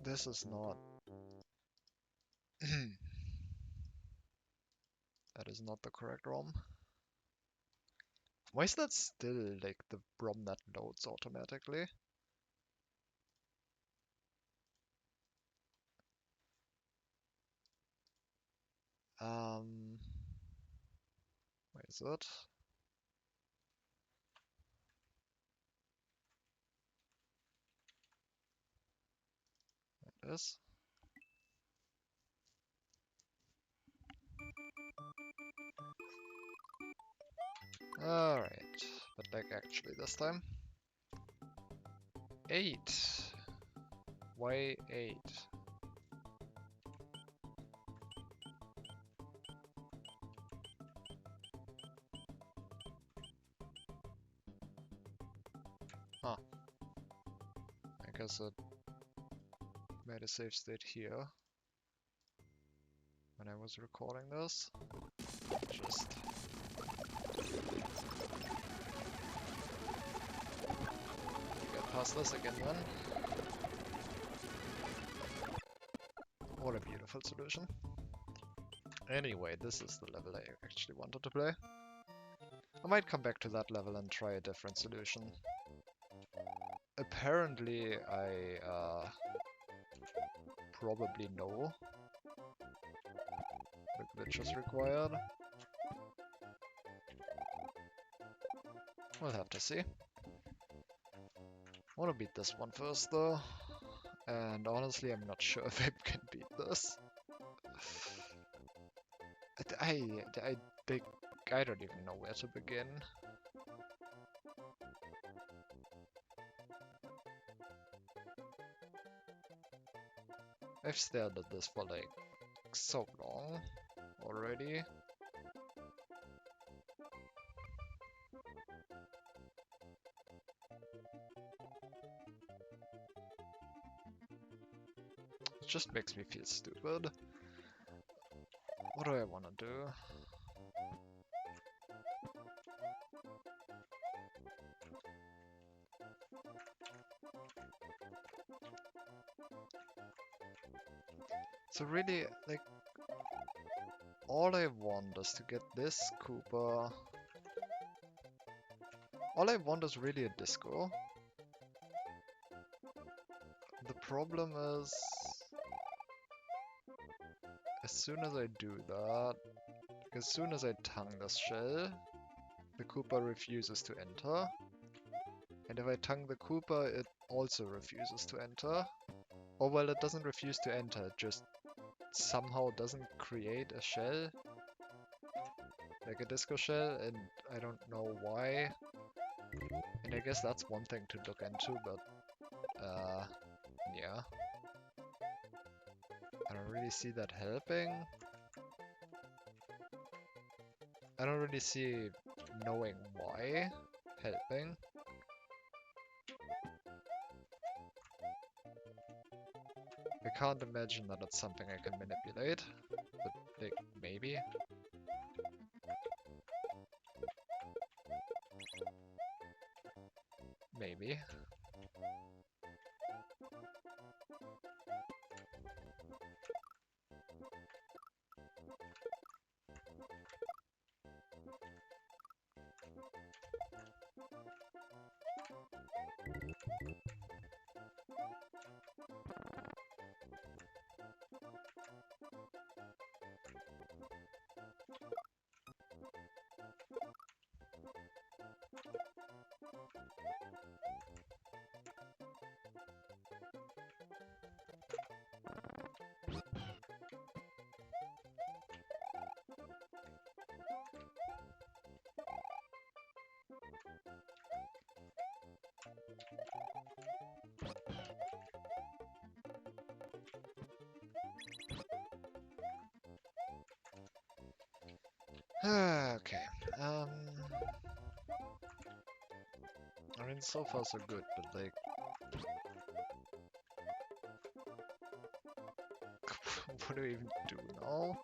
This is not... That is not the correct ROM. Why is that still like the ROM that loads automatically? Where is it? It is. Alright, but like actually this time. 8. Why 8? Huh. I guess it made a save state here when I was recording this. Just get past this again then. What a beautiful solution. Anyway, this is the level I actually wanted to play. I might come back to that level and try a different solution. Apparently, I probably know the glitches required. We'll have to see. Want to beat this one first though, and honestly I'm not sure if I can beat this. I don't even know where to begin. I've stared at this for like so long already. It just makes me feel stupid. What do I want to do? So really, like, all I want is to get this Koopa. All I want is really a disco. The problem is, as soon as I do that, as soon as I tongue this shell, the Koopa refuses to enter. And if I tongue the Koopa, it also refuses to enter. Or well, it doesn't refuse to enter, it just somehow doesn't create a shell. Like a disco shell, and I don't know why. And I guess that's one thing to look into, but yeah. I don't really see that helping. I don't really see knowing why helping. I can't imagine that it's something I can manipulate, but like, maybe. Maybe. Okay. I mean, so far so good, but like, what do I even do now?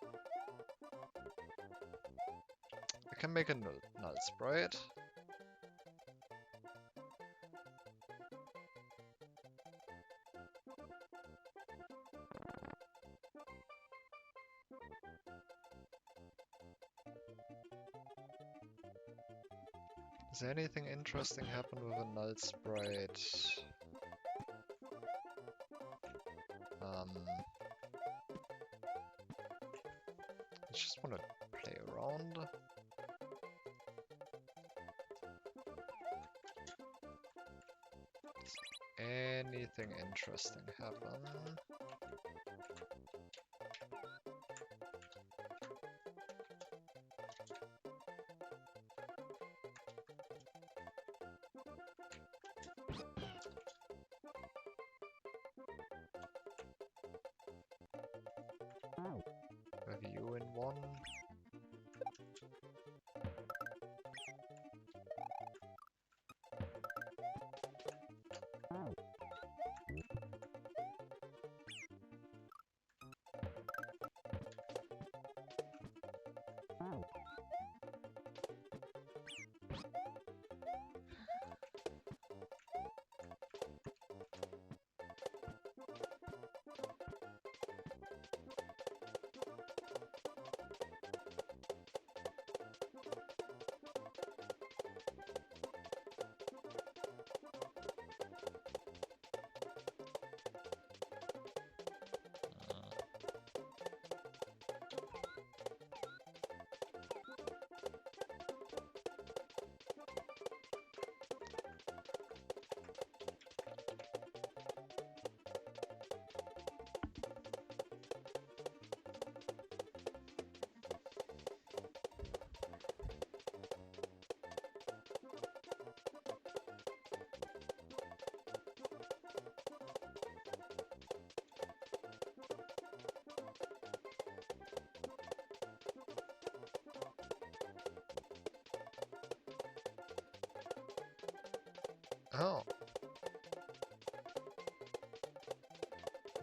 I can make a null sprite. Does anything interesting happen with a null sprite? I just want to play around. Does anything interesting happen? Review in one. Oh.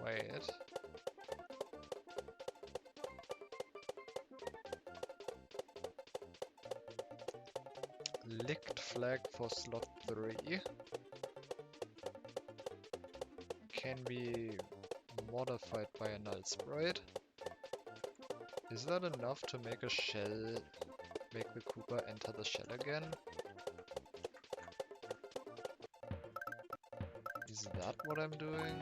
Wait. Licked flag for slot 3 can be modified by a null sprite. Is that enough to make a shell, make the Koopa enter the shell again? Is that what I'm doing?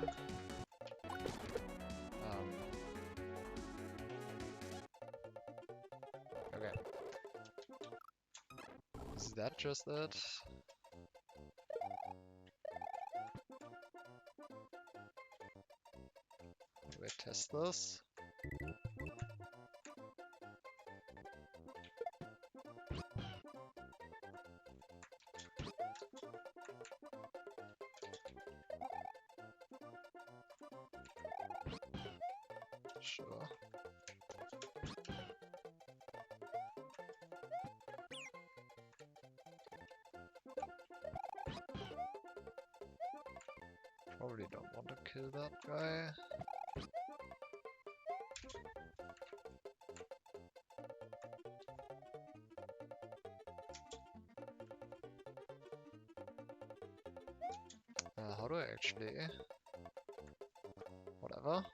Okay. Is that just it? Do I test this? Sure. Probably don't want to kill that guy. How do I actually... Whatever.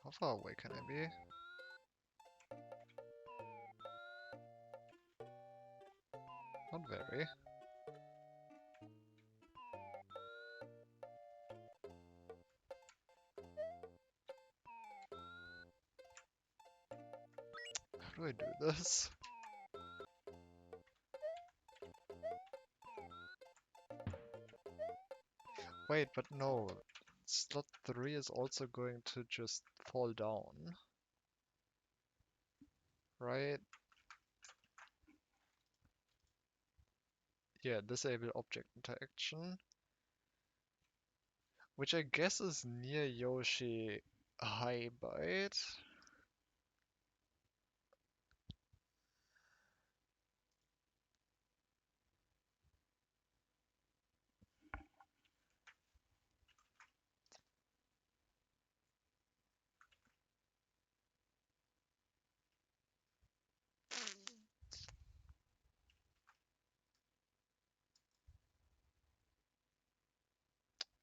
How far away can I be? Not very. do I do this? Wait, but no. Slot 3 is also going to just fall down. Right? Yeah, disable object interaction. Which I guess is near Yoshi High Bite.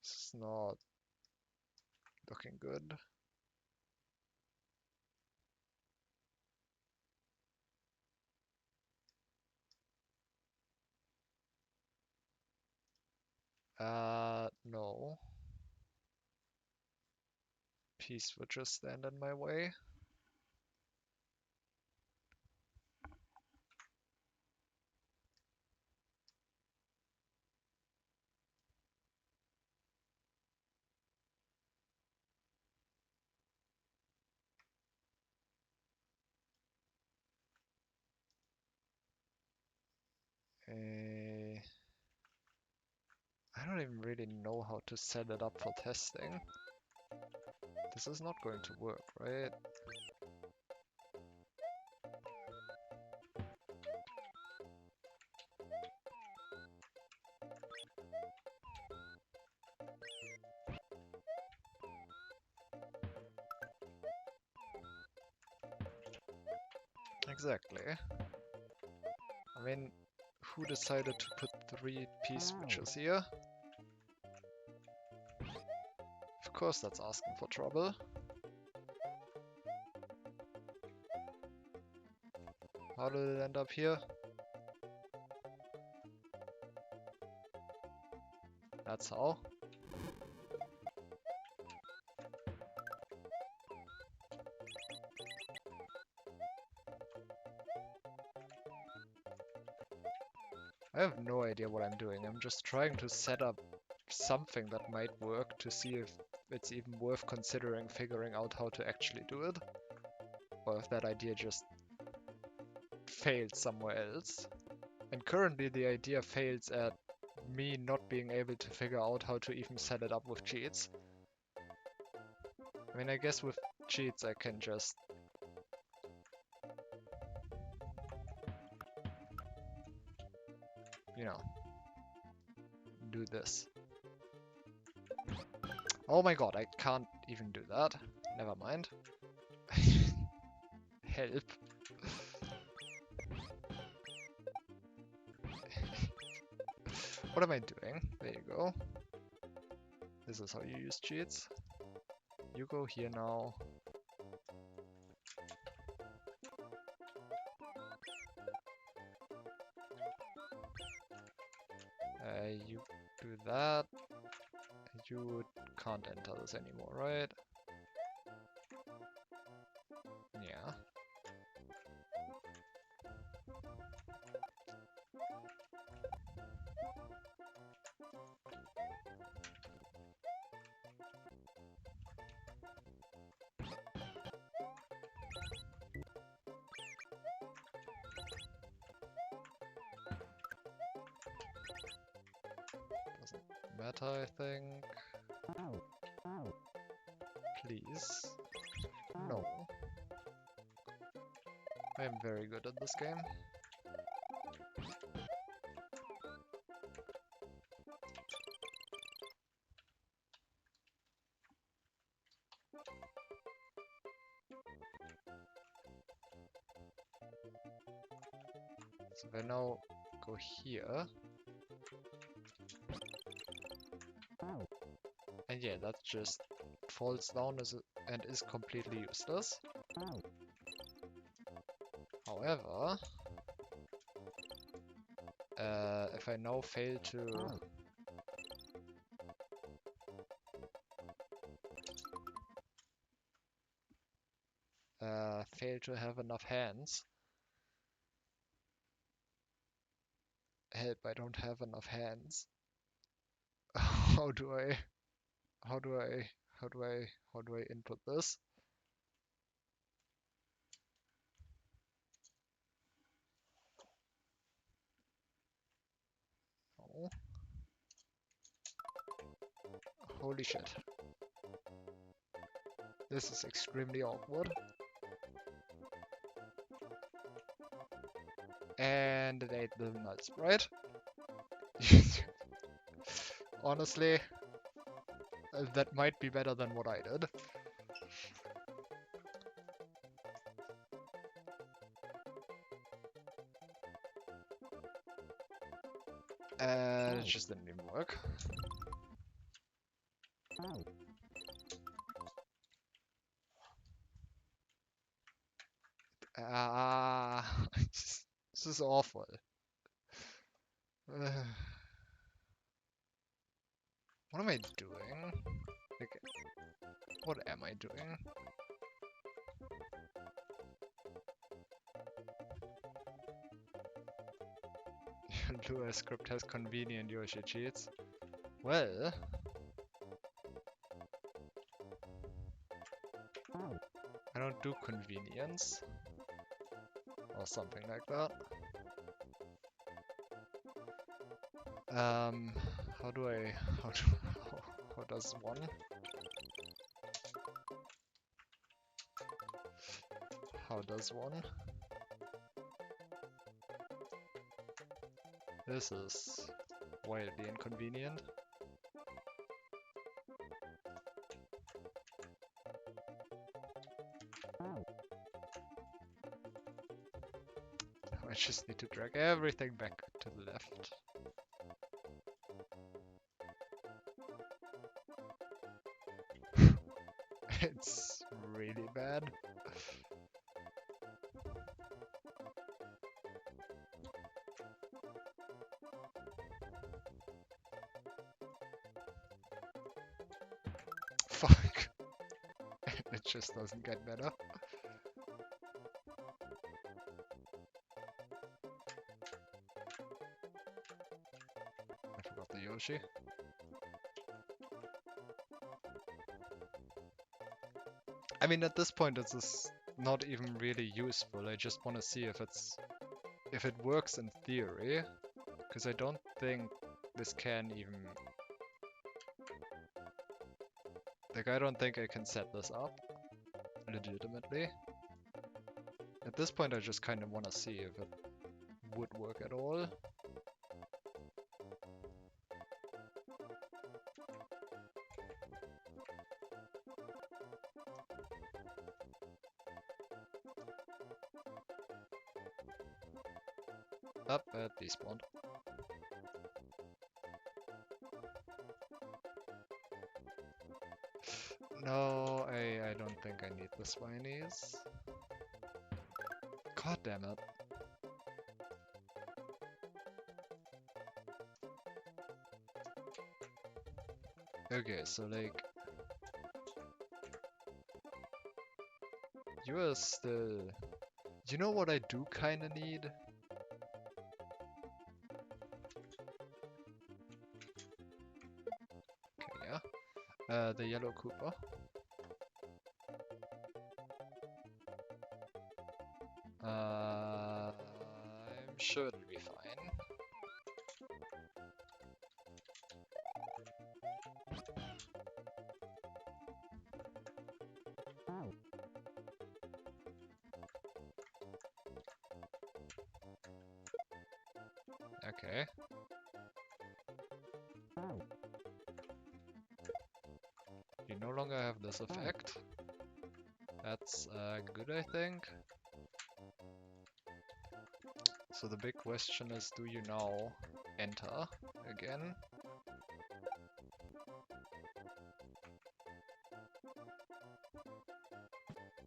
This is not looking good. No. Peace would just stand in my way. I don't even really know how to set it up for testing. This is not going to work, right? Exactly. I mean, who decided to put 3 P-switches here? Of course that's asking for trouble. How did it end up here? That's how. I have no idea what I'm doing. I'm just trying to set up something that might work to see if it's even worth considering figuring out how to actually do it. Or if that idea just failed somewhere else. And currently the idea fails at me not being able to figure out how to even set it up with cheats. I mean, I guess with cheats I can just... you know, do this. Oh my god, I can't even do that. Never mind. Help. What am I doing? There you go. This is how you use cheats. You go here now. You do that. You can't enter this anymore, right? Yeah. Doesn't matter, I think. Please. No. I am very good at this game. So if I now go here. And yeah, that just falls down and is completely useless. However, if I now fail to fail to have enough hands. Help, I don't have enough hands. How do I input this? Oh. Holy shit. This is extremely awkward. And it ate the nuts, right? Honestly, that might be better than what I did. And it just didn't even work. This is awful. What am I doing? Like, what am I doing? Lua script has convenient Yoshi cheats. Well, I don't do convenience or something like that. How does one? How does one? This is wildly inconvenient. I just need to drag everything back to the left. It's really bad. Fuck. It just doesn't get better. I forgot the Yoshi. I mean, at this point, this is not even really useful. I just want to see if it works in theory, because I don't think this can even. Like, I don't think I can set this up legitimately. At this point, I just kind of want to see if it would work at all. Up at despawn. No, I don't think I need the Swinies. God damn it. Okay, so like... You are still... You know what I do kinda need? Okay, yeah. The yellow Koopa. I'm sure it'll be fine. Okay. You no longer have this effect. That's good, I think. So the big question is, do you now enter again?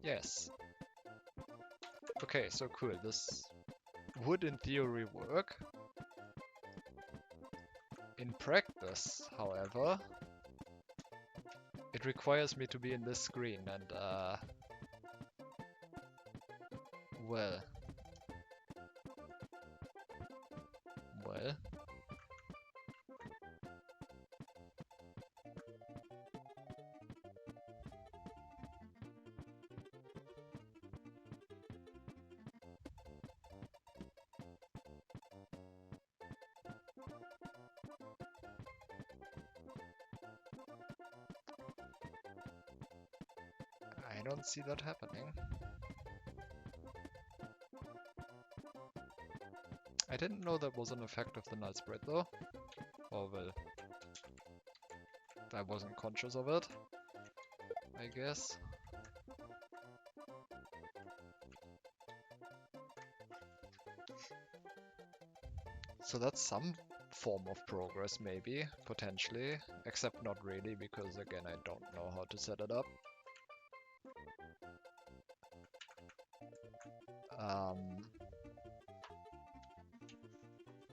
Yes. Okay, so cool. This would in theory work. In practice, however, it requires me to be in this screen, and Well. Well. I don't see that happening. I didn't know that was an effect of the null spread though. Oh well. I wasn't conscious of it, I guess. So that's some form of progress maybe, potentially. Except not really, because again I don't know how to set it up.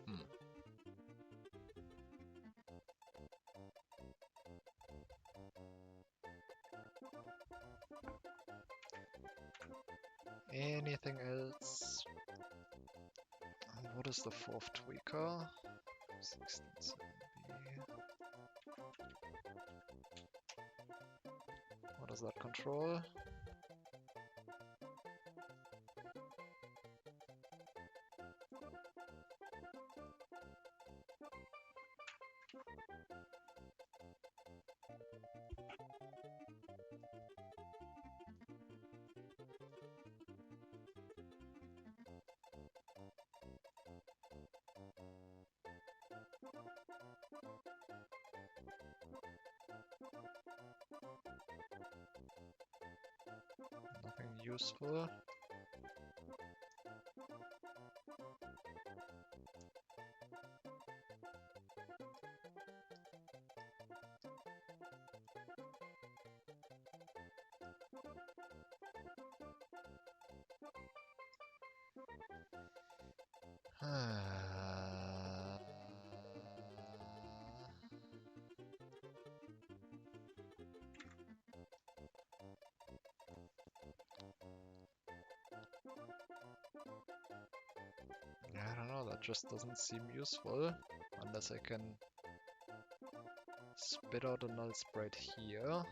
Hmm. Anything else? What is the fourth tweaker? 16.7b. What does that control? Nothing useful. I don't know, that just doesn't seem useful. Unless I can spit out a null sprite here.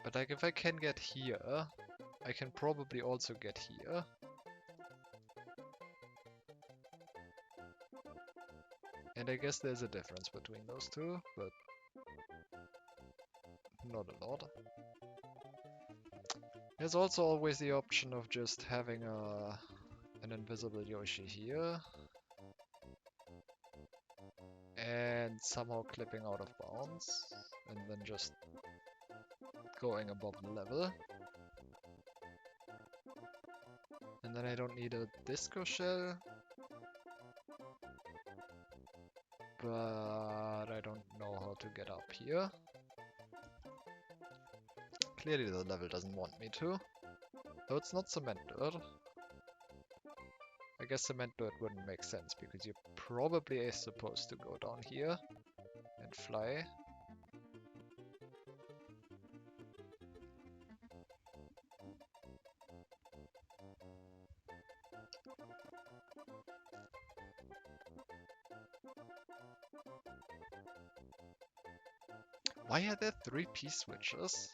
But like if I can get here, I can probably also get here. And I guess there's a difference between those two, but not a lot. There's also always the option of just having an invisible Yoshi here. And somehow clipping out of bounds. And then just going above the level. And then I don't need a disco shell. But I don't know how to get up here. Clearly the level doesn't want me to. Though it's not cement dirt. I guess cement dirt wouldn't make sense because you're probably supposed to go down here and fly. Why are there 3 P-switches?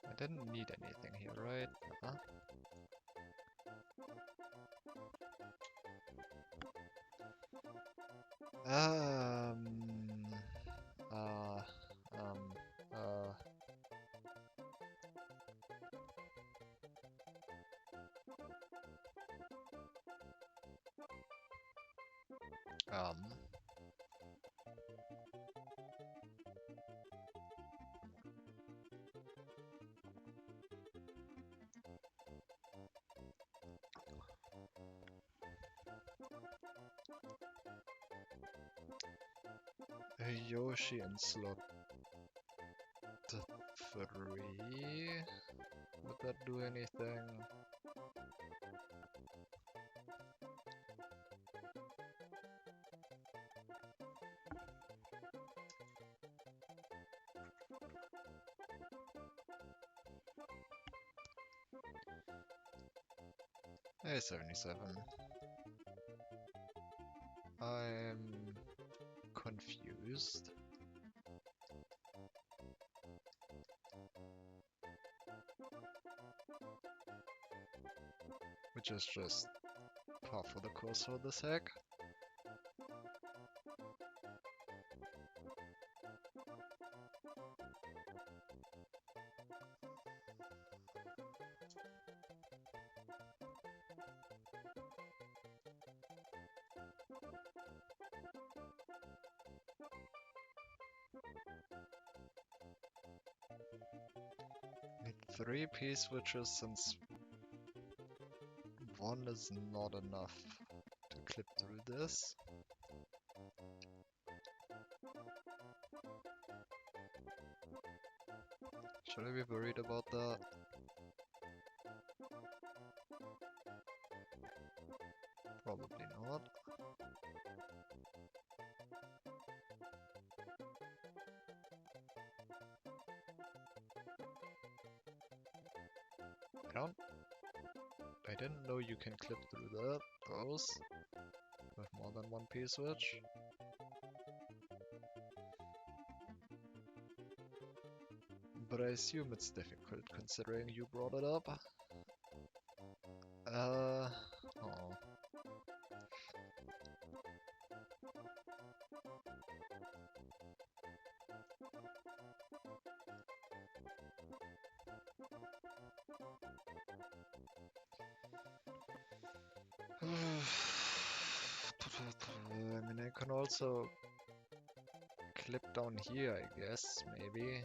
I didn't need anything here, right? Uh-huh. Uh, um, uh... Um... Yoshi in slot 3. Would that do anything? Hey, 77. I'm confused. Which is just par for the course for this hack. Need 3 P-switches since 1 is not enough to clip through this. Should I be worried about that? Probably not. I didn't know you can clip through those with more than 1 P-switch. But I assume it's difficult considering you brought it up. Oh. I mean, I can also clip down here, I guess, maybe.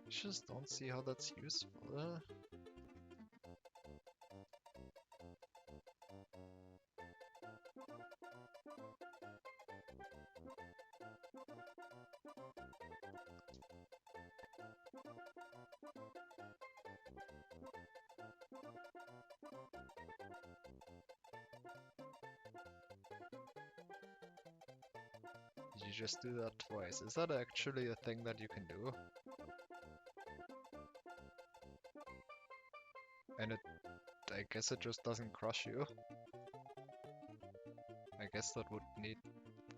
Just don't see how that's useful. You just do that twice. Is that actually a thing that you can do? And I guess it just doesn't crush you. I guess that would need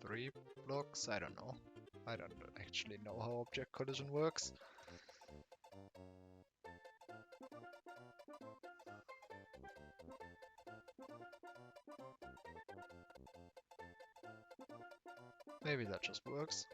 3 blocks? I don't know. I don't actually know how object collision works. Maybe that just works.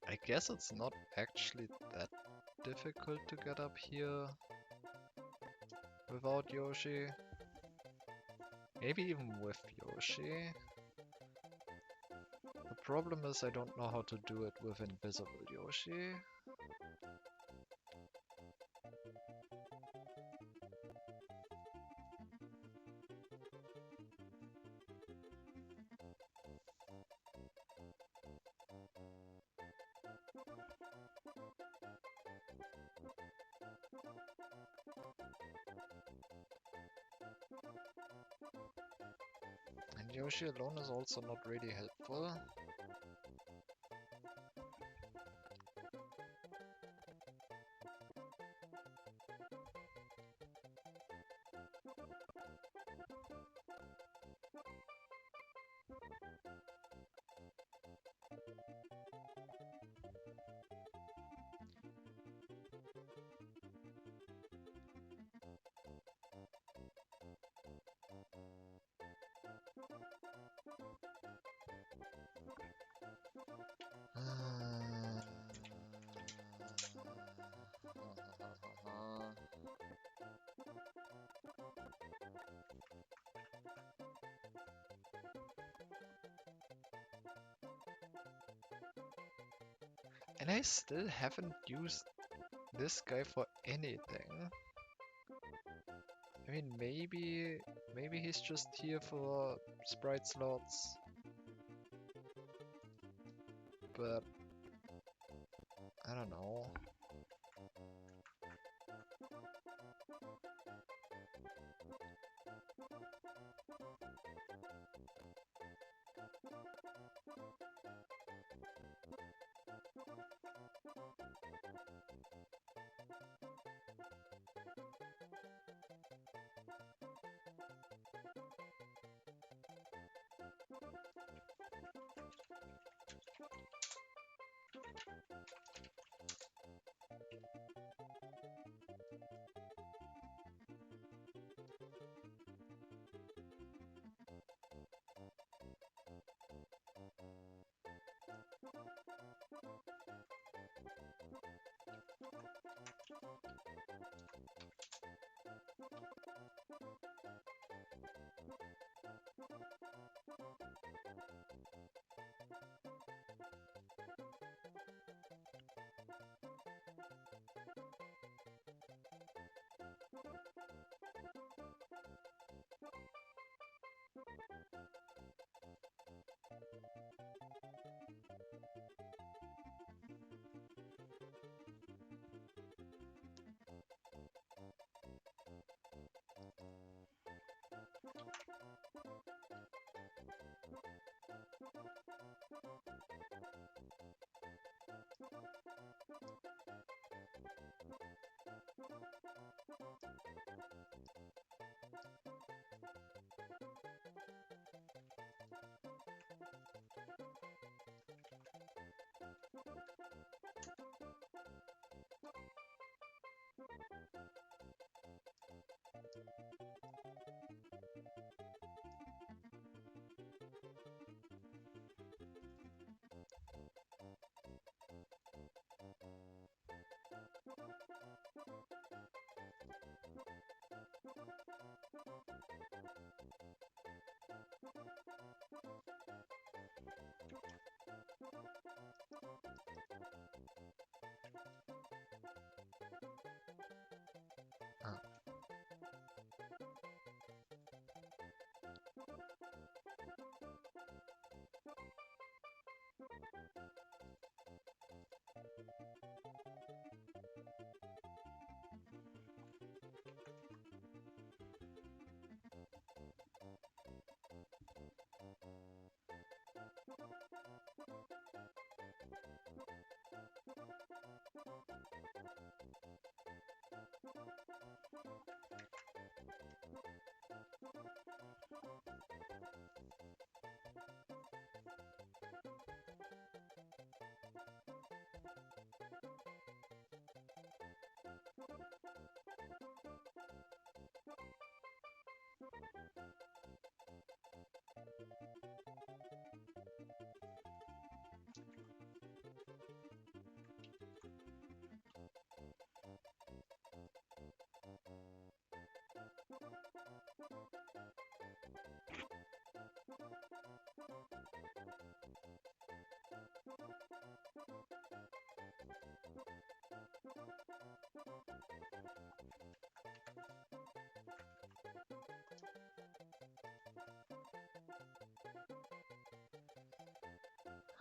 I guess it's not actually that difficult to get up here without Yoshi. Maybe even with Yoshi. The problem is I don't know how to do it with invisible Yoshi. And Yoshi alone is also not really helpful. And I still haven't used this guy for anything. I mean, maybe he's just here for sprite slots, but I don't know.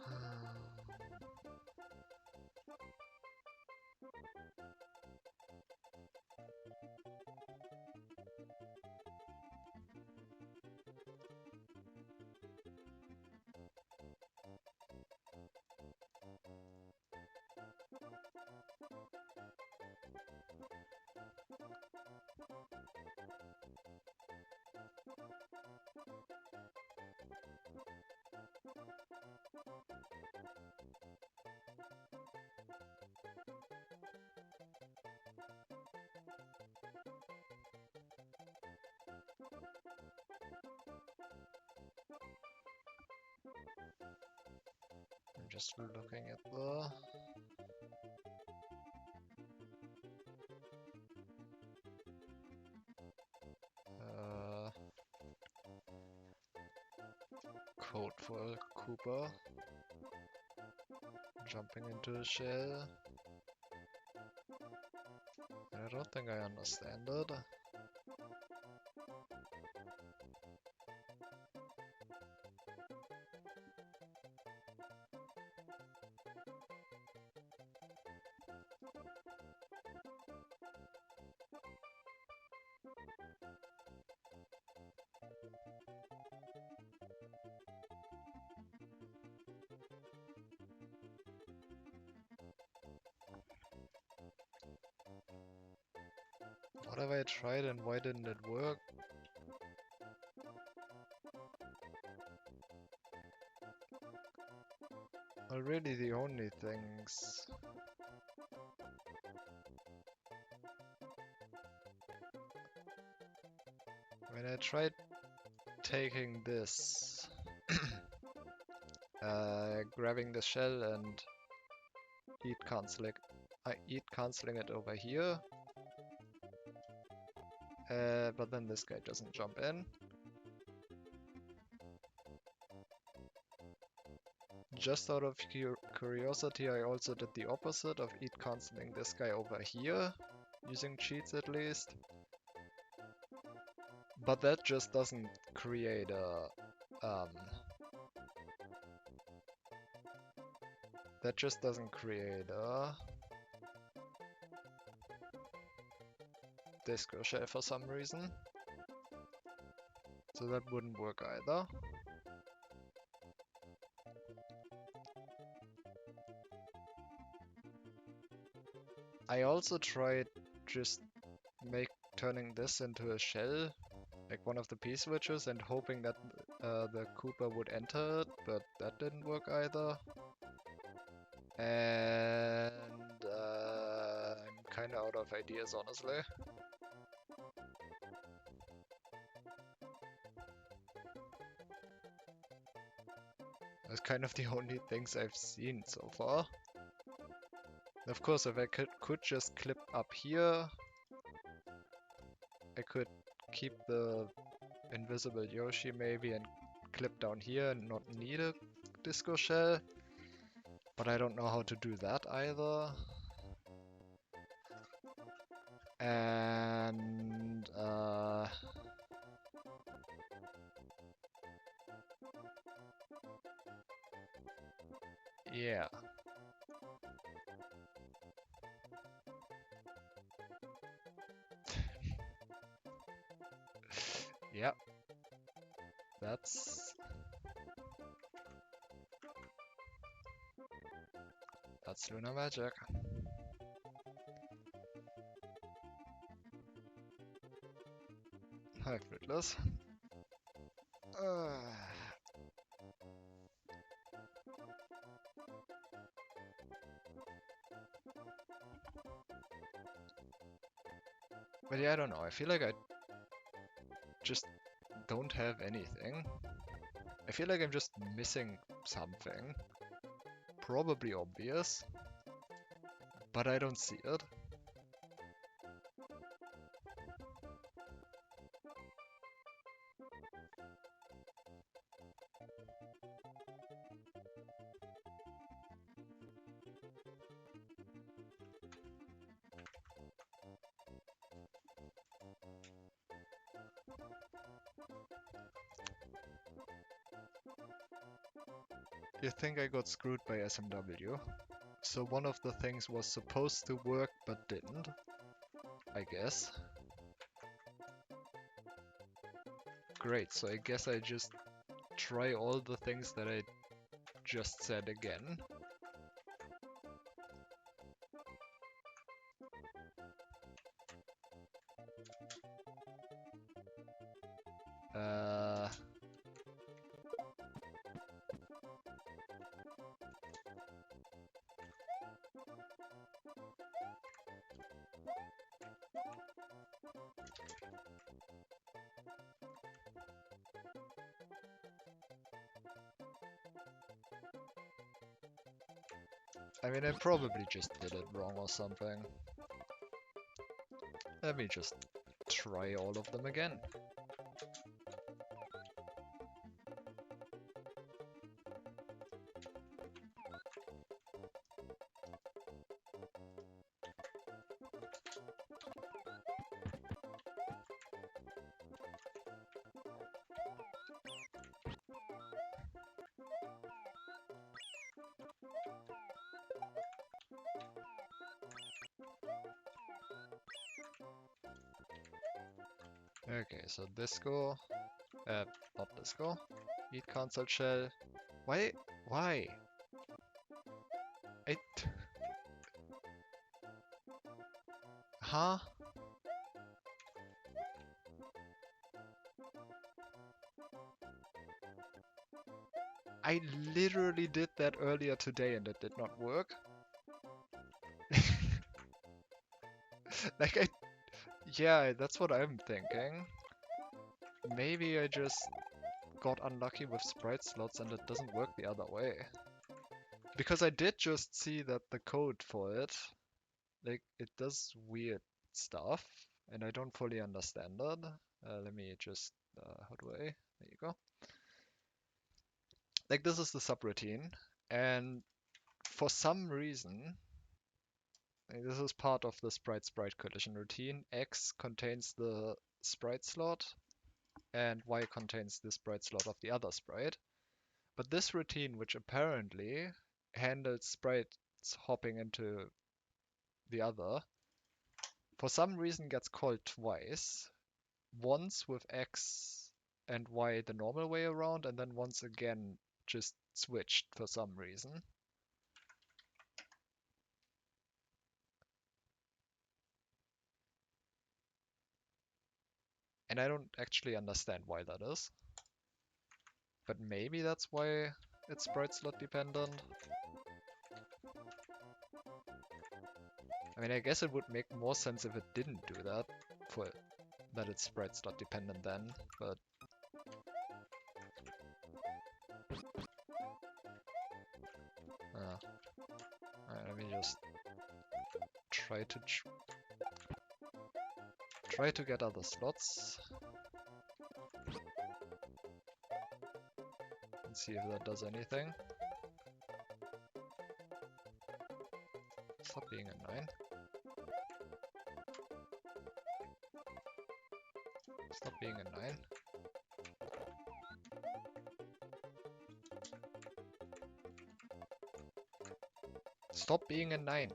Ah, I'm just looking at the uh, code for Koopa. jumping into a shell. I don't think I understand it. What have I tried and why didn't it work? Well, really the only things... When I tried taking this, grabbing the shell and heat cancelling it over here, but then this guy doesn't jump in. Just out of curiosity, I also did the opposite of heat cancelling this guy over here, using cheats at least. But that just doesn't create a... that just doesn't create a... disco shell for some reason. So that wouldn't work either. I also tried just turning this into a shell, like one of the P-switches, and hoping that the Koopa would enter it, but that didn't work either. And I'm kinda out of ideas, honestly. That's kind of the only things I've seen so far. Of course, if I could just clip up here, I could keep the invisible Yoshi maybe and clip down here and not need a disco shell. But I don't know how to do that either. And yeah. Yep. That's Lunar Magic. Hi, Fruitless. But yeah, I don't know. I feel like I just don't have anything. I feel like I'm just missing something. Probably obvious. But I don't see it. You think I got screwed by SMW? So one of the things was supposed to work but didn't, I guess. Great, so I guess I just try all the things that I just said again. I mean, I probably just did it wrong or something. Let me just try all of them again. Okay, so disco, not disco. Eat console shell. Why? Why? I... Huh? I literally did that earlier today and it did not work. Like yeah, that's what I'm thinking. Maybe I just got unlucky with sprite slots and it doesn't work the other way. Because I did just see that the code for it, like, it does weird stuff, and I don't fully understand it. Let me just, how do I? There you go. Like, this is the subroutine, and for some reason, like, this is part of the sprite-sprite collision routine. X contains the sprite slot, and Y contains the sprite slot of the other sprite. But this routine, which apparently handles sprites hopping into the other, for some reason gets called twice. Once with X and Y the normal way around, and then once again just switched for some reason. And I don't actually understand why that is. But maybe that's why it's sprite slot dependent. I mean, I guess it would make more sense if it didn't do that, for that it's sprite slot dependent then, but alright, let me just try to get other slots and see if that does anything. Stop being a 9. Stop being a 9. Stop being a 9.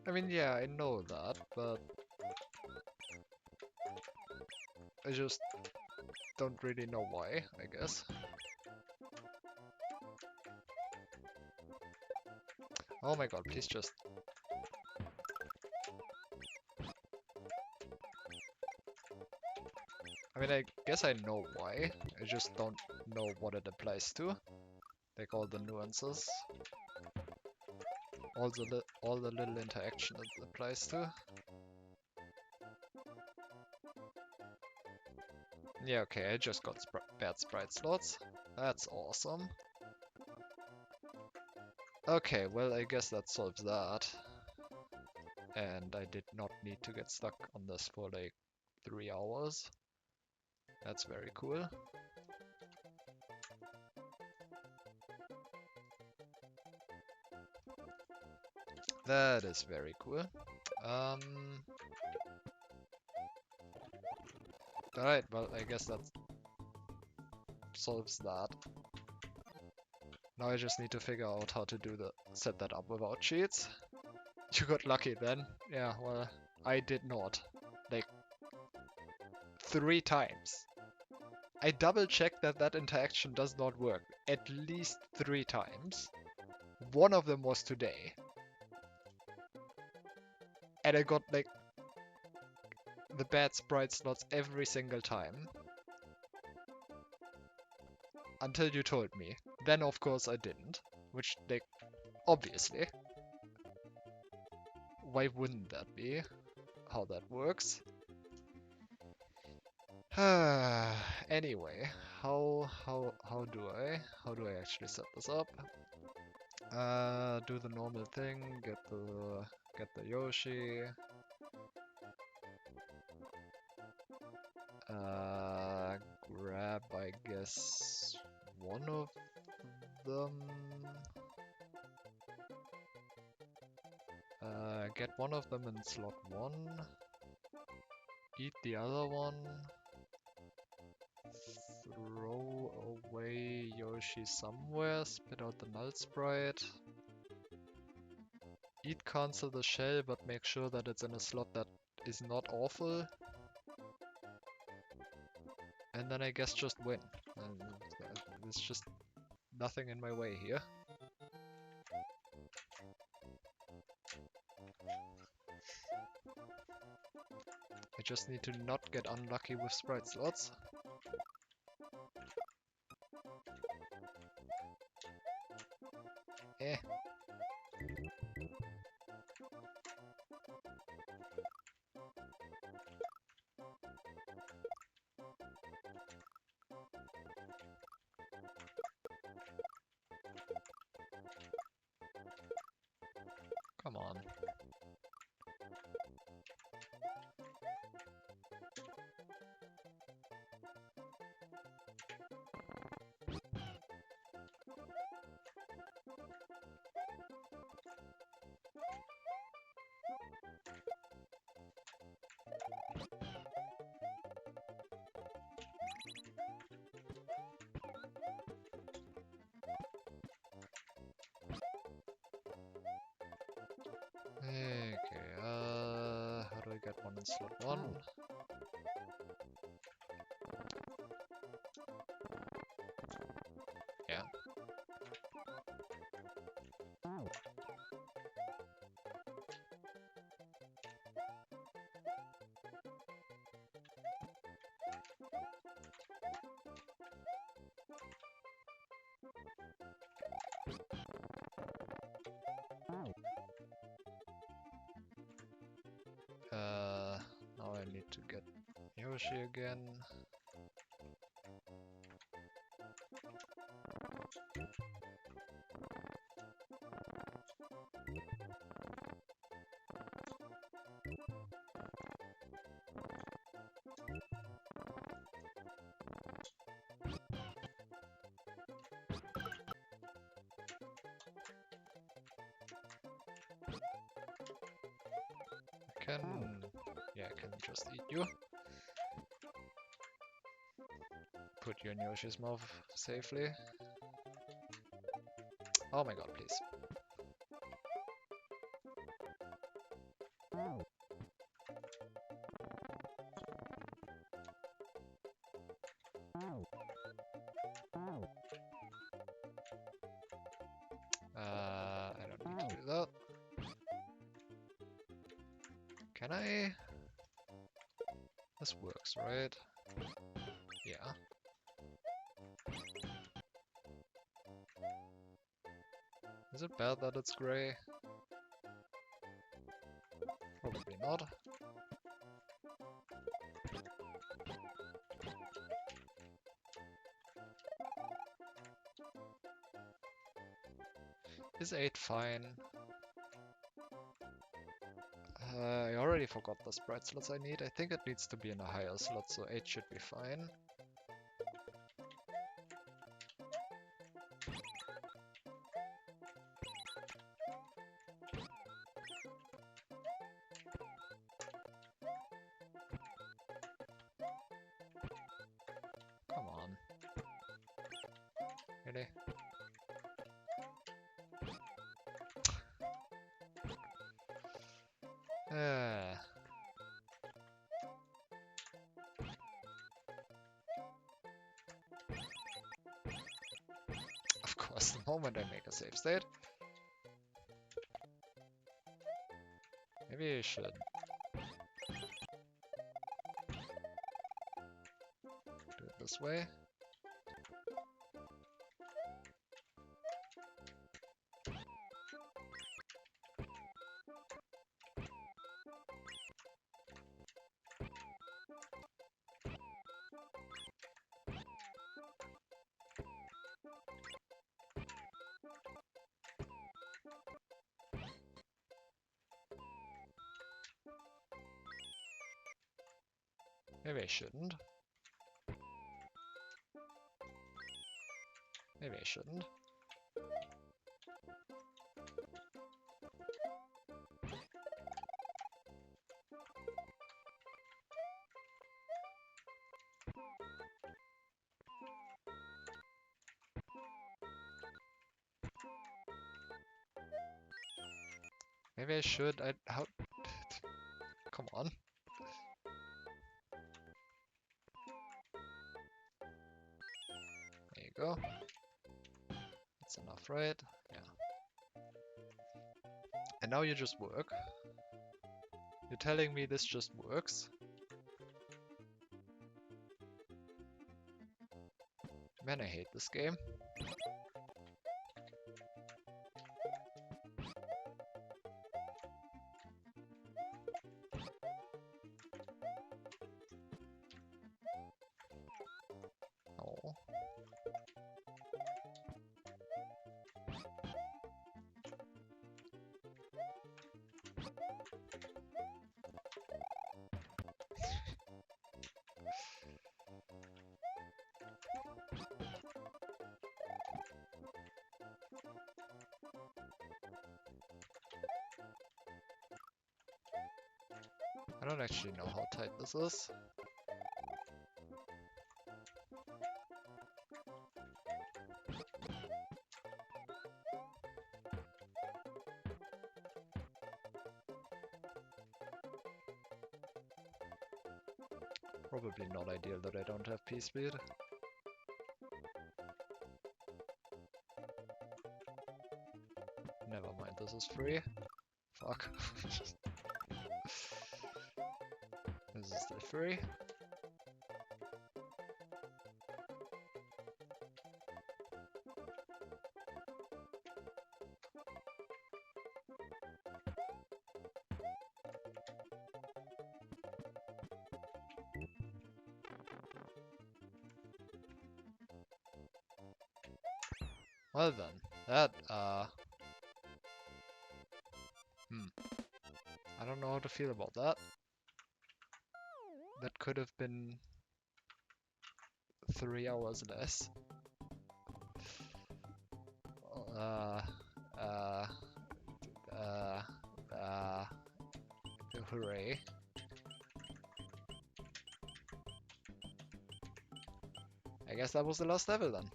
I mean, yeah, I know that, but I just don't really know why, I guess. Oh my god, please just... I mean, I guess I know why, I just don't know what it applies to. Like all the nuances. All the little interaction it applies to. Yeah, okay, I just got bad sprite slots. That's awesome. Okay, well, I guess that solves that. And I did not need to get stuck on this for like 3 hours. That's very cool. That is very cool. Alright, well, I guess that solves that. Now I just need to figure out how to set that up without cheats. You got lucky then. Yeah, well, I did not. Like, 3 times. I double checked that interaction does not work at least 3 times. One of them was today. And I got like the bad sprite slots every single time. Until you told me. Then of course I didn't. Which, like, obviously. Why wouldn't that be how that works? Anyway, how do I actually set this up? Do the normal thing, get the the Yoshi. Grab, I guess, one of them. Get one of them in slot 1. Eat the other one. Throw away Yoshi somewhere. Spit out the Null Sprite. Eat cancel the shell, but make sure that it's in a slot that is not awful. And then I guess just win. And there's just nothing in my way here. I just need to not get unlucky with sprite slots. Eh. Come on. Okay, how do I get one in slot 1? Yeah. Now I need to get Yoshi again. I can just eat you. Put you in Yoshi's mouth safely. Oh my god, please. I don't need to do that. Can I? This works, right? Yeah. Is it bad that it's gray? Probably not. Is 8 fine? I already forgot the sprite slots I need. I think it needs to be in a higher slot, so 8 should be fine. Come on. Really? Of course, the moment I make a save state. Maybe I should. Do it this way. Maybe I shouldn't. Maybe I shouldn't. Maybe I should. How? Come on. There you go. That's enough, right? Yeah. And now you just work. You're telling me this just works? Man, I hate this game. Oh. I don't actually know how tight this is. Probably not ideal that I don't have P-Speed. Never mind, this is free. Fuck. This is still free. Well then, that, I don't know how to feel about that. That could have been 3 hours less. Hooray. I guess that was the last level then.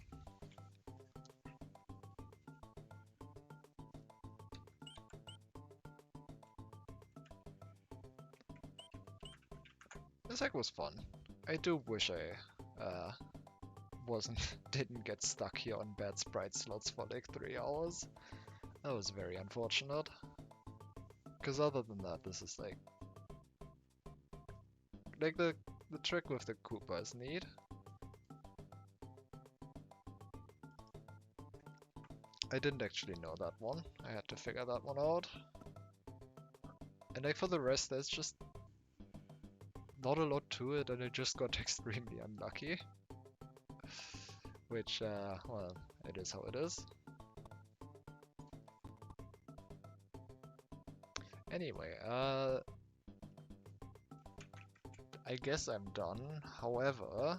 This hack was fun. I do wish I didn't get stuck here on bad sprite slots for like 3 hours. That was very unfortunate. Because other than that, this is like the trick with the Koopa is neat. I didn't actually know that one. I had to figure that one out. And like for the rest, there's just not a lot to it, and I just got extremely unlucky. Which, well, it is how it is. Anyway, I guess I'm done. However,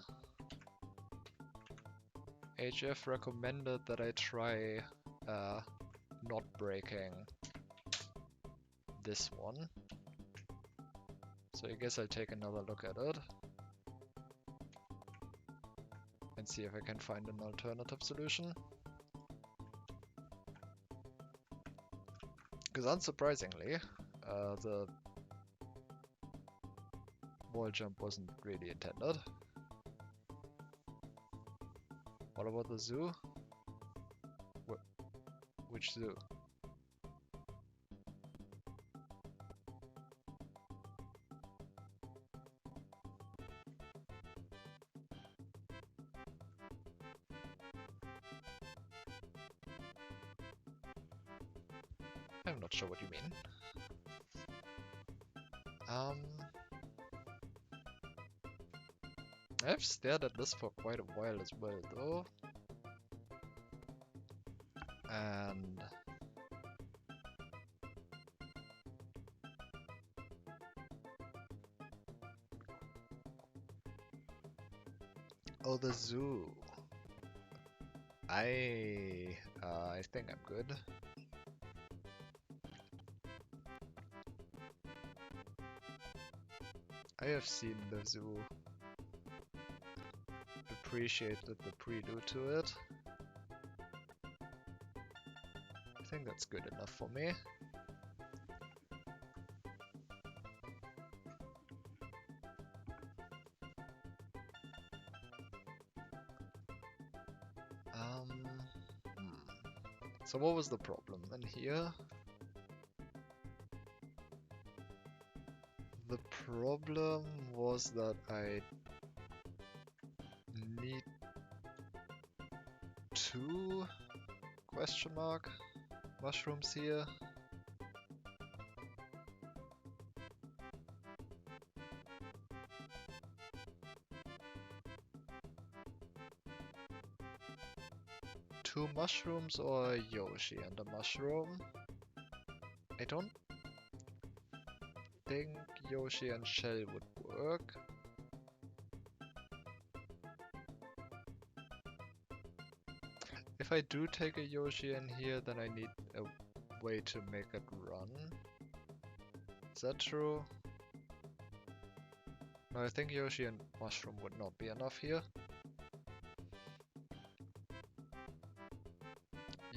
HF recommended that I try not breaking this one. So I guess I'll take another look at it and see if I can find an alternative solution. Because unsurprisingly, the wall jump wasn't really intended. What about the zoo? Which zoo? I'm not sure what you mean. I've stared at this for quite a while as well, though. And Oh, the zoo. I think I'm good. I have seen the zoo. Appreciated the prelude to it. I think that's good enough for me. So what was the problem then here? The problem was that I need 2 question mark mushrooms here. Two mushrooms or a Yoshi and a mushroom? I don't think Yoshi and Shell would work. If I do take a Yoshi in here, then I need a way to make it run. Is that true? No, I think Yoshi and mushroom would not be enough here.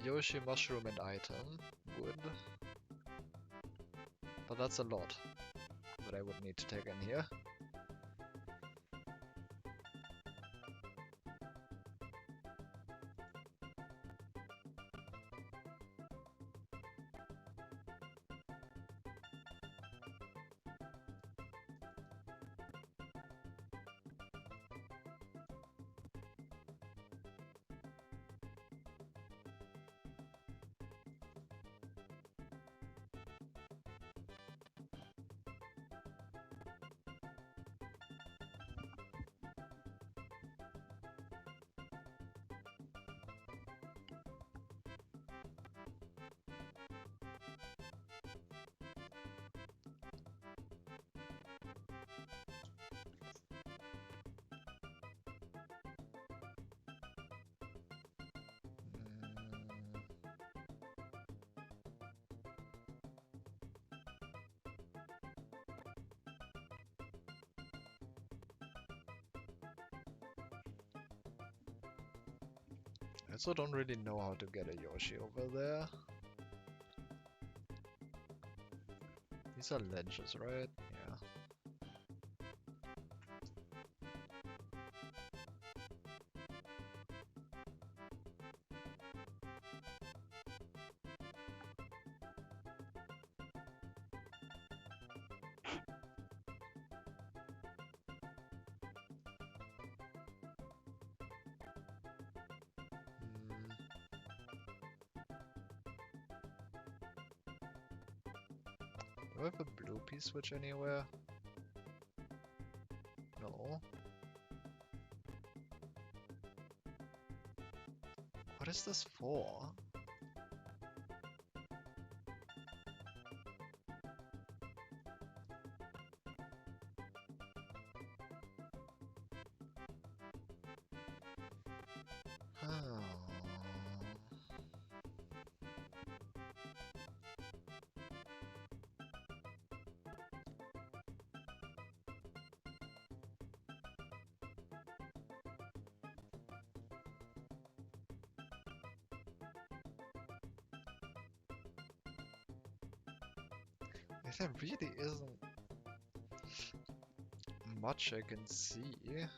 Yoshi, mushroom, and item would. But that's a lot that I would need to take in here. I also don't really know how to get a Yoshi over there. These are ledges, right? Yeah. Do I have a blue P-switch anywhere? No. What is this for? Oh. There really isn't much I can see. There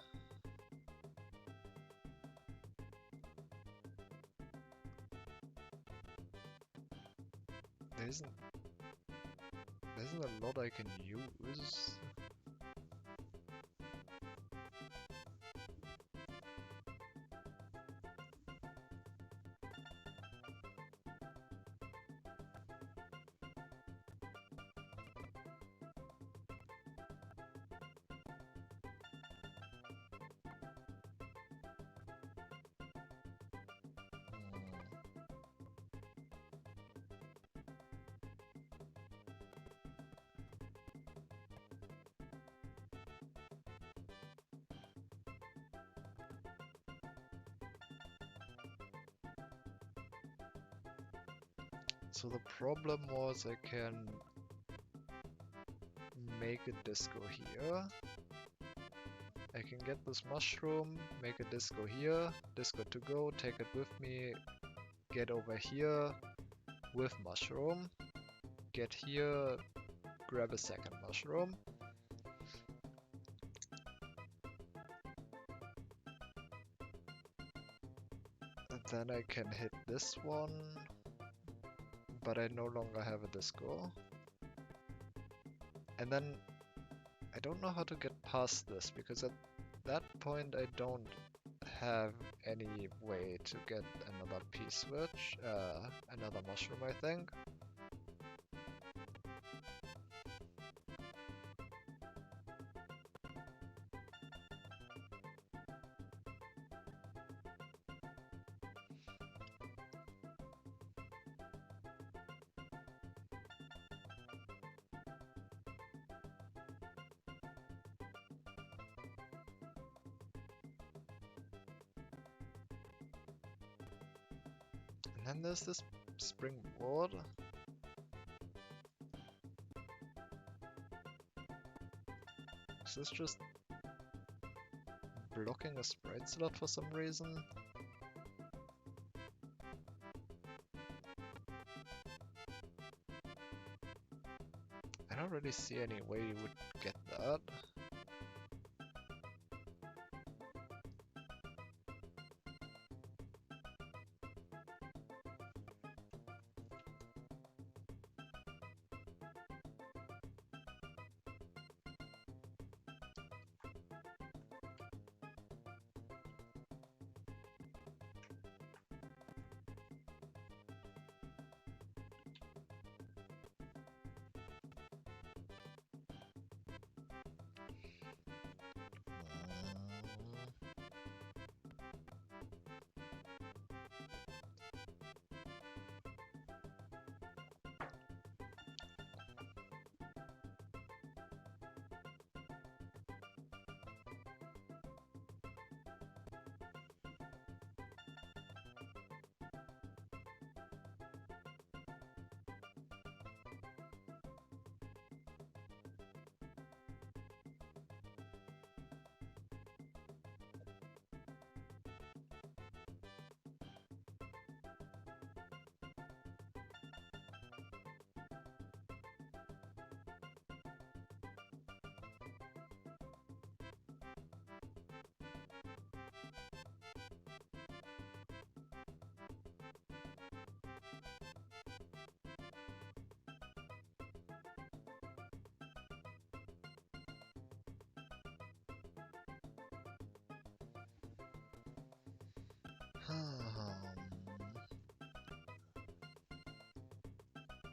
isn't a lot I can use. So the problem was I can make a disco here. I can get this mushroom, make a disco here, disco to go, take it with me, get over here with mushroom, get here, grab a second mushroom. And then I can hit this one, but I no longer have a disco. And then I don't know how to get past this, because at that point I don't have any way to get another P-switch, another mushroom, I think. And then there's this springboard. Is this just blocking a sprite slot for some reason? I don't really see any way you would get that.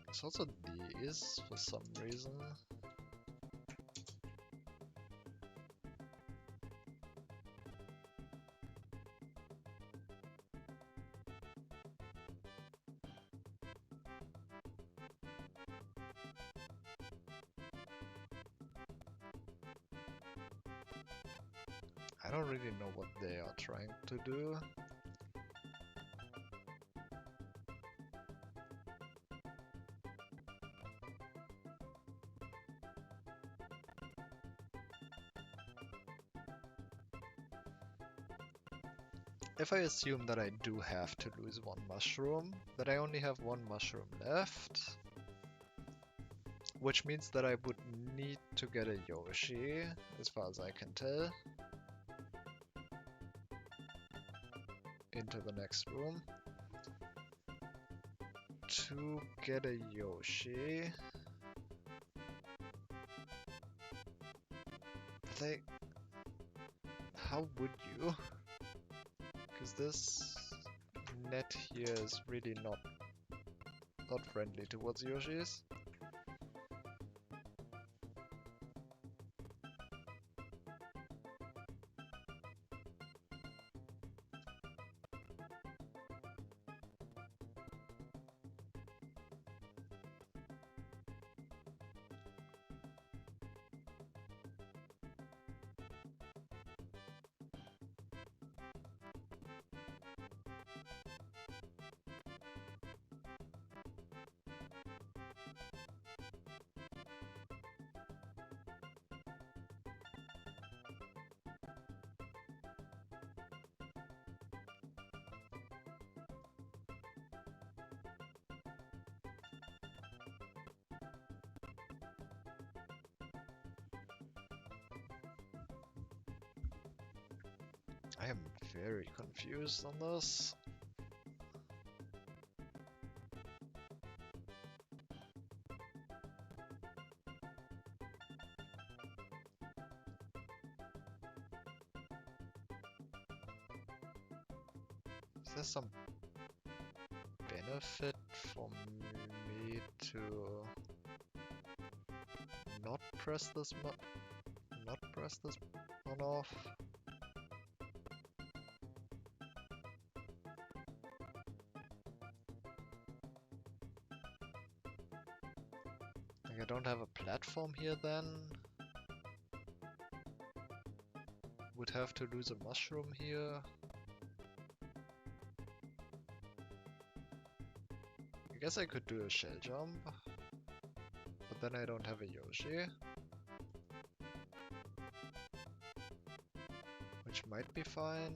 It's also these for some reason. I don't really know what they are trying to do. If I assume that I do have to lose one mushroom, that I only have one mushroom left, which means that I would need to get a Yoshi, as far as I can tell, into the next room. To get a Yoshi, like, how would you? Because this net here is really not friendly towards Yoshis. I am very confused on this. Is there some benefit for me to not press this on off? Like I don't have a platform here then? Would have to lose a mushroom here. I guess I could do a shell jump, but then I don't have a Yoshi. Which might be fine.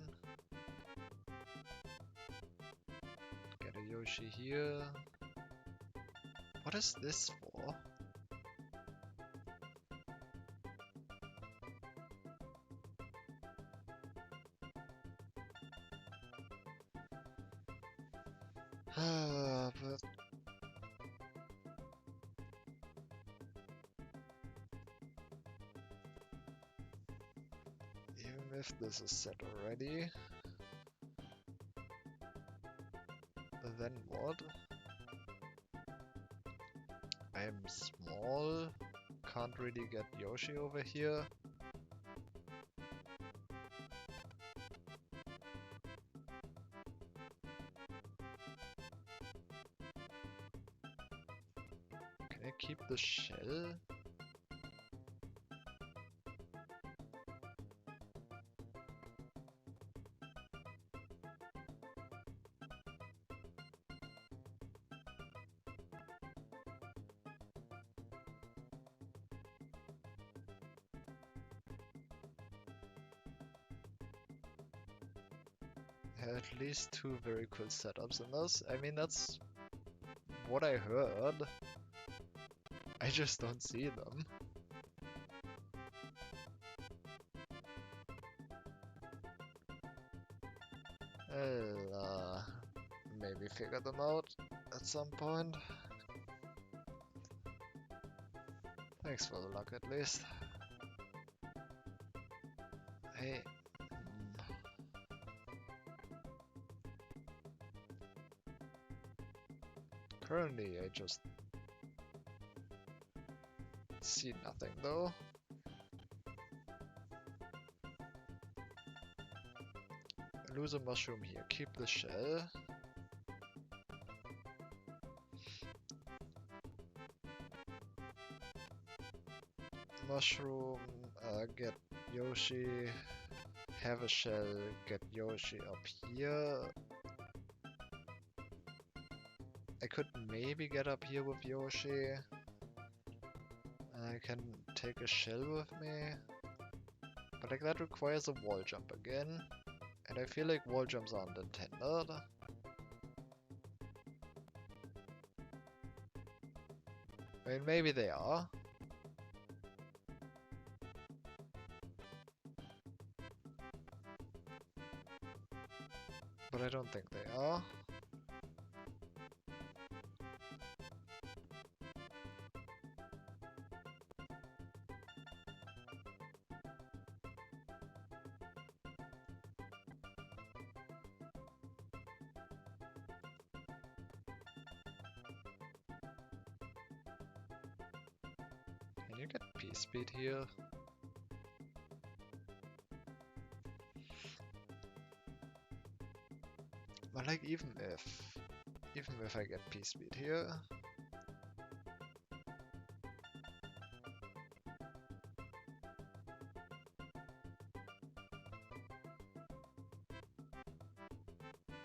Get a Yoshi here. What is this for? But even if this is set already, then what? I am small, can't really get Yoshi over here. Can I keep the shell? At least two very cool setups in this. I mean, that's what I heard. I just don't see them. I'll maybe figure them out at some point. Thanks for the luck at least. Hey. Currently, I just see nothing though. Lose a mushroom here, keep the shell. Mushroom, get Yoshi, have a shell, get Yoshi up here. I could maybe get up here with Yoshi. I can take a shell with me. But like that requires a wall jump again. And I feel like wall jumps aren't intended. I mean, maybe they are. But I don't think they are. Can you get P-Speed here? But like even if I get P-Speed here,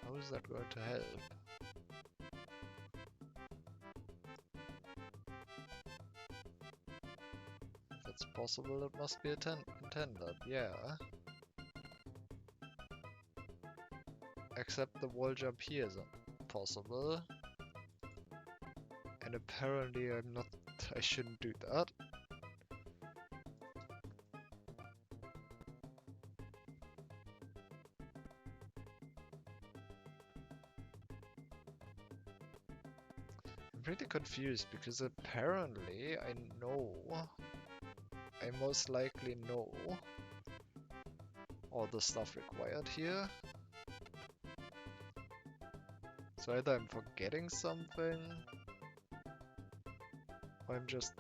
how is that going to help? If it's possible, it must be intended, yeah. Except the wall jump here isn't possible. And apparently I shouldn't do that. really confused because apparently I most likely know all the stuff required here. So either I'm forgetting something, or I'm just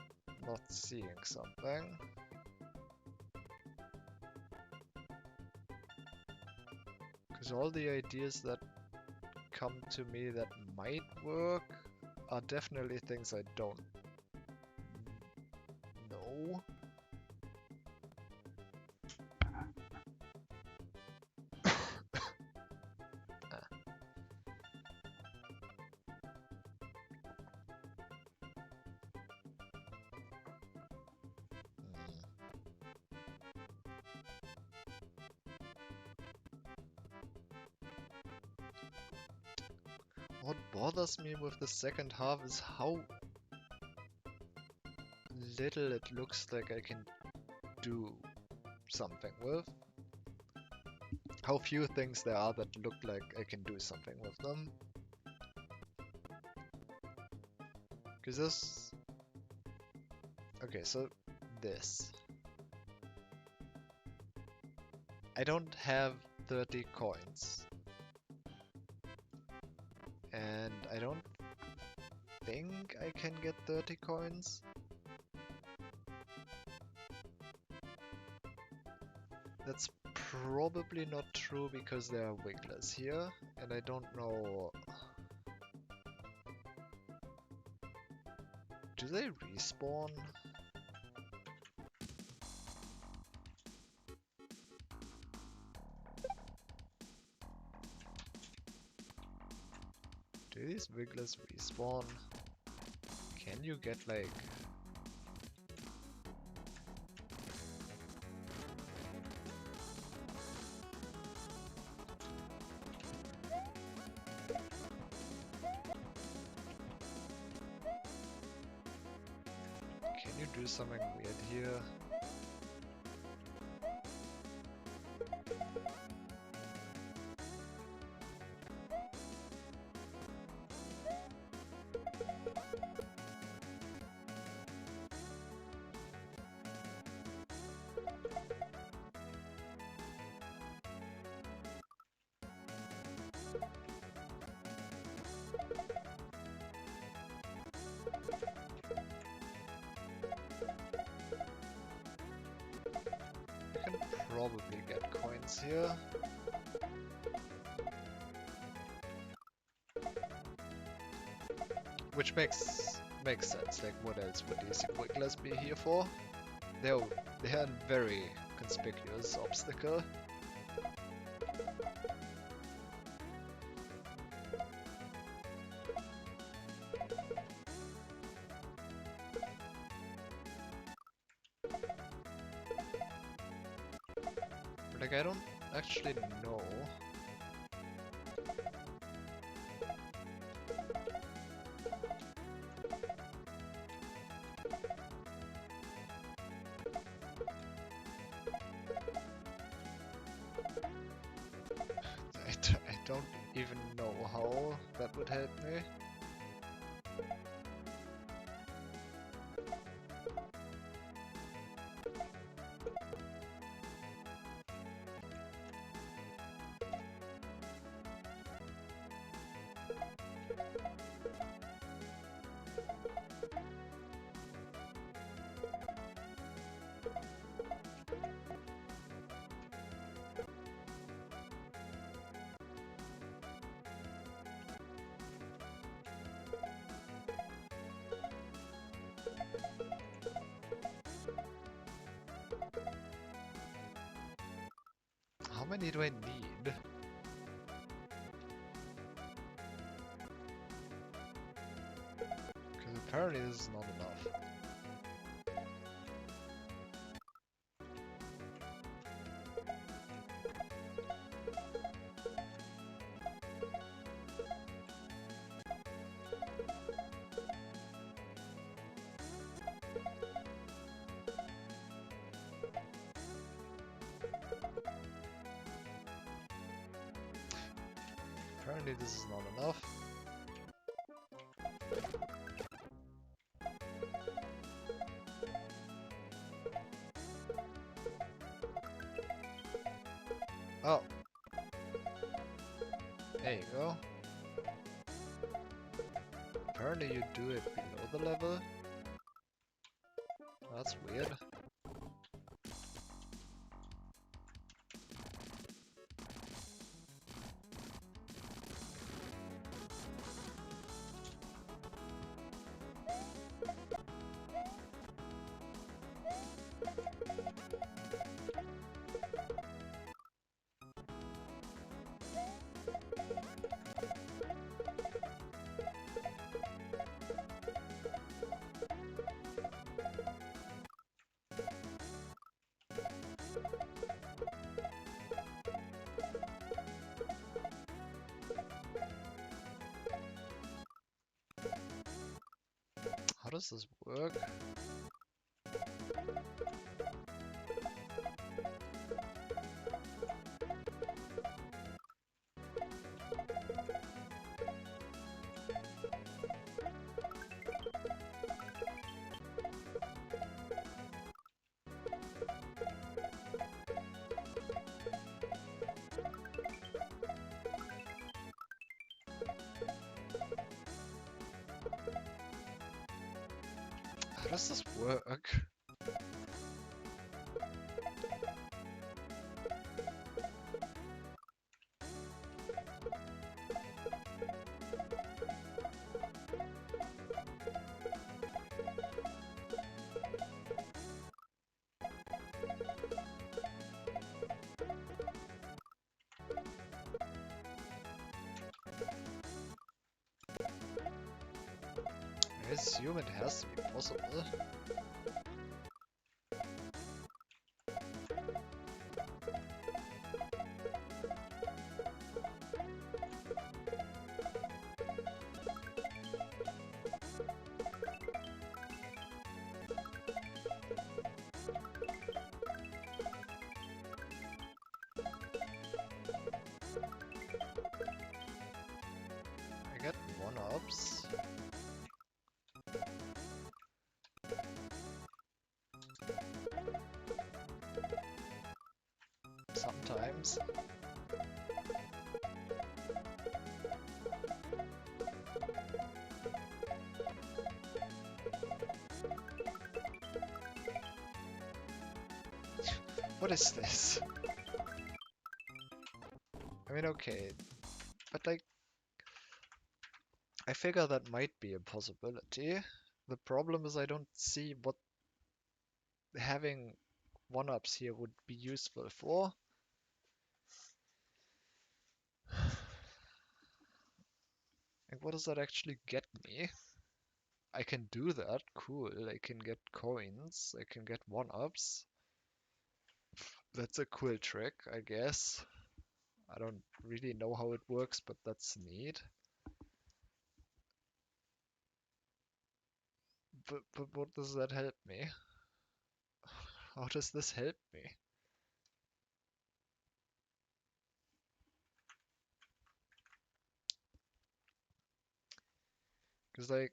not seeing something. Because all the ideas that come to me that might work are definitely things I don't know. What bothers me with the second half is how little it looks like I can do something with. How few things there are that look like I can do something with them. Because this... Okay, so this. I don't have 30 coins. And I don't think I can get 30 coins. That's probably not true because there are wigglers here, and I don't know... Do they respawn? Do these wigglers respawn? Can you get like... Can you do something weird here? I can probably get coins here. Which makes sense, like what else would these wigglers be here for? They're a very conspicuous obstacle. Like, I don't actually know. I don't even know how that would help me. How many do I need? Because apparently this is not enough. Apparently this is not enough. Oh. There you go. Apparently you do it below the level. That's weird. How does this work? How does this work? I assume it has to be possible. I get one-ups. Sometimes. What is this? I mean, okay, but like, I figure that might be a possibility. The problem is I don't see what having one-ups here would be useful for. Like, what does that actually get me? I can do that, cool. I can get coins, I can get one-ups. That's a cool trick, I guess. I don't really know how it works, but that's neat. But what does that help me? How does this help me? Because like,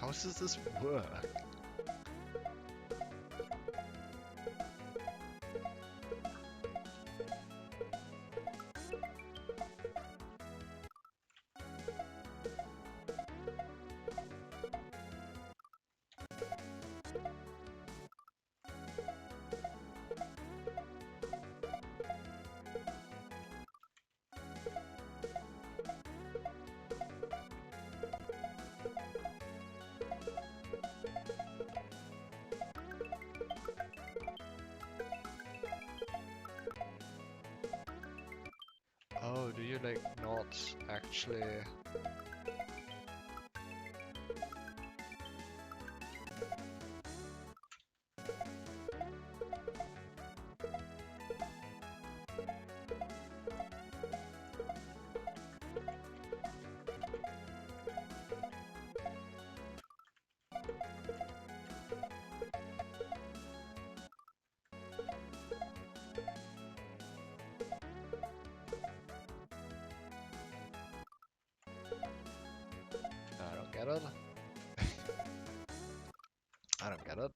how does this work? do you like not actually... I don't get it. I don't get it.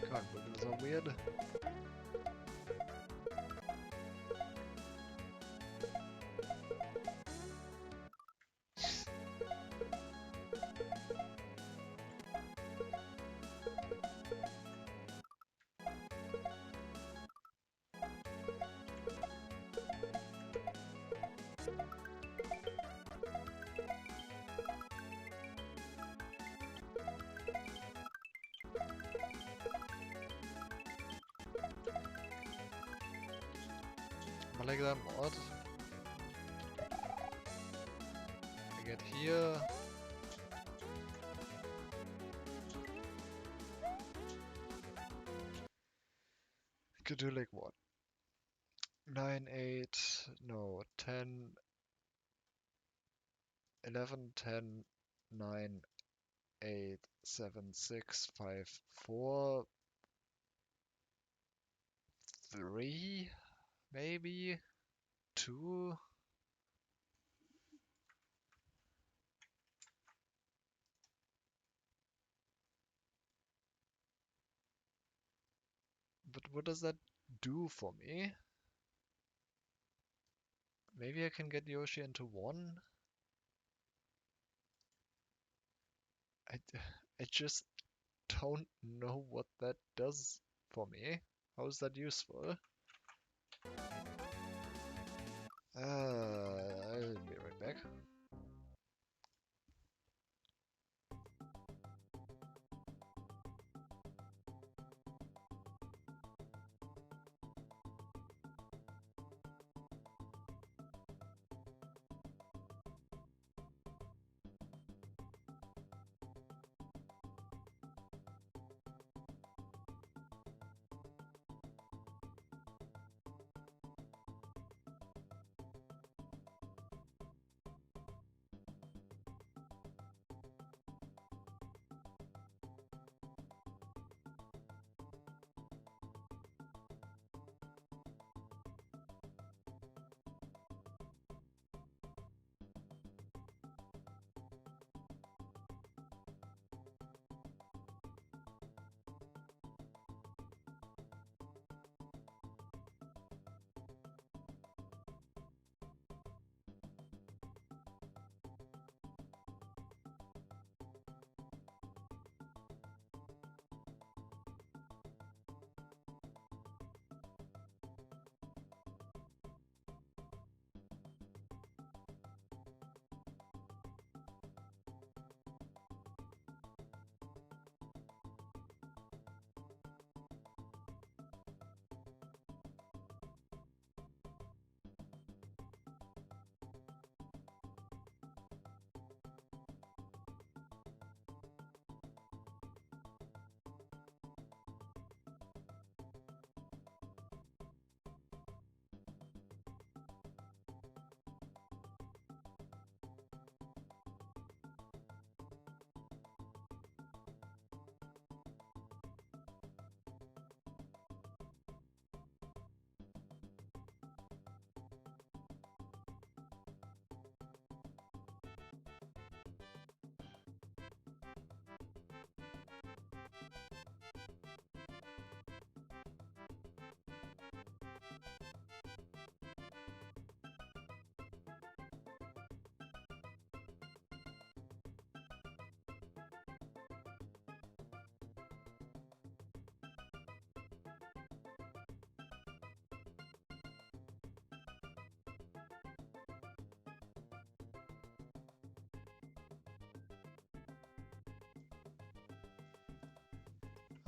God, Wiggles are weird. I like that mod. I get here. Could do like what? 9, 8, no, 10, 11, 10, 9, 8, 7, 6, 5, 4, 3, maybe 2. But what does that do for me? Maybe I can get Yoshi into 1? I, I just don't know what that does for me. How is that useful? I'll be right back.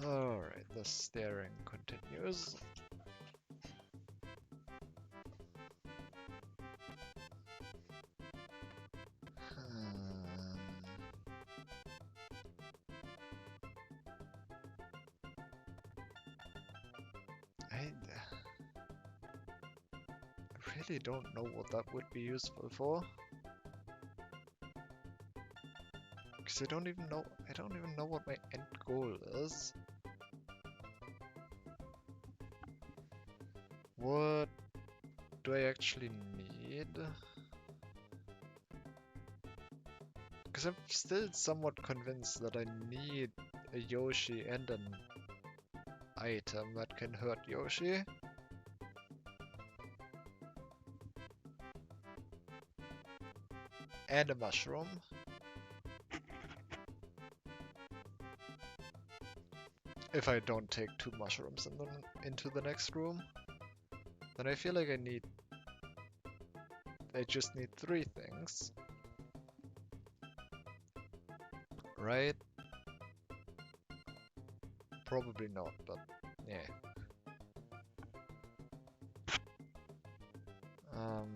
Alright, the staring continues. I really don't know what that would be useful for. Because I don't even know what my end goal is. What do I actually need? Because I'm still somewhat convinced that I need a Yoshi and an item that can hurt Yoshi. And a mushroom. If I don't take 2 mushrooms into the next room, then I feel like I just need 3 things. Right? Probably not, but yeah. Um.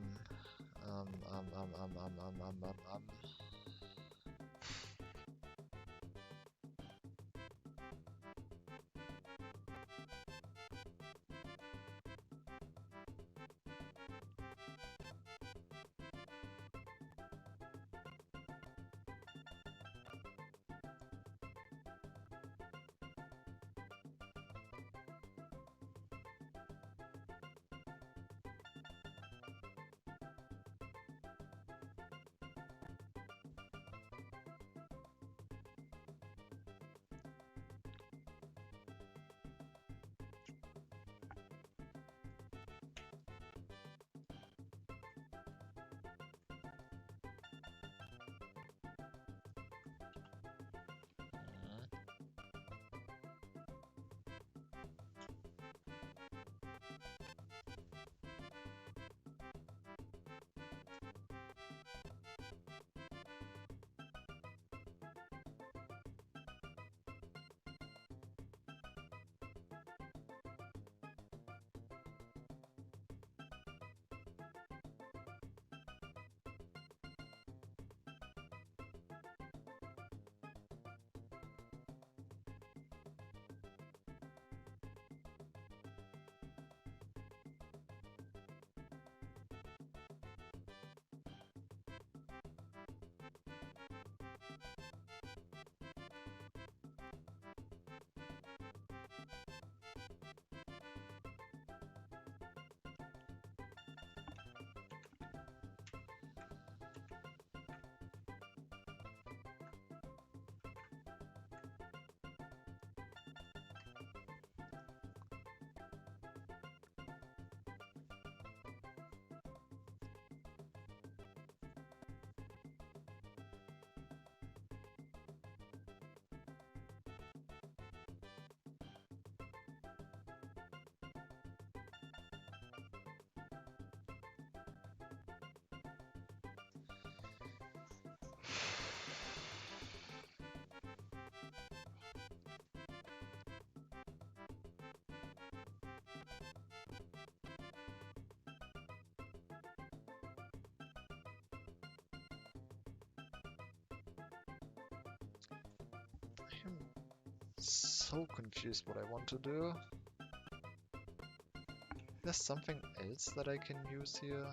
I'm so confused what I want to do. There's something else that I can use here.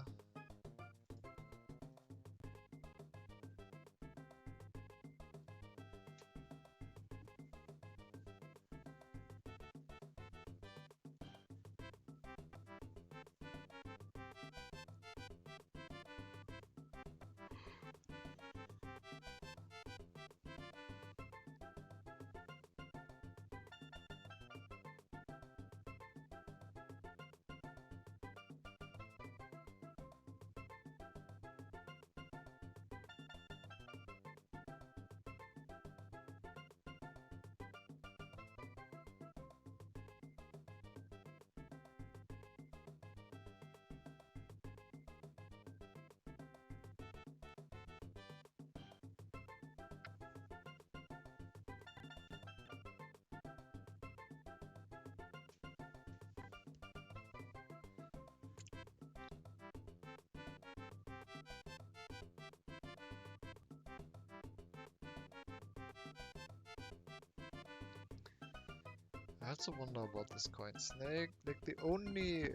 I also wonder about this coin snake. Like, the only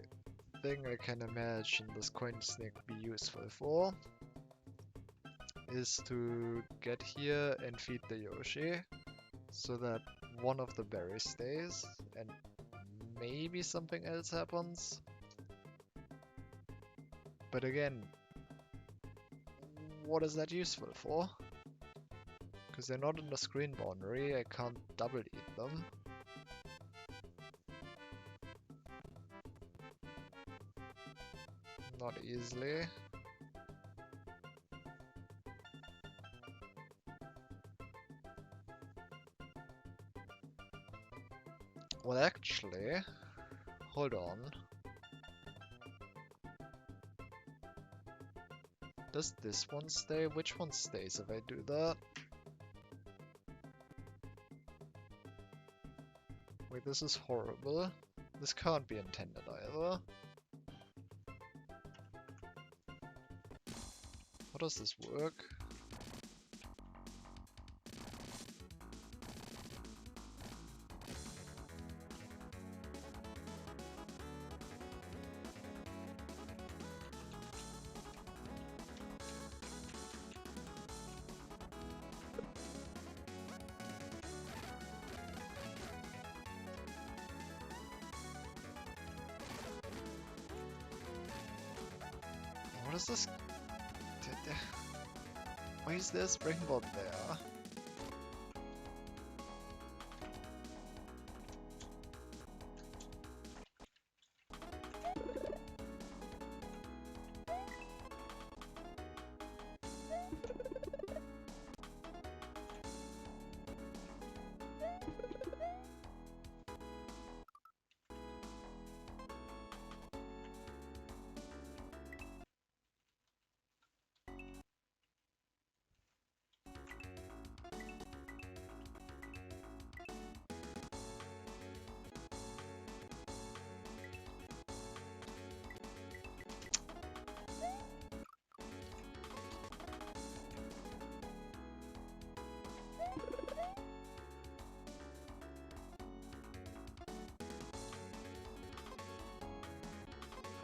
thing I can imagine this coin snake be useful for is to get here and feed the Yoshi so that one of the berries stays and maybe something else happens. But again, what is that useful for? Because they're not in the screen boundary, I can't double eat them. Not easily. Well, actually, hold on. Does this one stay? Which one stays if I do that? Wait, this is horrible. This can't be intended either. How does this work? What is this? Why is there a springboard there?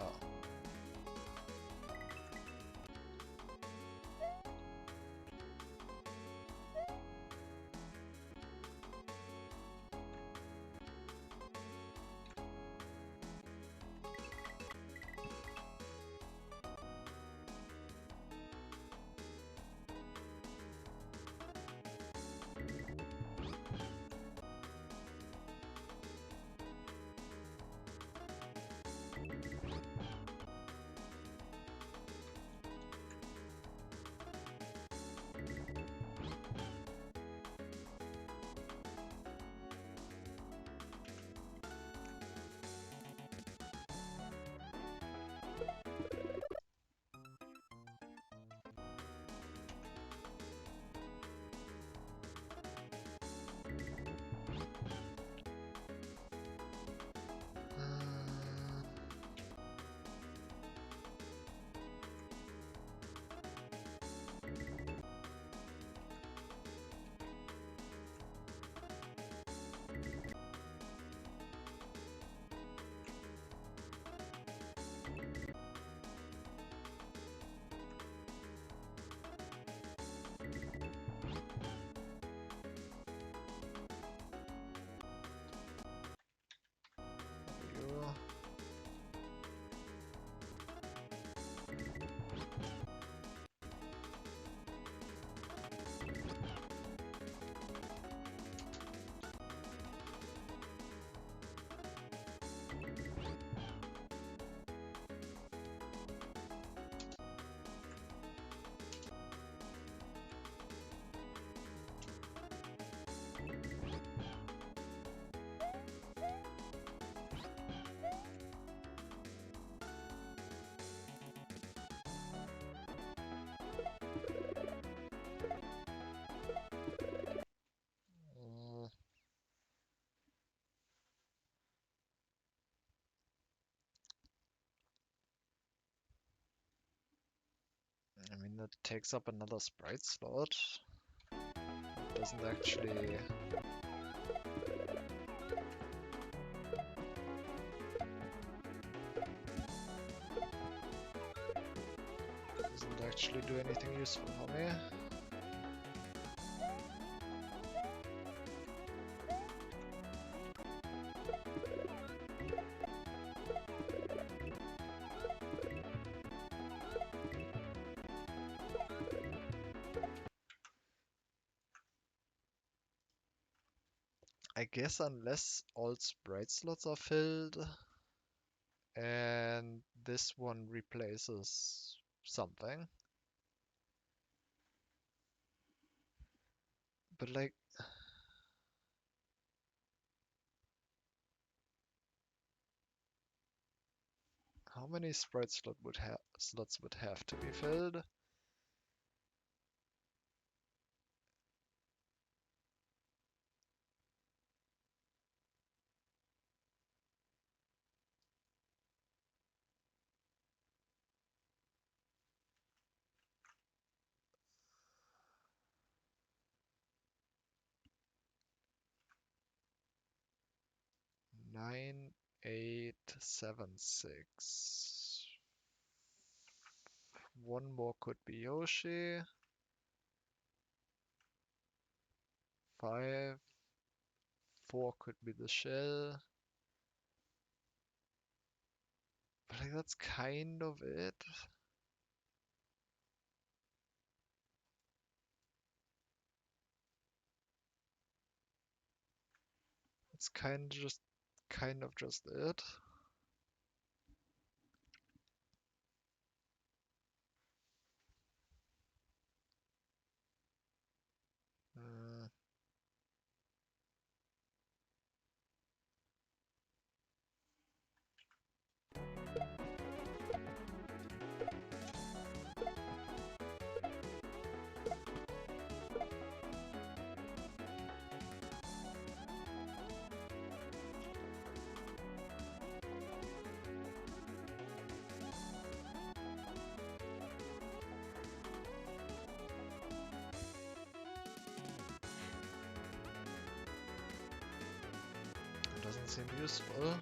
Oh. You. Mm, I mean, that takes up another sprite slot. It doesn't actually actually do anything useful for me. I guess unless all sprite slots are filled and this one replaces something. But like, how many sprite slots would have to be filled? Nine, 8, 7, 6. One more could be Yoshi. 5. 4 could be the shell. But like that's kind of it. It's kind of just it. Uh, it doesn't seem useful.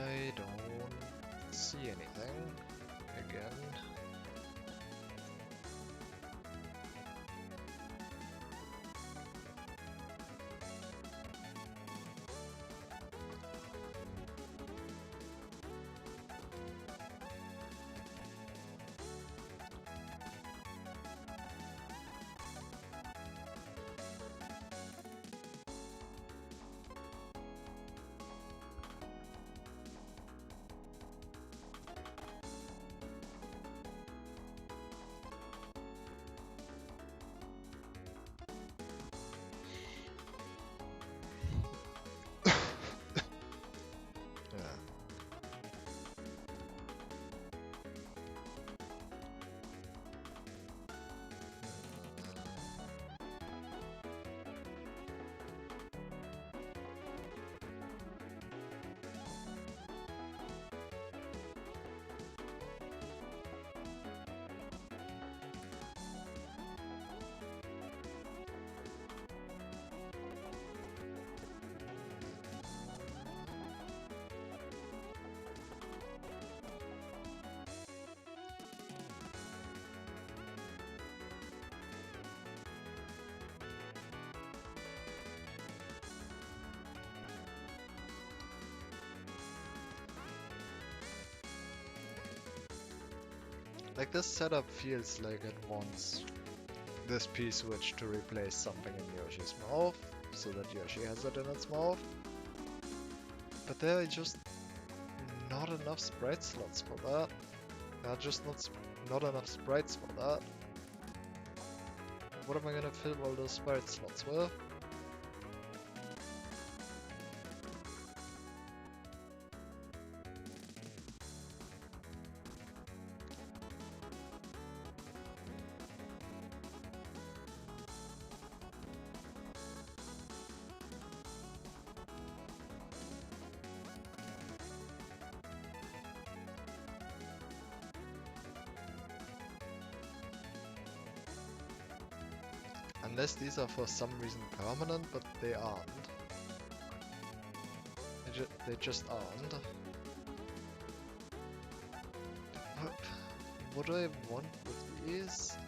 I don't see anything again. Yeah. Like this setup feels like it wants this P-switch to replace something in Yoshi's mouth, so that Yoshi has it in its mouth. But there I just not enough sprite slots for that. There are just not enough sprites for that. What am I gonna fill all those sprite slots with? Unless these are for some reason permanent, but they aren't. They just aren't. What do I want with these?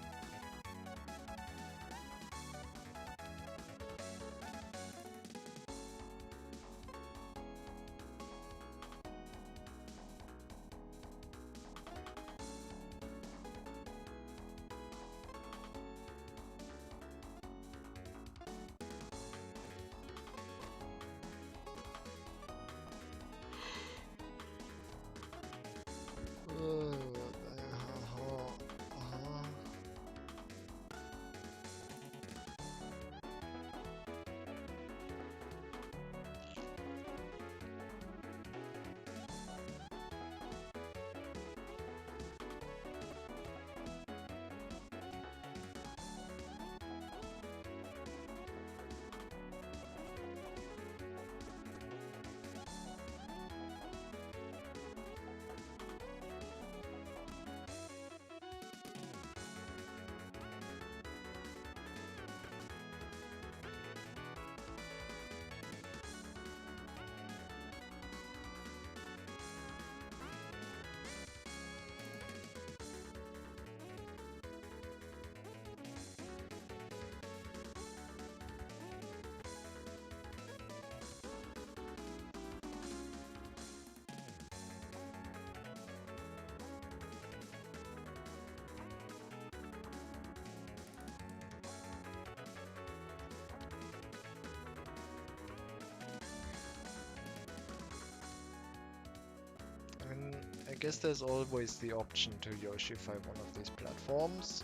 I guess there's always the option to Yoshify one of these platforms.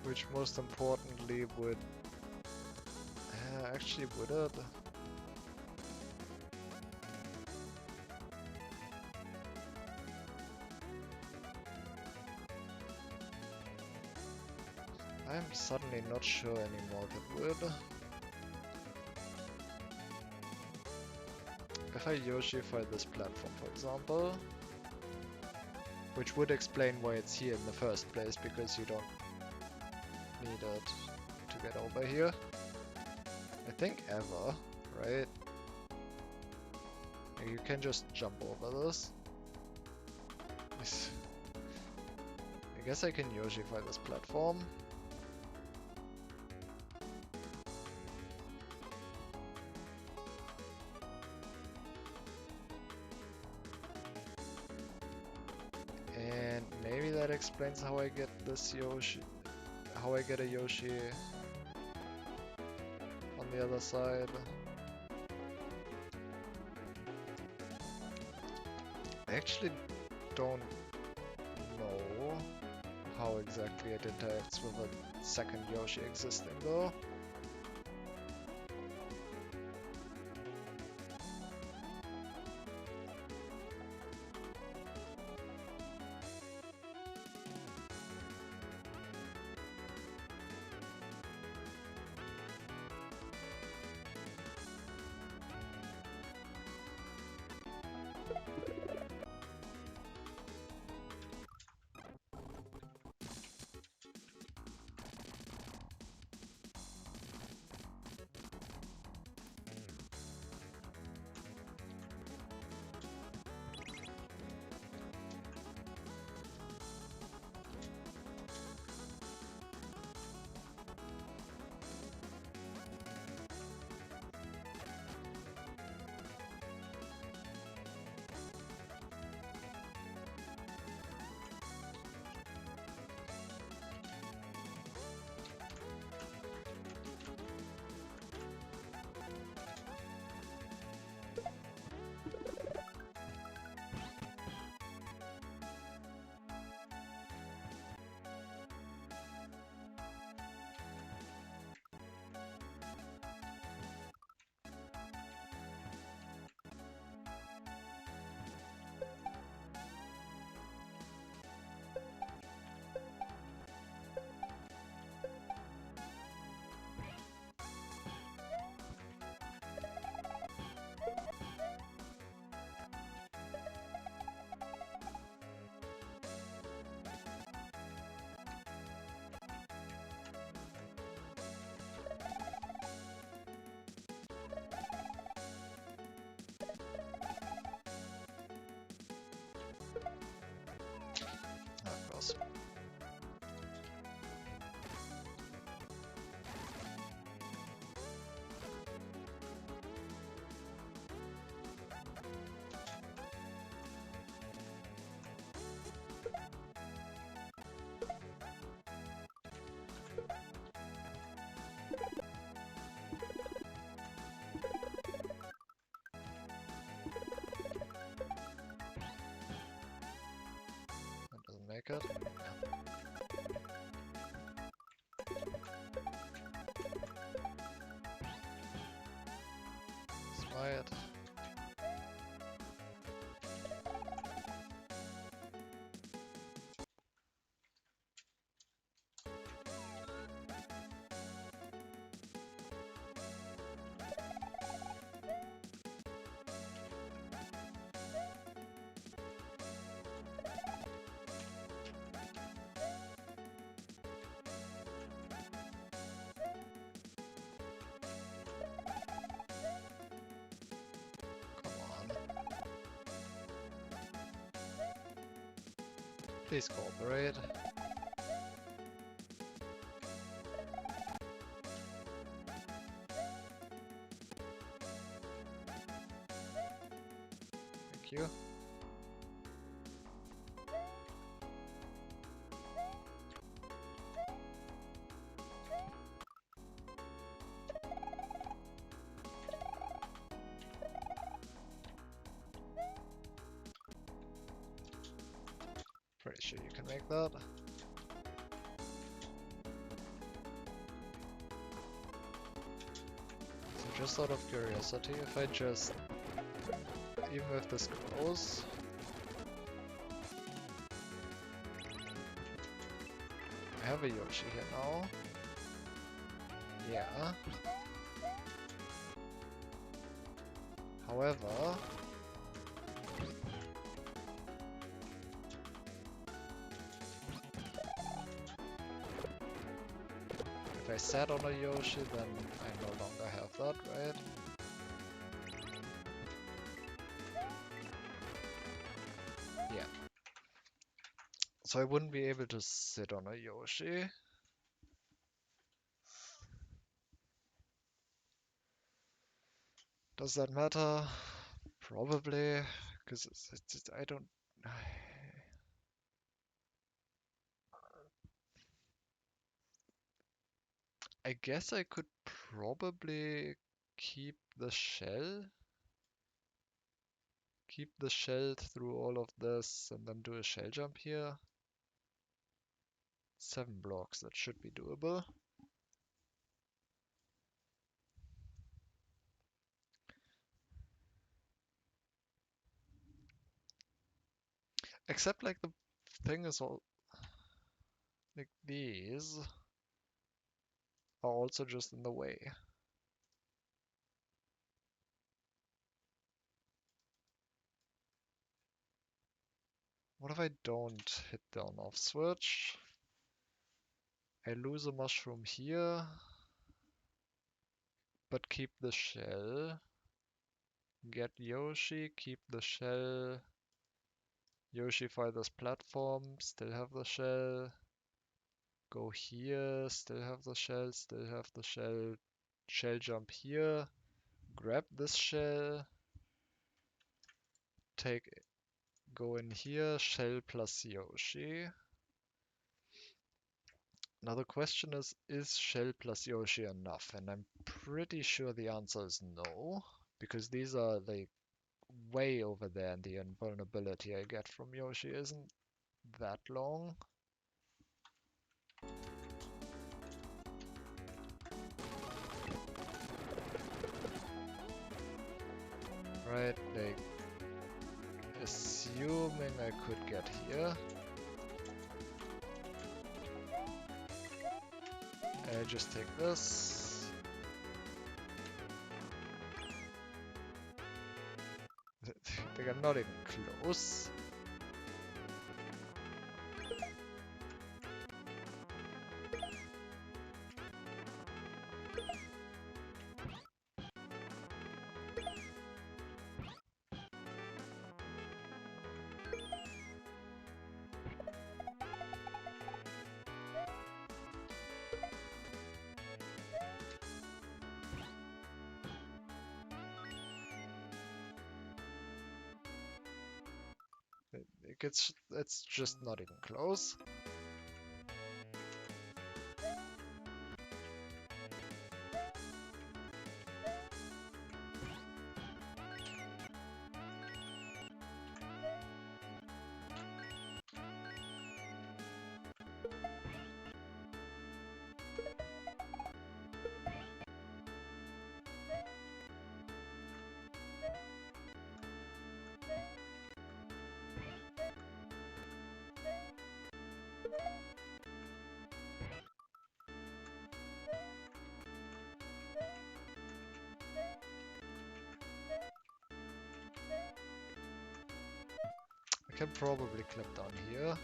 Which most importantly would... actually would it? I'm suddenly not sure anymore if it would. If I Yoshify this platform, for example, which would explain why it's here in the first place, because you don't need it to get over here. I think ever, right? You can just jump over this. I guess I can Yoshify this platform. And maybe that explains how I get this Yoshi, how I get a Yoshi on the other side. I actually don't know how exactly it interacts with a second Yoshi existing though. it? Smite. Please cooperate. Thank you. Pretty sure you can make that. So just out of curiosity, if I just, even if this grows, I have a Yoshi here now. Yeah. However, if I sat on a Yoshi, then I no longer have that, right? Yeah. So I wouldn't be able to sit on a Yoshi. Does that matter? Probably, because I don't. I guess I could probably keep the shell. Keep the shell through all of this and then do a shell jump here. 7 blocks, that should be doable. Except like the thing is all like these are also just in the way. What if I don't hit the on-off switch? I lose a mushroom here, but keep the shell. Get Yoshi, keep the shell. Yoshi fly this platform, still have the shell. Go here, still have the shell, still have the shell. Shell jump here. Grab this shell. Go in here, shell plus Yoshi. Now the question is shell plus Yoshi enough? And I'm pretty sure the answer is no, because these are like way over there and the invulnerability I get from Yoshi isn't that long. Right, like, assuming I could get here. I just take this. Like, I'm not even close. It's just not even close. Can probably clip down here.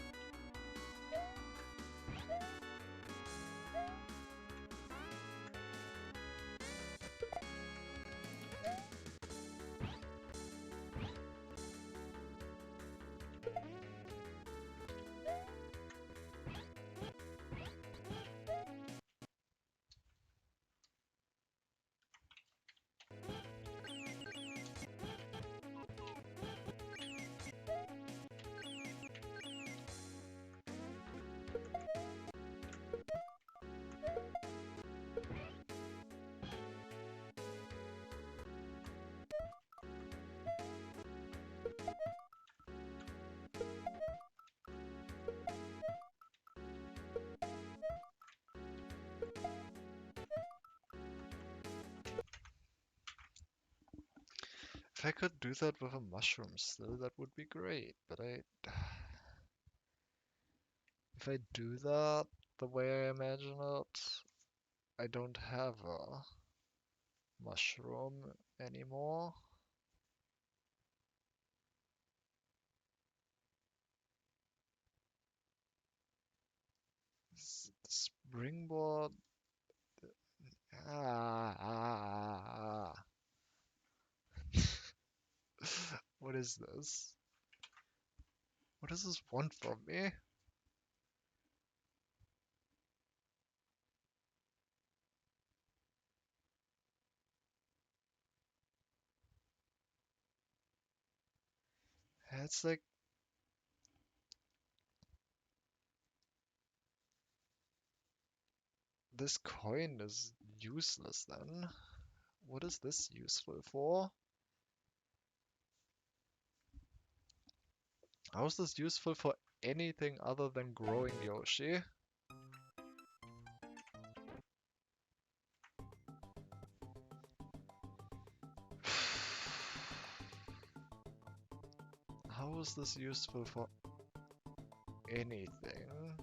If I could do that with a mushroom still, that would be great, but if I do that the way I imagine it, I don't have a mushroom anymore. Springboard. Ah. What is this? What does this want from me? It's like this coin is useless then. What is this useful for? How is this useful for anything other than growing Yoshi? How is this useful for anything?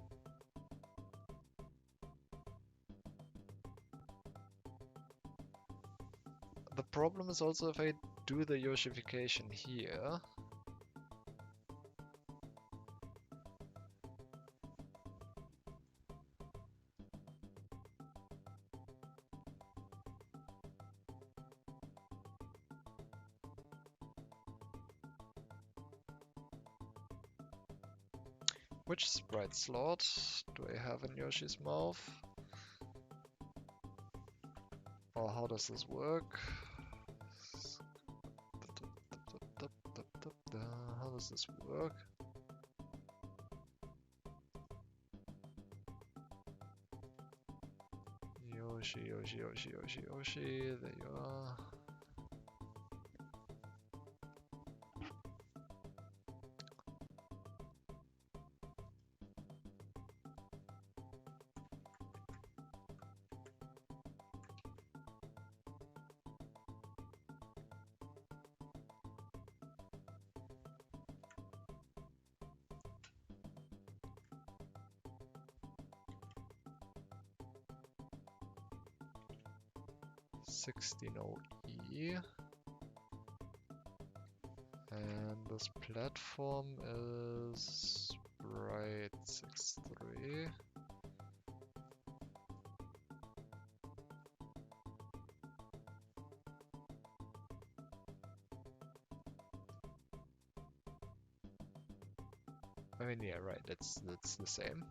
The problem is also if I do the Yoshification here. Which sprite slot do I have in Yoshi's mouth? Or how does this work? How does this work? Yoshi, Yoshi, Yoshi, Yoshi, Yoshi, there you are. E. And this platform is Sprite 63. I mean, yeah, right, that's the same.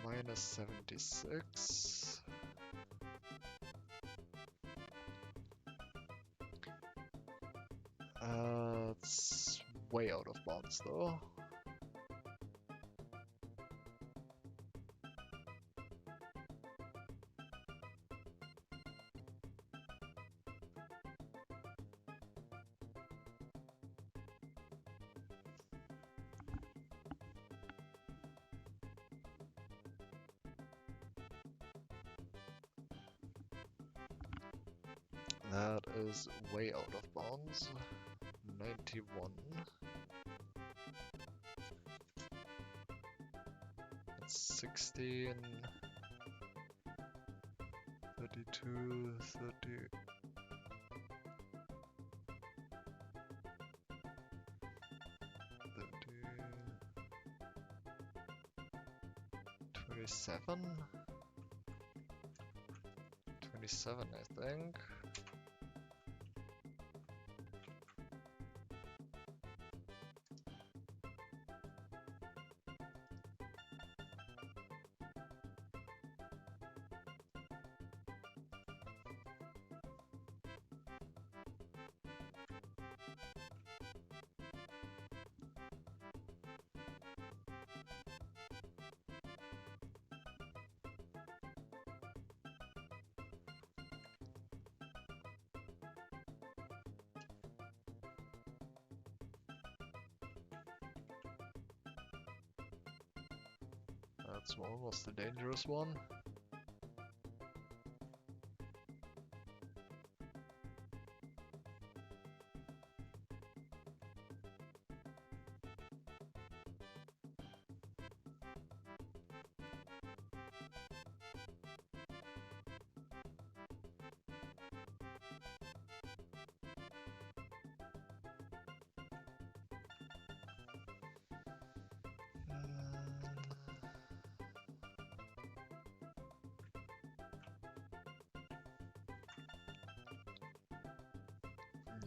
Minus 76. It's way out of bounds though. That is way out of bounds. 91. That's 16. 32, 30. 27? 27, I think. That's almost the dangerous one.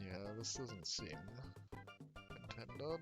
Yeah, this doesn't seem intended.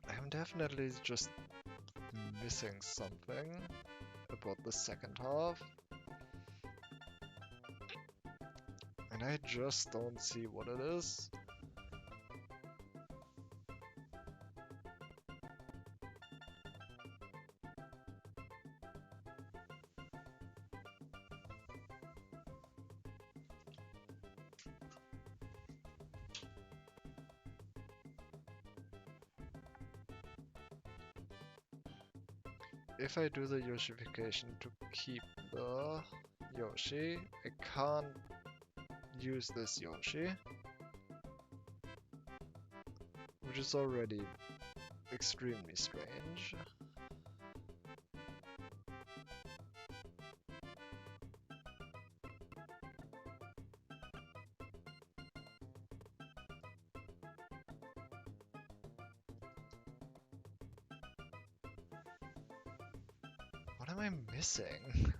I'm definitely just missing something about the second half. And I just don't see what it is. If I do the Yoshification to keep the Yoshi, I can't use this Yoshi, which is already extremely strange. What am I missing?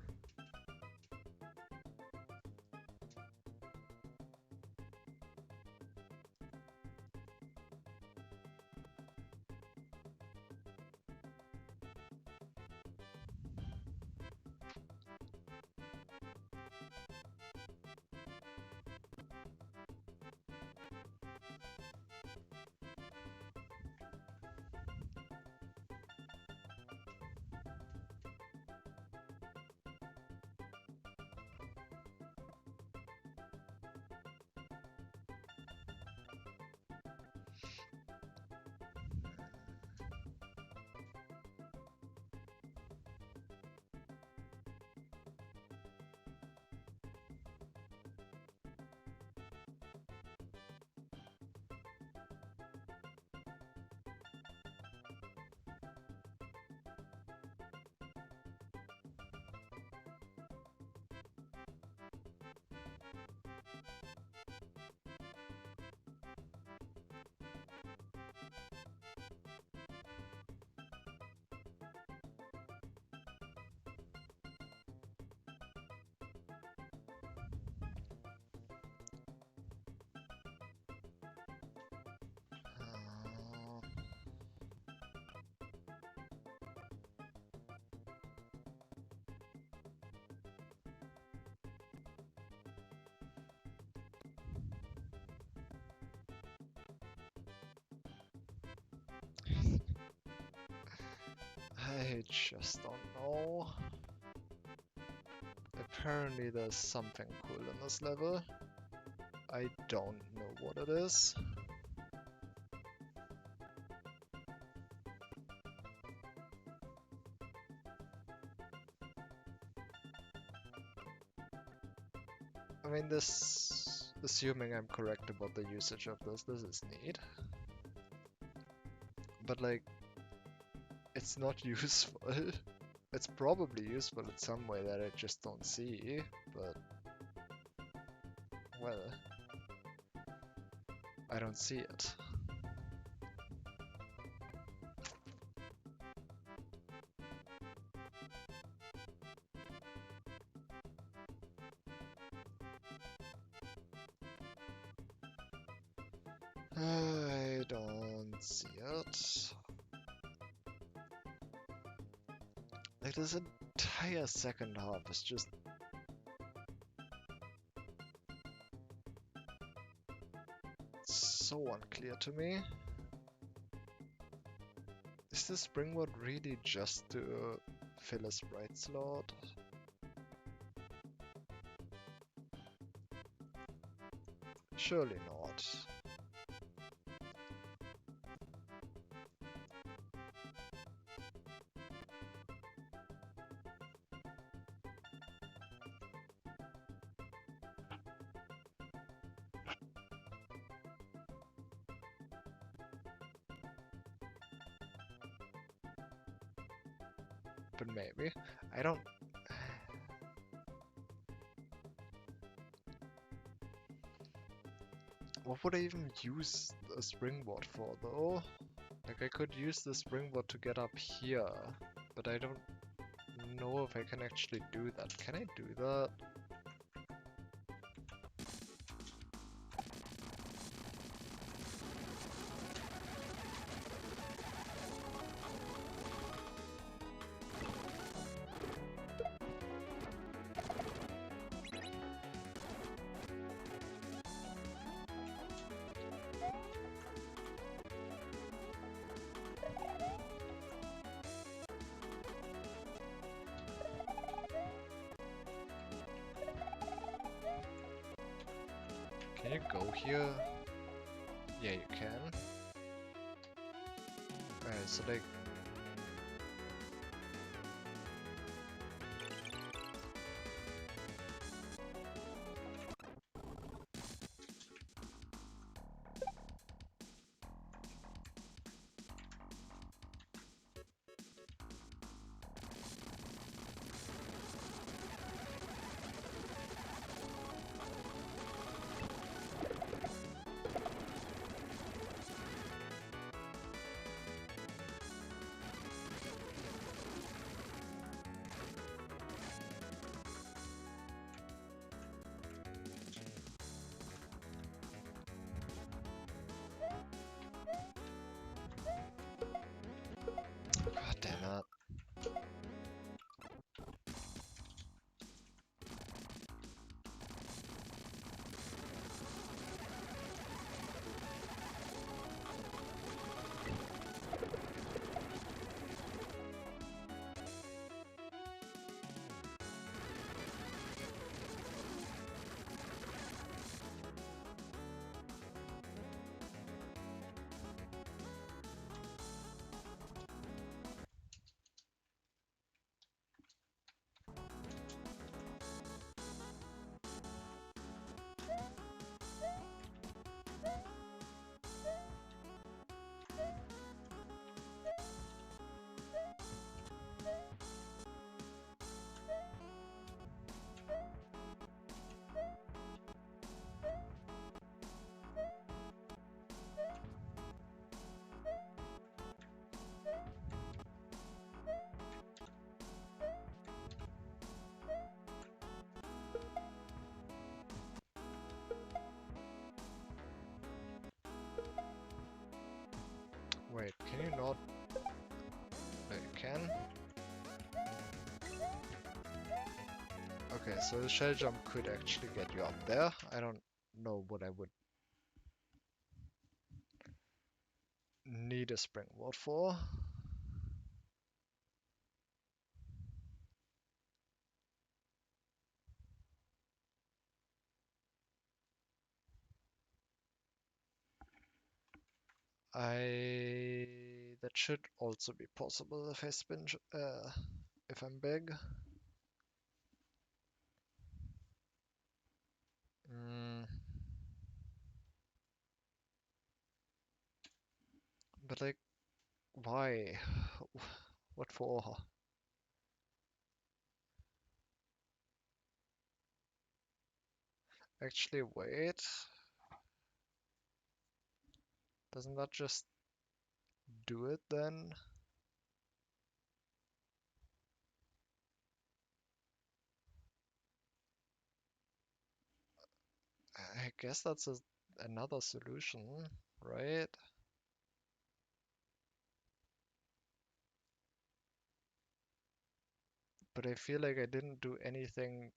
I just don't know. Apparently there's something cool in this level. I don't know what it is. I mean, this, assuming I'm correct about the usage of this is neat. But like, it's not useful. It's probably useful in some way that I just don't see, but well, I don't see it. I don't see it. Like this entire second half is just so unclear to me. Is the springboard really just to fill a sprite slot? Surely not. But maybe. I don't... What would I even use a springboard for though? Like I could use the springboard to get up here, but I don't know if I can actually do that. Can I do that? Can you go here? Yeah, you can. Alright, so like... God damn it. Wait, can you not? No, you can? Okay, so the shell jump could actually get you up there. I don't know what I would need a springboard for. That should also be possible if I if I'm big. Mm, but like, why? What for? Actually, wait. Doesn't that just do it then? I guess that's another solution, right? But I feel like I didn't do anything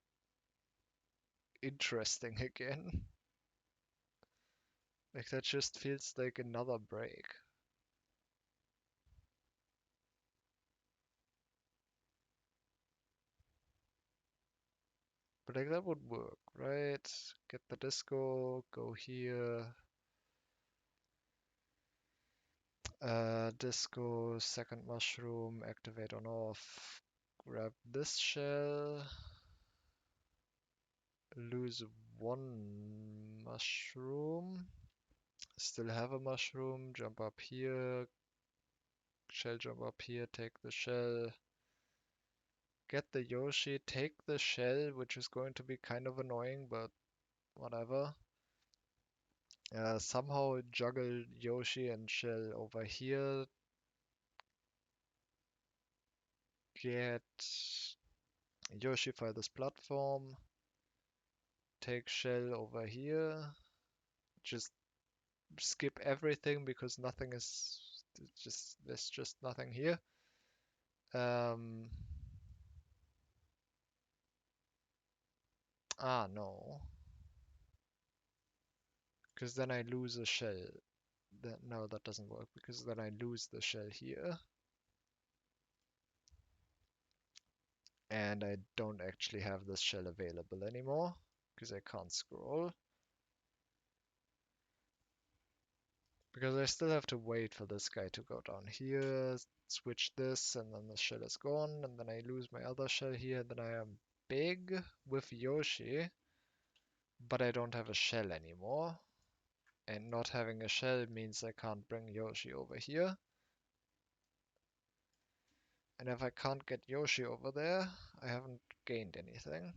interesting again. Like that just feels like another break. But like that would work, right? Get the disco, go here. Disco, second mushroom, activate on off. Grab this shell. Lose one mushroom. Still have a mushroom. Jump up here. Shell jump up here. Take the shell. Get the Yoshi. Take the shell, which is going to be kind of annoying, but whatever. Somehow juggle Yoshi and shell over here. Get Yoshi for this platform. Take shell over here. Just skip everything because nothing is just there's just nothing here. Um, no, because then I lose a shell. No, that doesn't work because then I lose the shell here, and I don't actually have this shell available anymore because I can't scroll. Because I still have to wait for this guy to go down here, switch this, and then the shell is gone, and then I lose my other shell here, and then I am big with Yoshi, but I don't have a shell anymore. And not having a shell means I can't bring Yoshi over here. And if I can't get Yoshi over there, I haven't gained anything.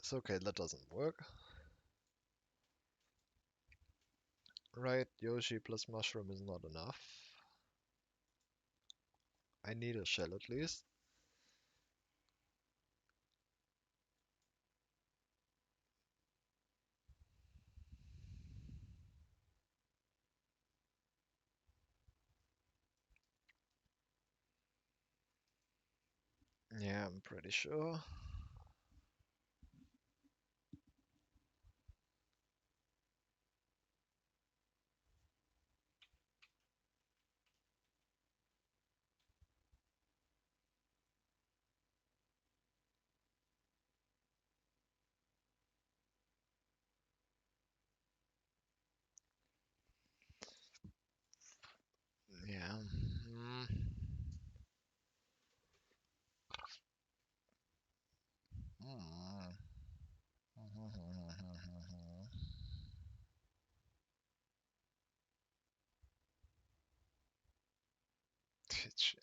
So okay, that doesn't work. Right, Yoshi plus mushroom is not enough. I need a shell at least. Yeah, I'm pretty sure. Yeah. Mm. Mm.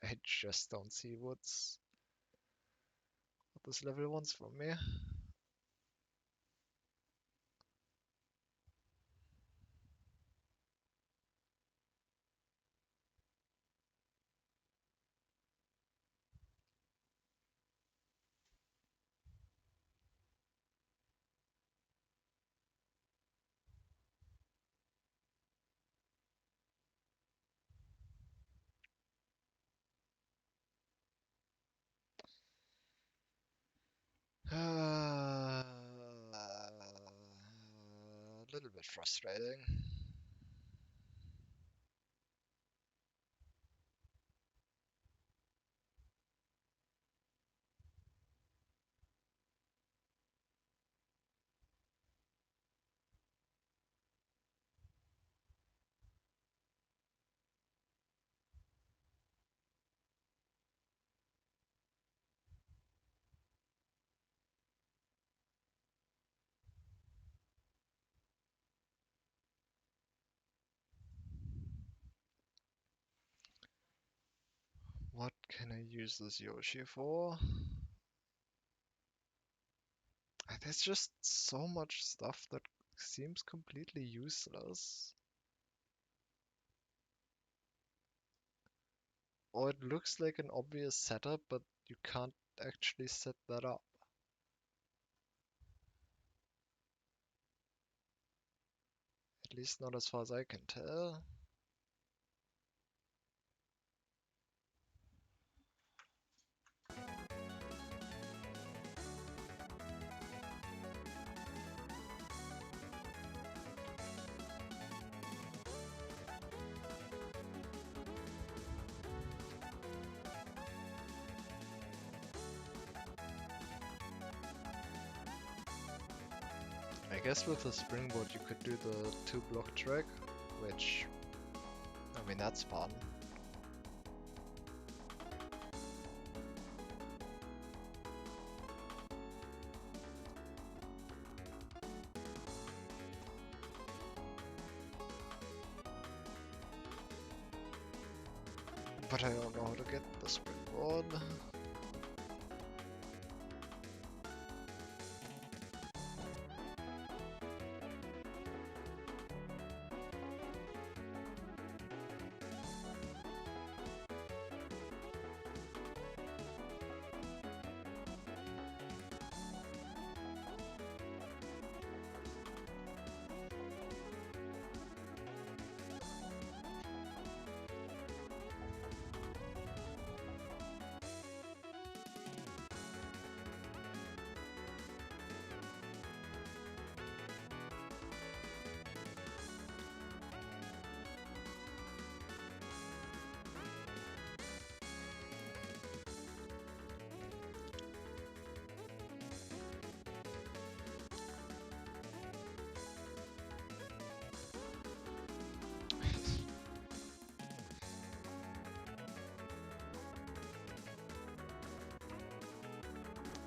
I just don't see what this level wants from me. A little bit frustrating. What can I use this Yoshi for? There's just so much stuff that seems completely useless. Or it looks like an obvious setup, but you can't actually set that up. At least not as far as I can tell. I guess with the springboard you could do the 2-block trick, which, I mean, that's fun. But I don't know how to get the springboard.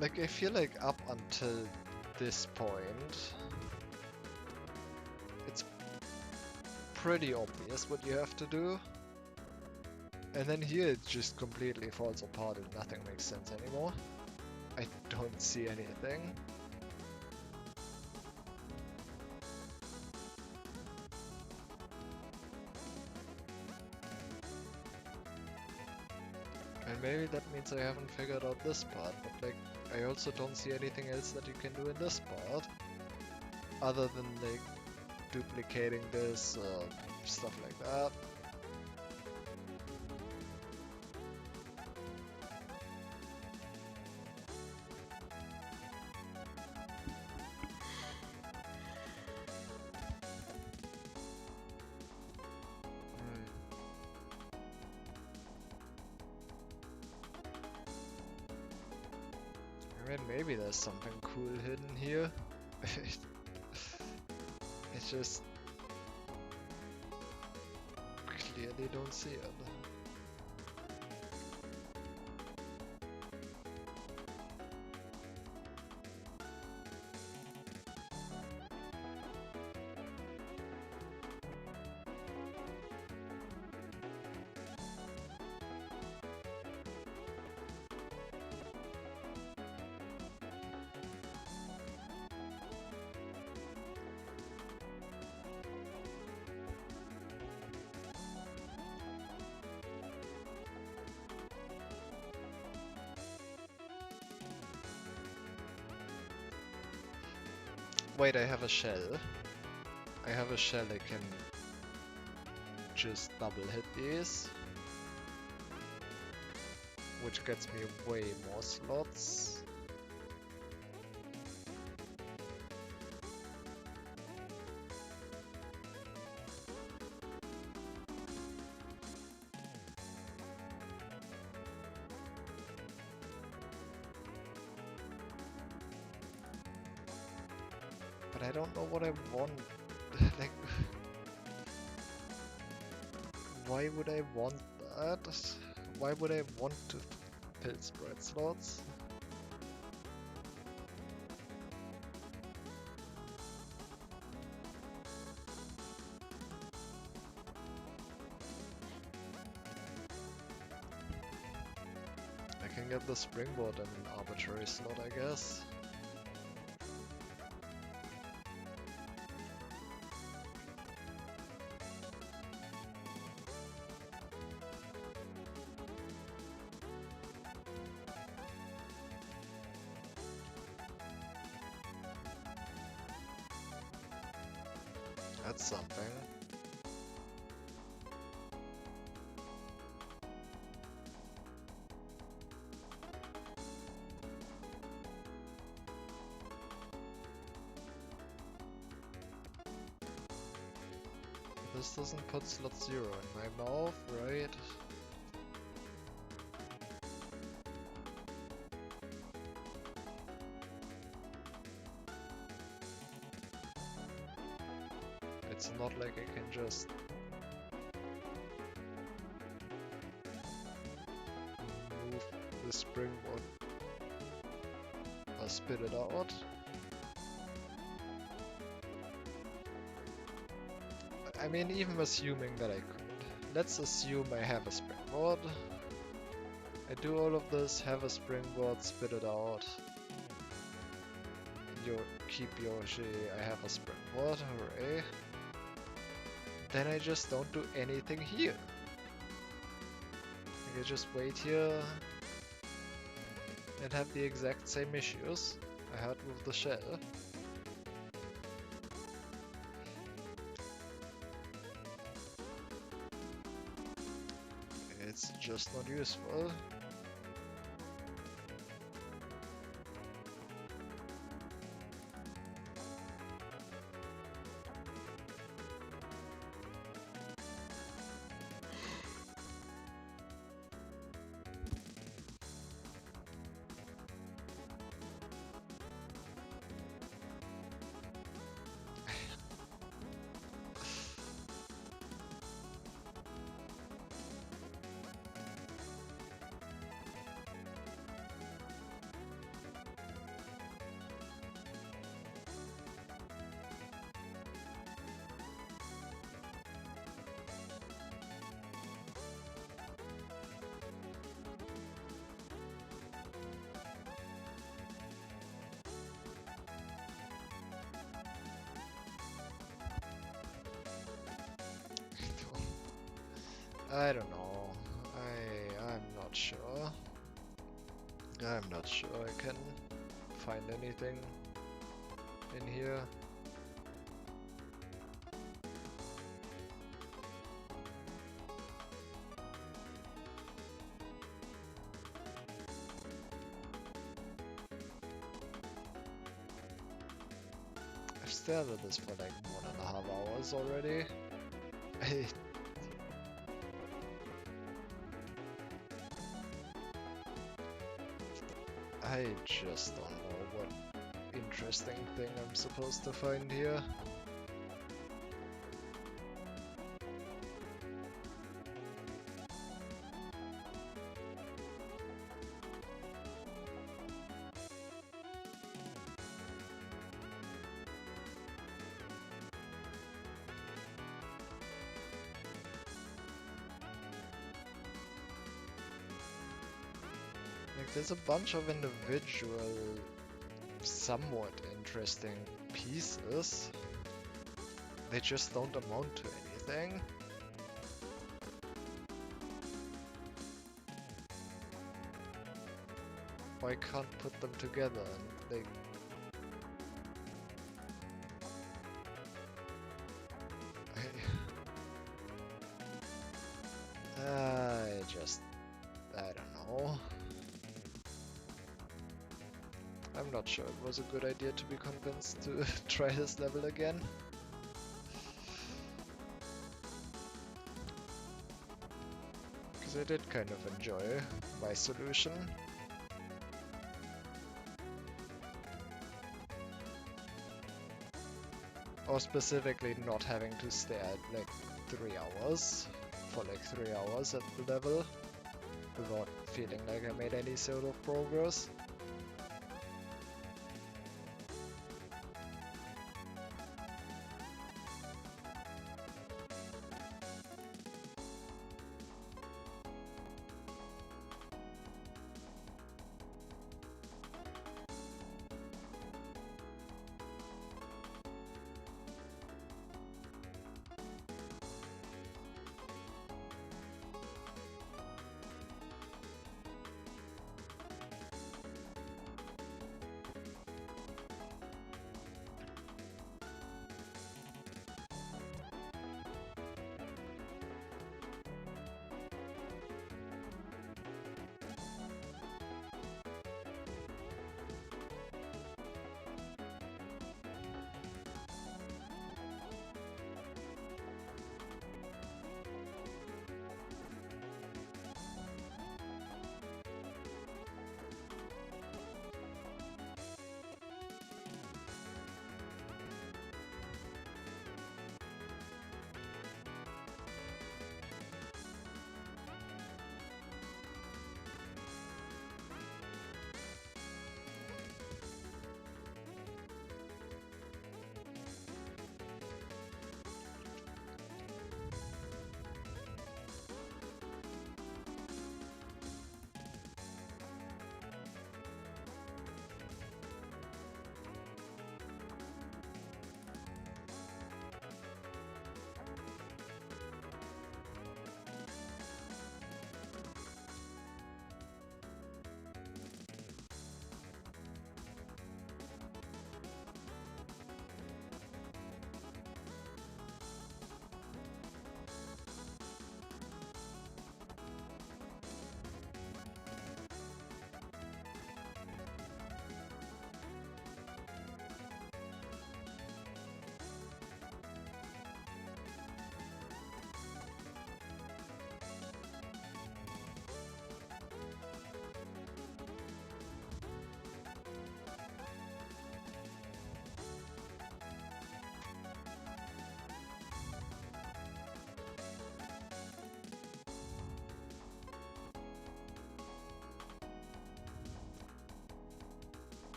Like, I feel like up until this point, it's pretty obvious what you have to do. And then here it just completely falls apart and nothing makes sense anymore. I don't see anything. And maybe that means I haven't figured out this part, but like, I also don't see anything else that you can do in this part. Other than like, duplicating this, stuff like that. I mean, maybe there's something cool hidden here. It's just clearly don't see it. Wait, I have a shell. I have a shell I can just double hit these. Which gets me way more slots. But I don't know what I want. Like, why would I want that? Why would I want to fill spread slots? can get the springboard in an arbitrary slot, I guess. That's something. This doesn't put slot 0 in my mouth, right? It's not like I can just move the springboard or spit it out. I mean, even assuming that I could. Let's assume I have a springboard. I do all of this, have a springboard, spit it out. Keep Yoshi, I have a springboard, hooray. Then I just don't do anything here. I just wait here and have the exact same issues I had with the shell. It's just not useful. I don't know. I'm not sure. I'm not sure I can find anything in here. I've stared at this for like 1.5 hours already. I just don't know what interesting thing I'm supposed to find here. Like, there's a bunch of individual, somewhat interesting pieces. They just don't amount to anything. Why can't put them together and they... I don't know. I'm not sure it was a good idea to be convinced to try this level again. Because I did kind of enjoy my solution. Or specifically not having to stare at like 3 hours, for like 3 hours at the level, without feeling like I made any sort of progress.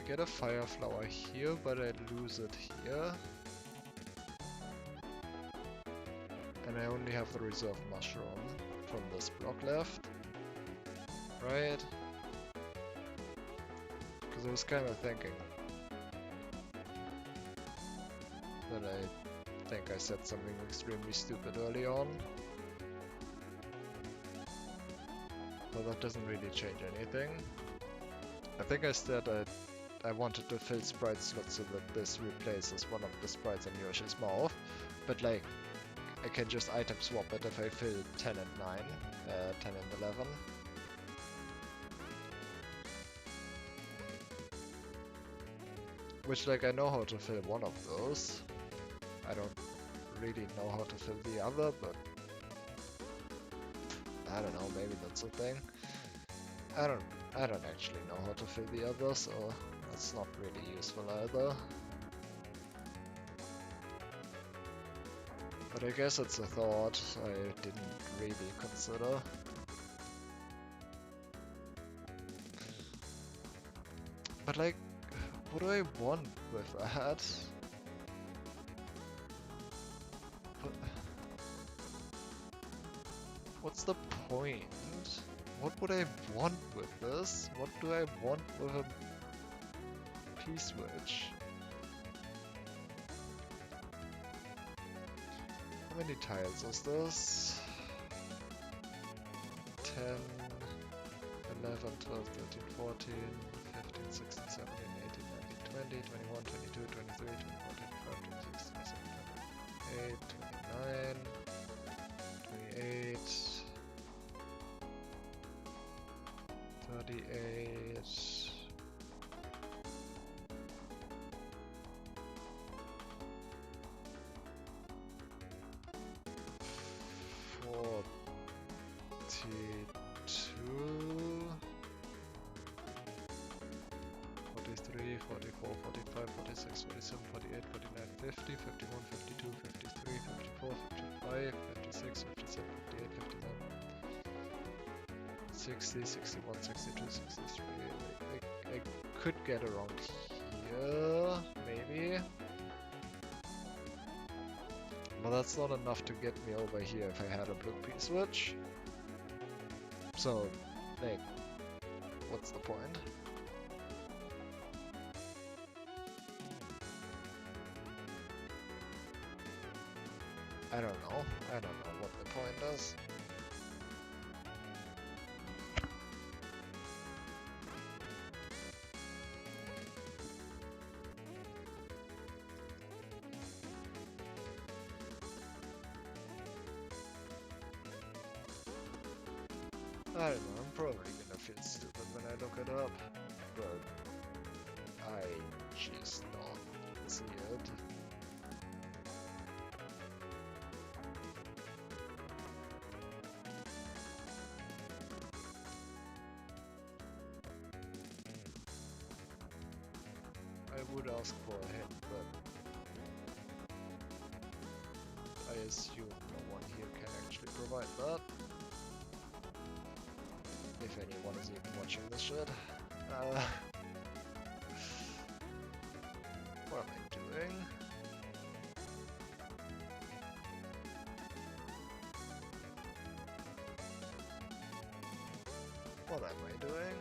get a fire flower here, but I lose it here. And I only have the reserve mushroom from this block left. Right? Because I was kind of thinking that I think I said something extremely stupid early on. But that doesn't really change anything. I think I said I wanted to fill sprite slots so that this replaces one of the sprites in Yoshi's mouth. But like, I can just item swap it if I fill 10 and 9, 10 and 11. Which, like, I know how to fill one of those. I don't really know how to fill the other, but I don't know, maybe that's a thing. I don't actually know how to fill the other, so that's not really useful either. But I guess it's a thought I didn't really consider. But like, what do I want with that? What's the point? What would I want with this? What do I want with a P-switch? How many tiles is this? 10, 11, 12, 13, 14, 15, 16, 17, 18, 19, 20, 21, 22, 23, 24, 25, 26, 27, 28, 29, 28, 38, 42, 43, 44, 45, 46, 47, 48, 49, 50, 51, 52, 53, 54, 55, 56, 57, 58, 59, 60, 61, 62, 63. I could get around here, maybe. But that's not enough to get me over here if I had a blue P-switch. So, like, what's the point? I don't know. I don't know what the point is. I don't know, I'm probably gonna feel stupid when I look it up, but I just don't see it. I would ask for a hint, but I assume no one here can actually provide that. If anyone is even watching this shit. What am I doing? What am I doing?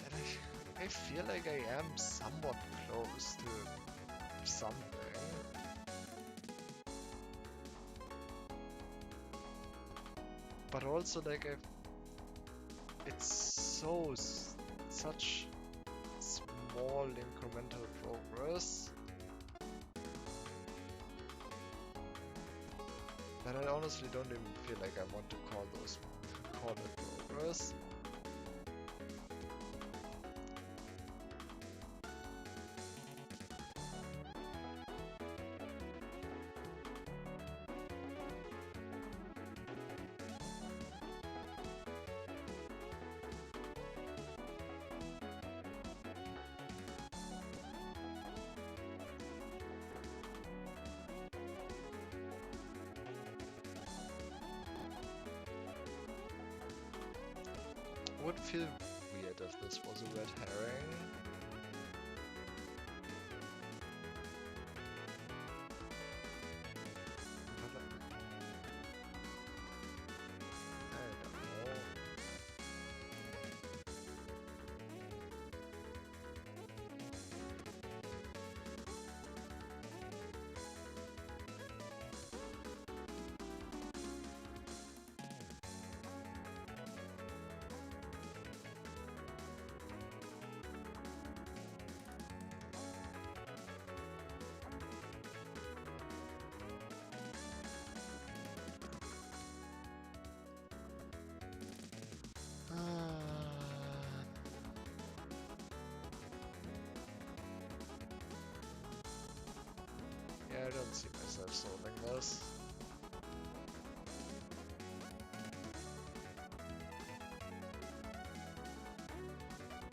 And I feel like I am somewhat close to something. But also, like, it's such small incremental progress that I honestly don't even feel like I want to call it progress. would feel weird if this was a red herring. But I don't know. Yeah, I don't see myself solving this.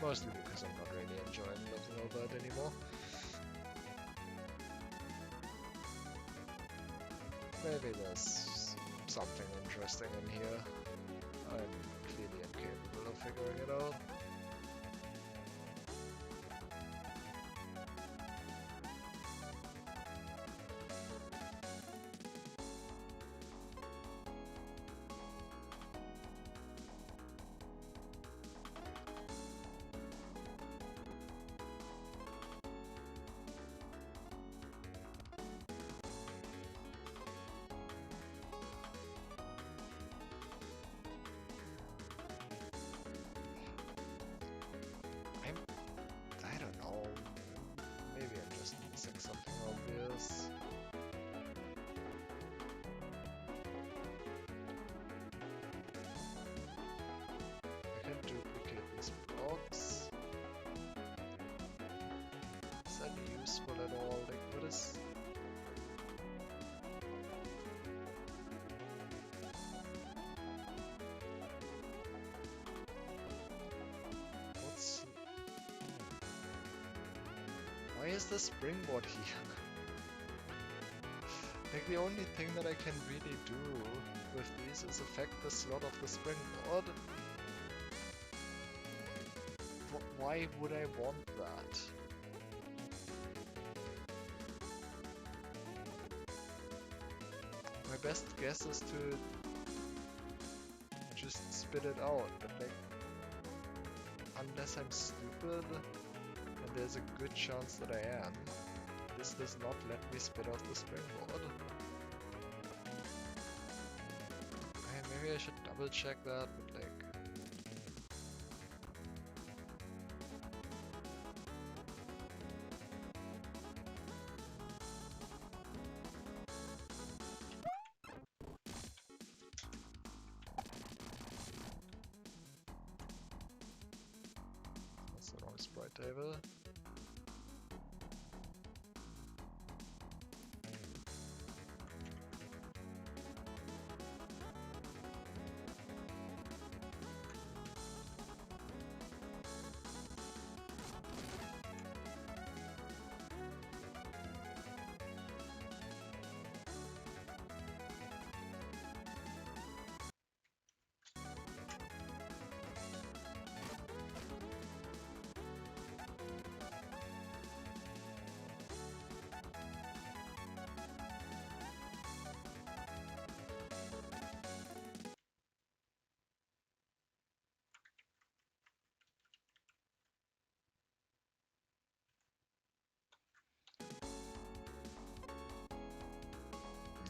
Mostly because I'm not really enjoying looking over it anymore. Maybe there's something interesting in here. I'm clearly incapable of figuring it out. I don't know. Maybe I'm just missing something obvious. I can duplicate these blocks. Is that useful at all? Like, what is... What's... Why is the springboard here? Like, the only thing that I can really do with these is affect the slot of the springboard. Why would I want that? My best guess is to just spit it out, but like, unless I'm stupid, and there's a good chance that I am, this does not let me spit out the springboard. Maybe I should double check that, but like... That's the wrong sprite table.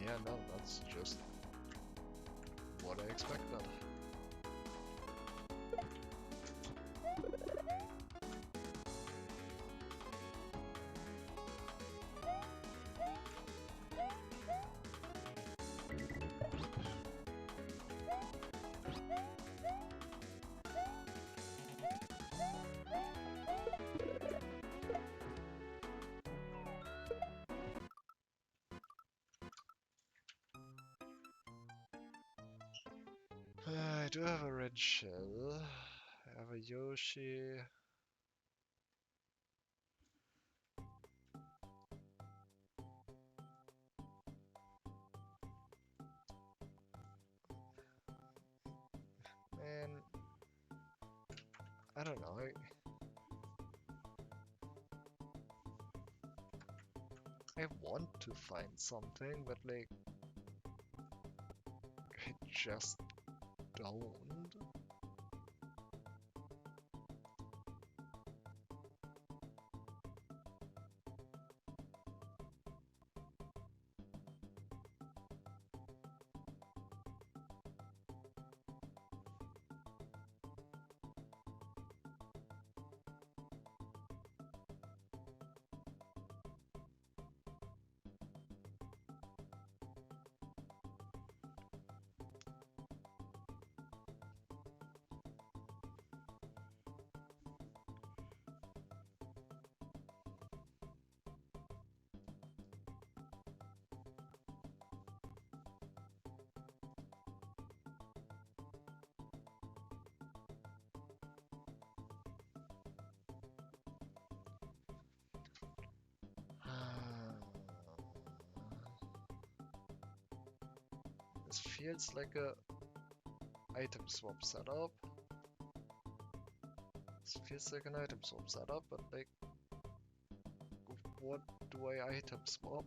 Yeah, no, that's just what I expected. I do have a red shell. I have a Yoshi. Man, I don't know. I want to find something, but like, I just don't. This feels like a item swap setup. This feels like an item swap setup, but like, what do I item swap?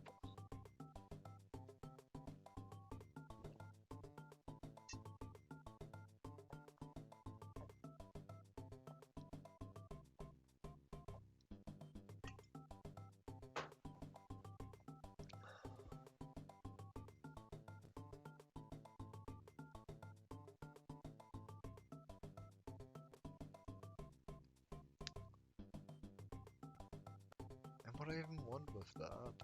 And what do I even want with that?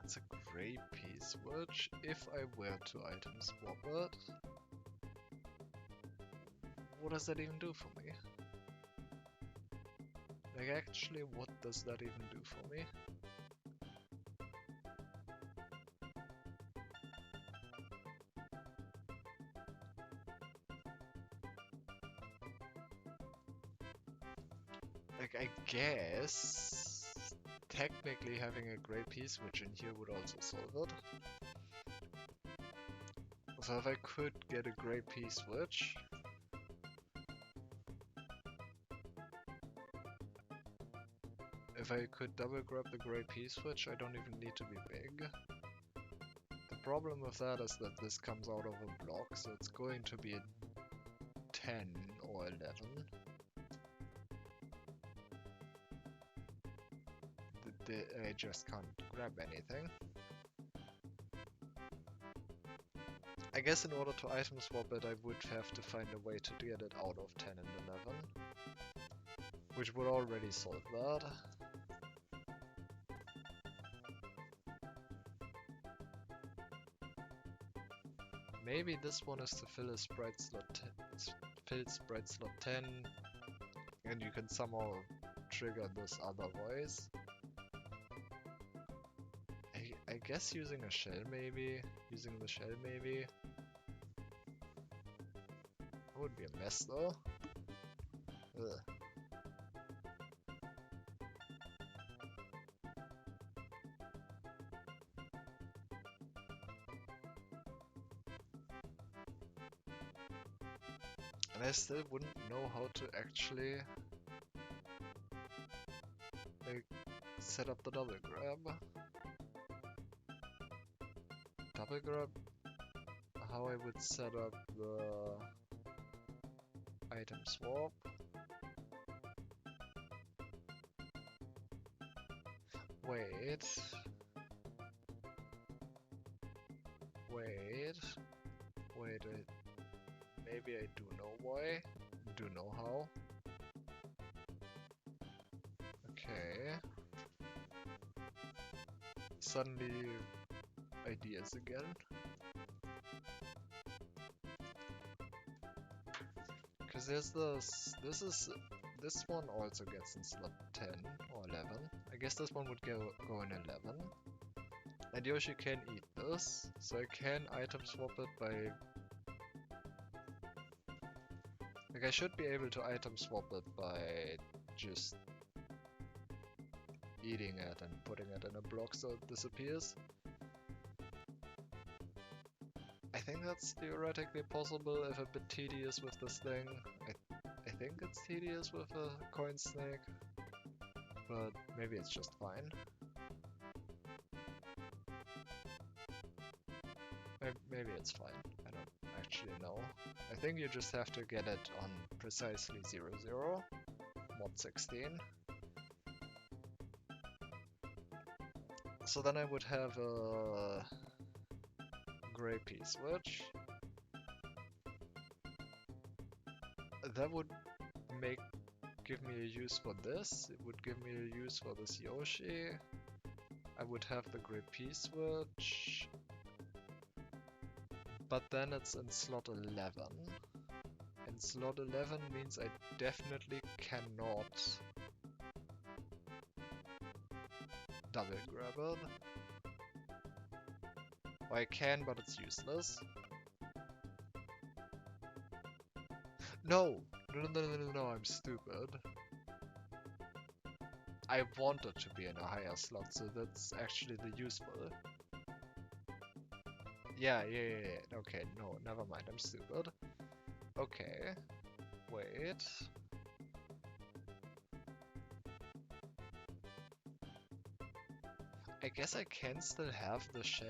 It's a gray piece, which, if I were to item swap it, what does that even do for me? Like, actually, what does that even do for me? Like, I guess technically having a gray piece switch in here would also solve it. So if I could get a gray piece switch, if I could double grab the gray piece switch, I don't even need to be big. The problem with that is that this comes out of a block, so it's going to be a 10 or 11. I just can't grab anything. I guess in order to item swap it, I would have to find a way to get it out of 10 and 11. Which would already solve that. Maybe this one is to fill a sprite slot, fill sprite slot 10, and you can somehow trigger this other voice. I guess using a shell maybe, using the shell maybe. That would be a mess though. Ugh. And I still wouldn't know how to actually like set up the double grab. Double grab? how I would set up the item swap. Wait. Maybe I do know why. Do know how. Okay. Suddenly ideas again. Because there's this one also gets in slot 10 or 11. I guess this one would go in 11. And Yoshi can eat this, so I can item swap it by... Like, I should be able to item swap it by just eating it and putting it in a block so it disappears. I think that's theoretically possible, if a bit tedious with this thing. I think it's tedious with a coin snake, but maybe it's just fine. Maybe it's fine, I don't actually know. I think you just have to get it on precisely 00, mod 16. So then I would have a gray P-switch. That would give me a use for this. It would give me a use for this Yoshi. I would have the gray P-switch. But then it's in slot 11. And slot 11 means I definitely cannot double grab it. Or I can, but it's useless. No, I'm stupid. I want it to be in a higher slot, so that's actually the useful. Yeah. Okay, no, never mind, I'm stupid. Okay, wait. I guess I can still have the shell.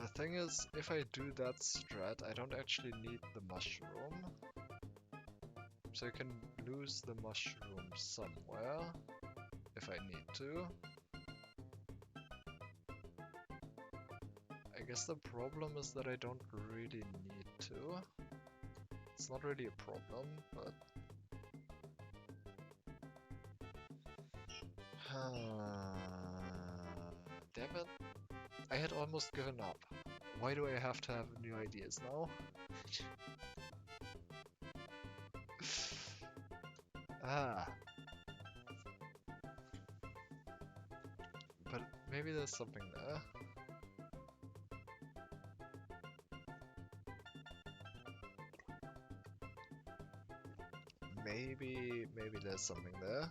The thing is, if I do that strat, I don't actually need the mushroom. So I can lose the mushroom somewhere, if I need to. I guess the problem is that I don't really need to. It's not really a problem, but... Damn it. I had almost given up. Why do I have to have new ideas now? But maybe there's something there. Maybe there's something there.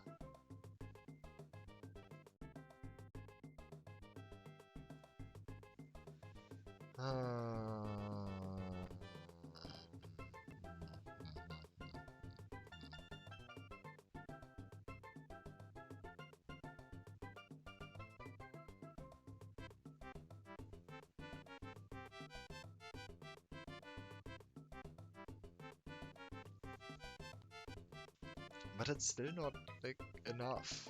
But it's still not, like, enough.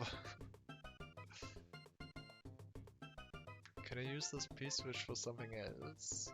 Can I use this P-switch for something else?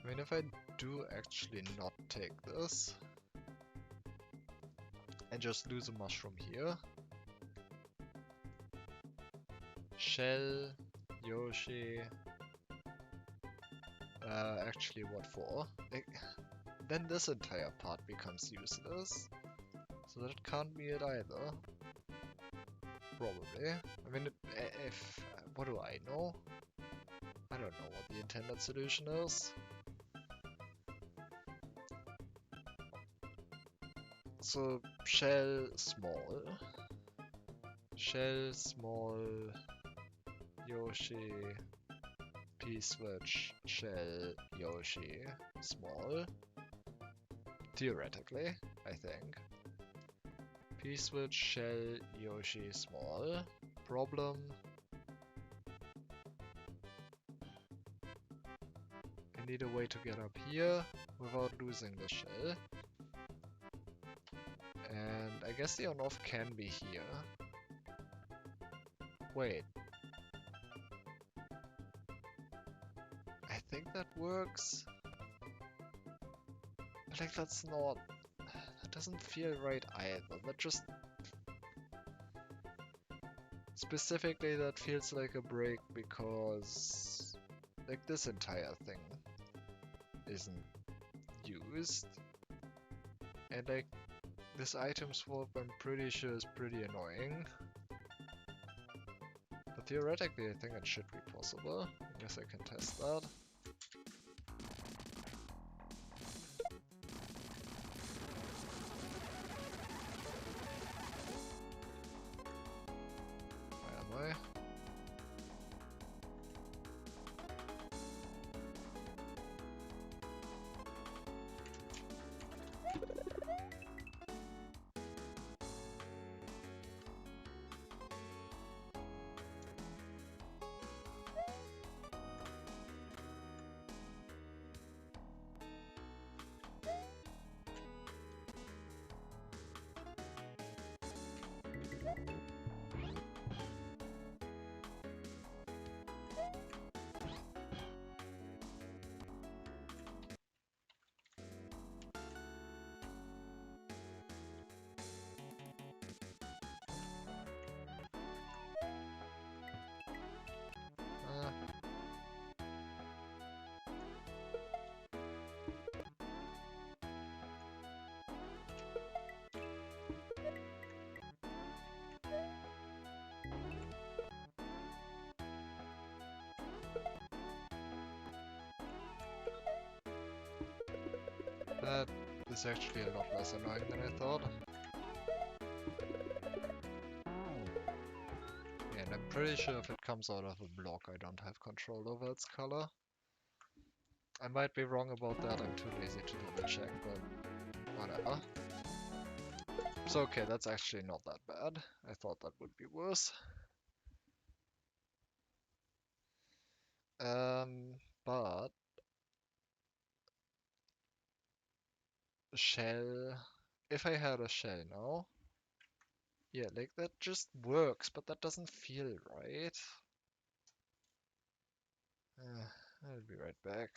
I mean, if I do actually not take this and just lose a mushroom here, Shell, Yoshi, actually what for? Then this entire part becomes useless, so that can't be it either. Probably. I mean, if what do I know? I don't know what the intended solution is. So shell small, Yoshi, P-switch, shell, Yoshi, small. Theoretically, I think. P-switch, shell, Yoshi, small. Problem. I need a way to get up here without losing the shell. And I guess the on-off can be here. Wait. I think that works. But like that's not... That doesn't feel right either. That just... Specifically that feels like a break because... Like this entire thing isn't used. And like this item swap I'm pretty sure is pretty annoying. But theoretically I think it should be possible. I guess I can test that. Where am I? That is actually a lot less annoying than I thought. Yeah, and I'm pretty sure if it comes out of a block, I don't have control over its color. I might be wrong about that, I'm too lazy to double check, but whatever. So okay, that's actually not that bad. I thought that would be worse. But shell. If I had a shell now, yeah, like that just works, but that doesn't feel right. I'll be right back.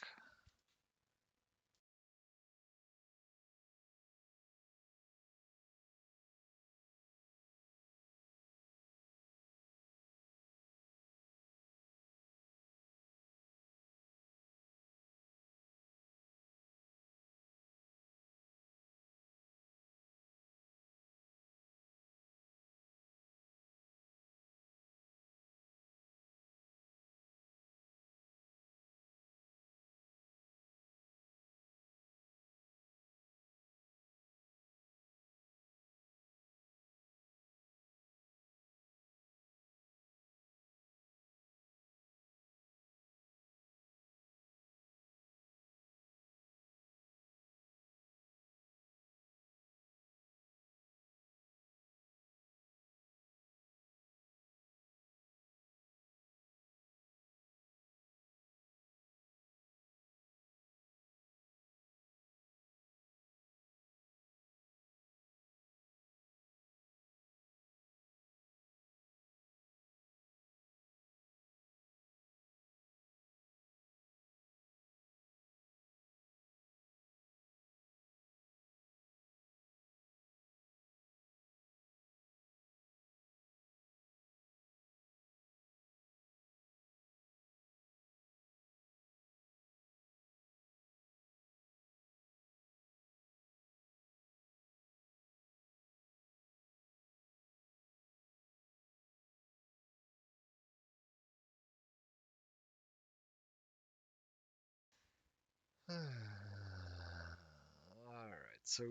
so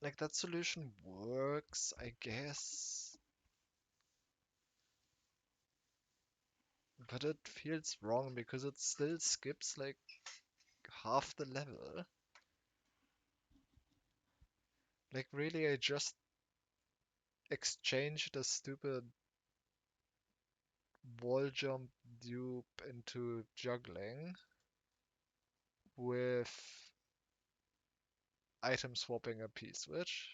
like that solution works, I guess, but it feels wrong because it still skips like half the level. Like really, I just exchanged a stupid wall jump dupe into juggling with item swapping a P-switch.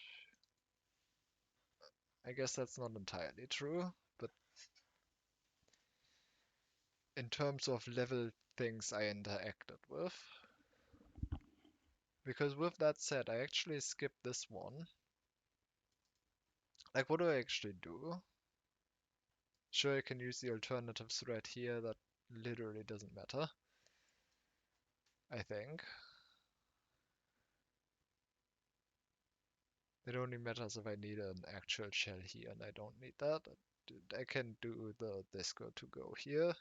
I guess that's not entirely true, but in terms of level things I interacted with. Because with that said, I actually skipped this one. Like, what do I actually do? Sure, I can use the alternative thread here, that literally doesn't matter, I think. It only matters if I need an actual shell here, and I don't need that. I can do the disco to go here,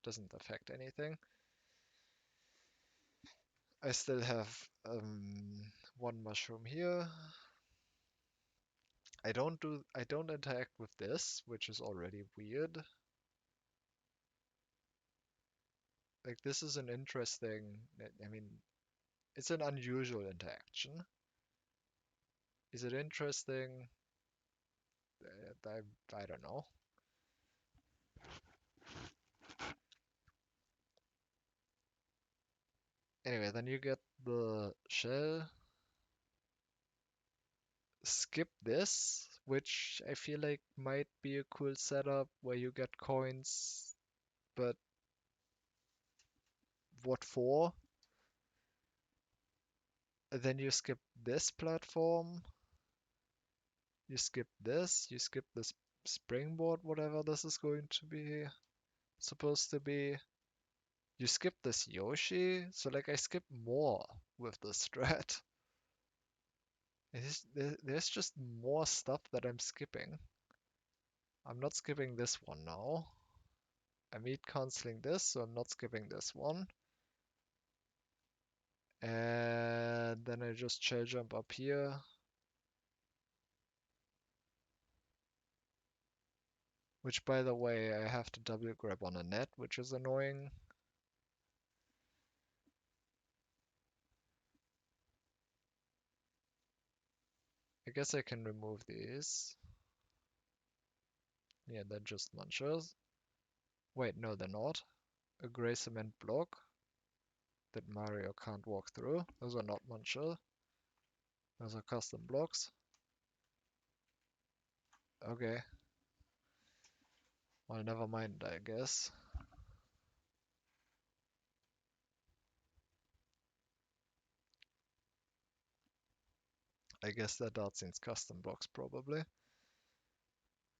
doesn't affect anything. I still have one mushroom here. I don't interact with this, which is already weird. Like this is an interesting, I mean, it's an unusual interaction. Is it interesting? I don't know. Anyway, then you get the shell. Skip this, which I feel like might be a cool setup where you get coins, but what for? And then you skip this platform, you skip this springboard, whatever this is going to be, supposed to be. You skip this Yoshi, so like I skip more with this thread. There's just more stuff that I'm skipping. I'm not skipping this one now. I'm eat canceling this, so I'm not skipping this one. And then I just shell jump up here. Which, by the way, I have to double grab on a net, which is annoying. I guess I can remove these. Yeah, they're just munchers. Wait, no, they're not. A gray cement block that Mario can't walk through. Those are not muncher. Those are custom blocks. Okay. Well, never mind, I guess. I guess that Dartzine's custom blocks, probably.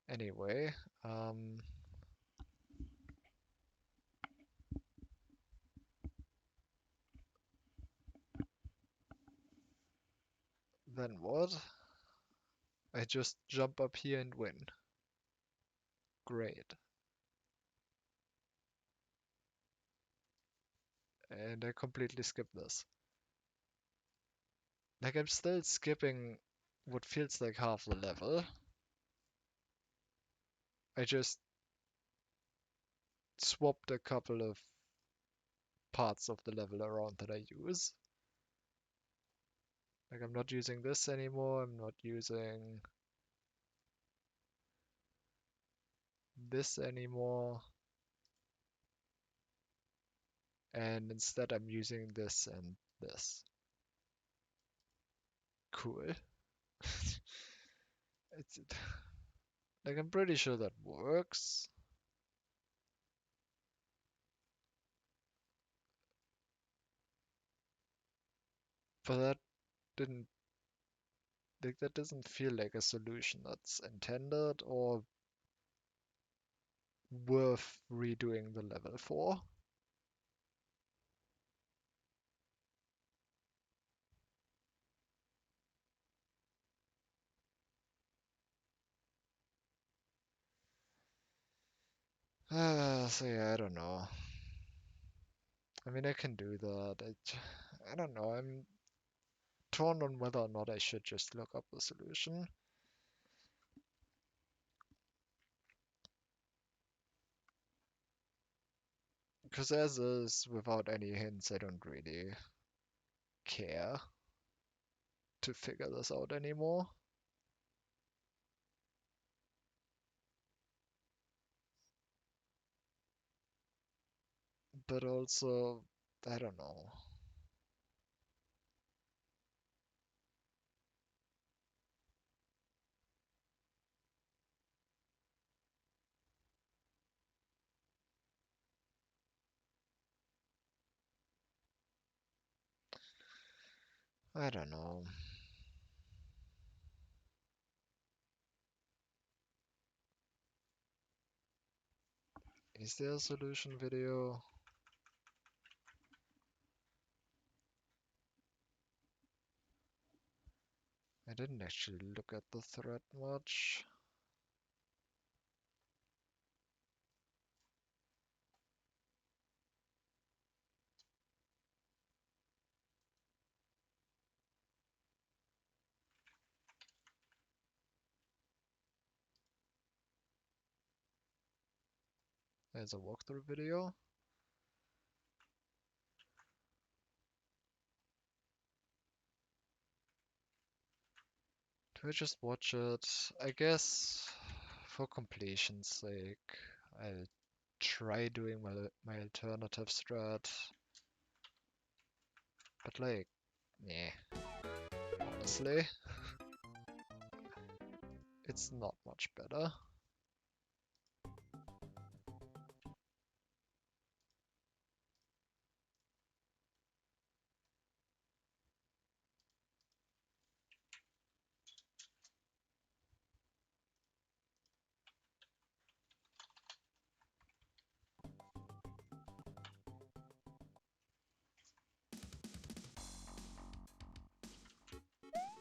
Anyway, then what? I just jump up here and win. Great. And I completely skip this. Like, I'm still skipping what feels like half the level. I just swapped a couple of parts of the level around that I use. Like, I'm not using this anymore, I'm not using this anymore. And instead I'm using this and this. Cool. It's, like, I'm pretty sure that works. But that didn't, like, that doesn't feel like a solution that's intended or worth redoing the level for. So yeah, I don't know. I mean, I can do that. I don't know, I'm torn on whether or not I should just look up the solution. Because as is, without any hints, I don't really care to figure this out anymore. But also, I don't know. I don't know. Is there a solution video? I didn't actually look at the thread much. There's a walkthrough video. Do I just watch it? I guess for completion's sake, I'll try doing my alternative strat. But like, yeah, honestly, it's not much better.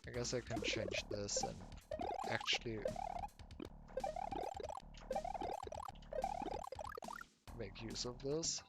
I guess I can change this and actually make use of this.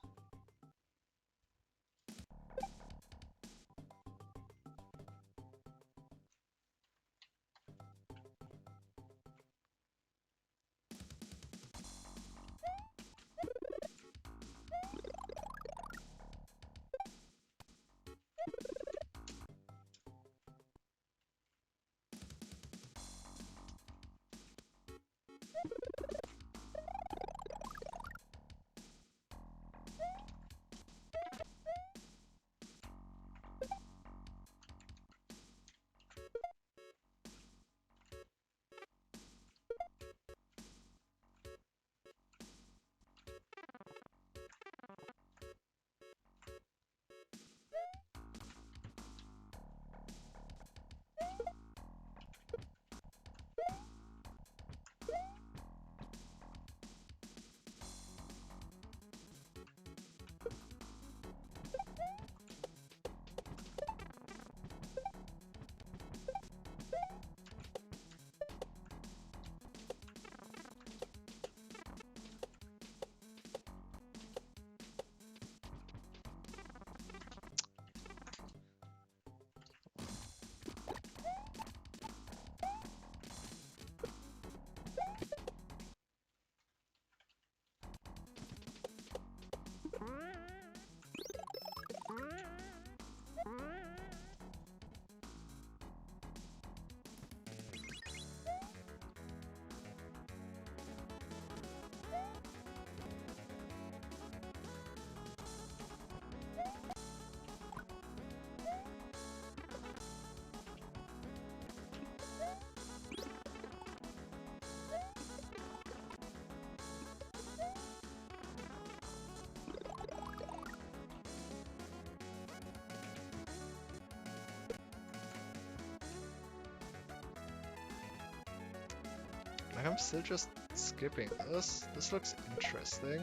Like, I'm still just skipping this. This looks interesting.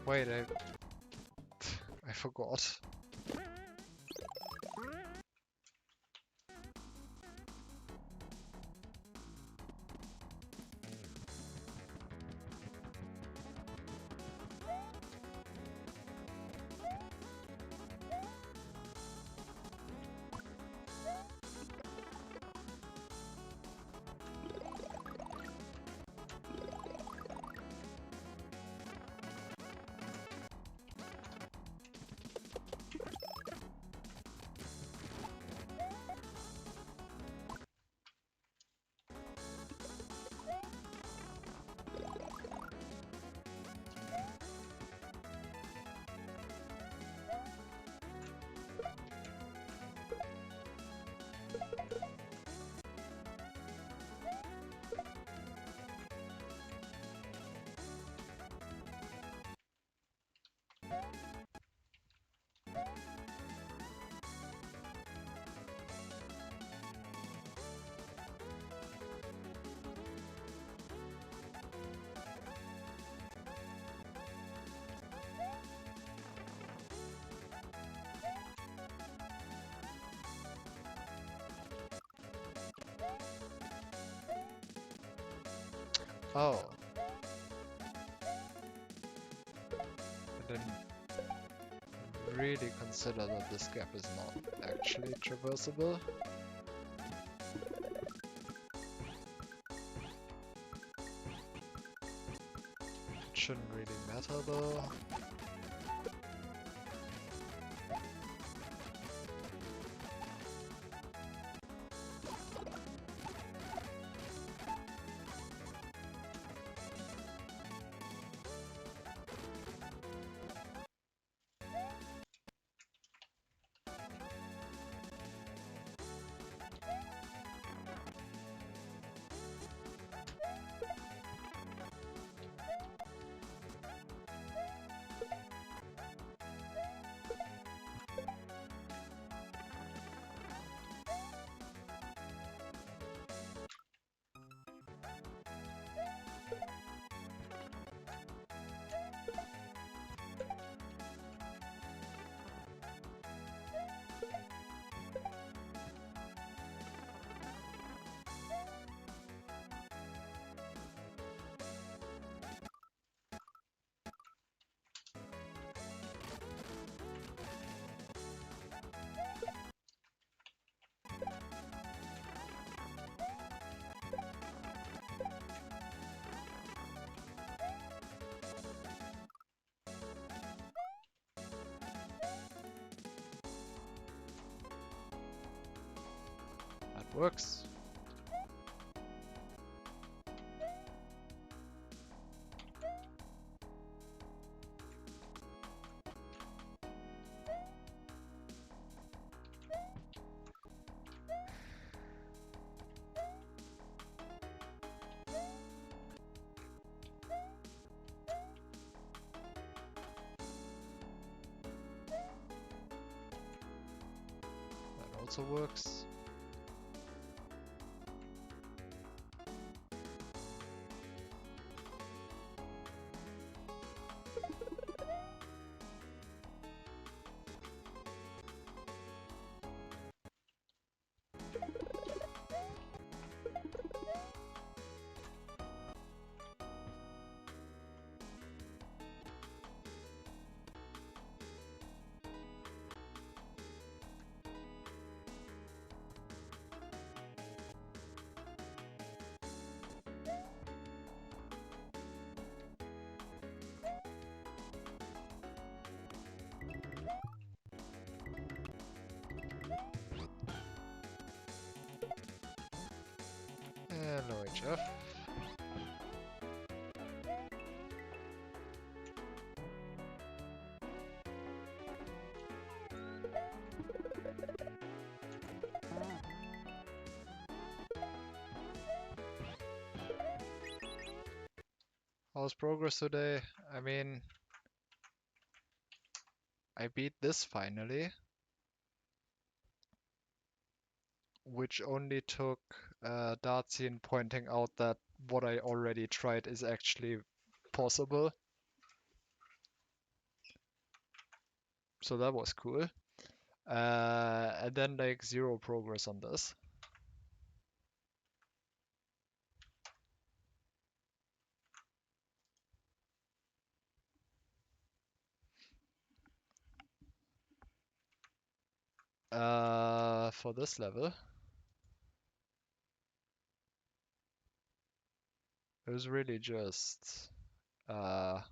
Wait, I forgot. Oh. I didn't really consider that this gap is not actually traversable. It shouldn't really matter though. That works. That also works. Hello, HF. How's progress today? I mean, I beat this finally, which only took Dartzian pointing out that what I already tried is actually possible. So that was cool. And then like zero progress on this. For this level, it was really just, well,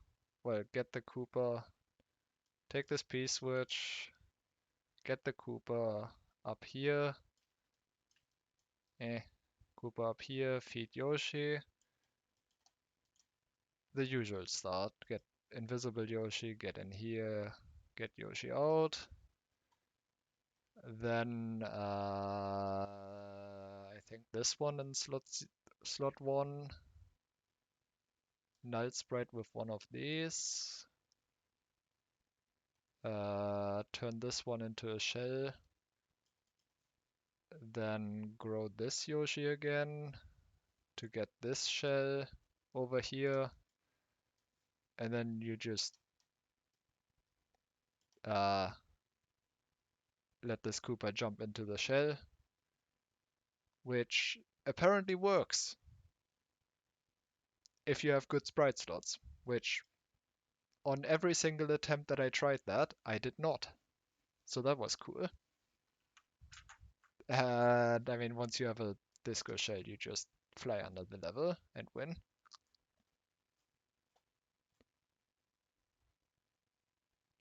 get the Koopa, take this P-switch, get the Koopa up here, Koopa up here, feed Yoshi, the usual start, get invisible Yoshi, get in here, get Yoshi out, then I think this one in slot 1, null sprite with one of these, turn this one into a shell, then grow this Yoshi again to get this shell over here, and then you just let this Koopa jump into the shell, which apparently works. if you have good sprite slots, which on every single attempt that I tried that, I did not. So that was cool. And I mean, once you have a disco shell, you just fly under the level and win.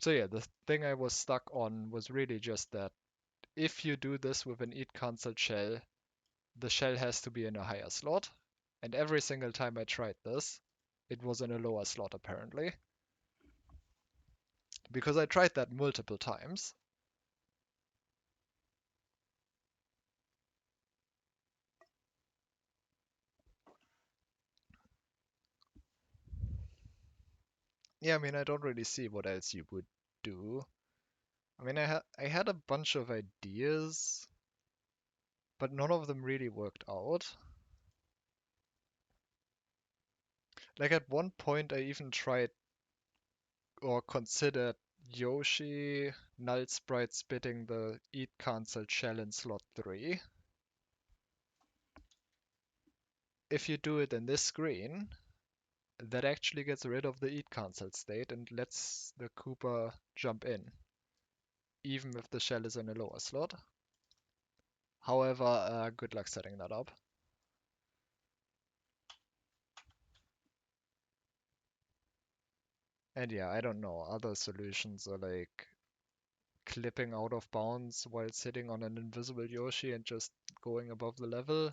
So yeah, the thing I was stuck on was really just that if you do this with an eat cancelled shell, the shell has to be in a higher slot. And every single time I tried this, it was in a lower slot apparently. Because I tried that multiple times. Yeah, I mean, I don't really see what else you would do. I mean, I had a bunch of ideas, but none of them really worked out. Like at one point, I even tried or considered Yoshi Null Sprite spitting the Eat Cancelled shell in slot 3. If you do it in this screen, that actually gets rid of the Eat Cancelled state and lets the Koopa jump in, even if the shell is in a lower slot. However, good luck setting that up. And yeah, I don't know. Other solutions are like clipping out of bounds while sitting on an invisible Yoshi and just going above the level.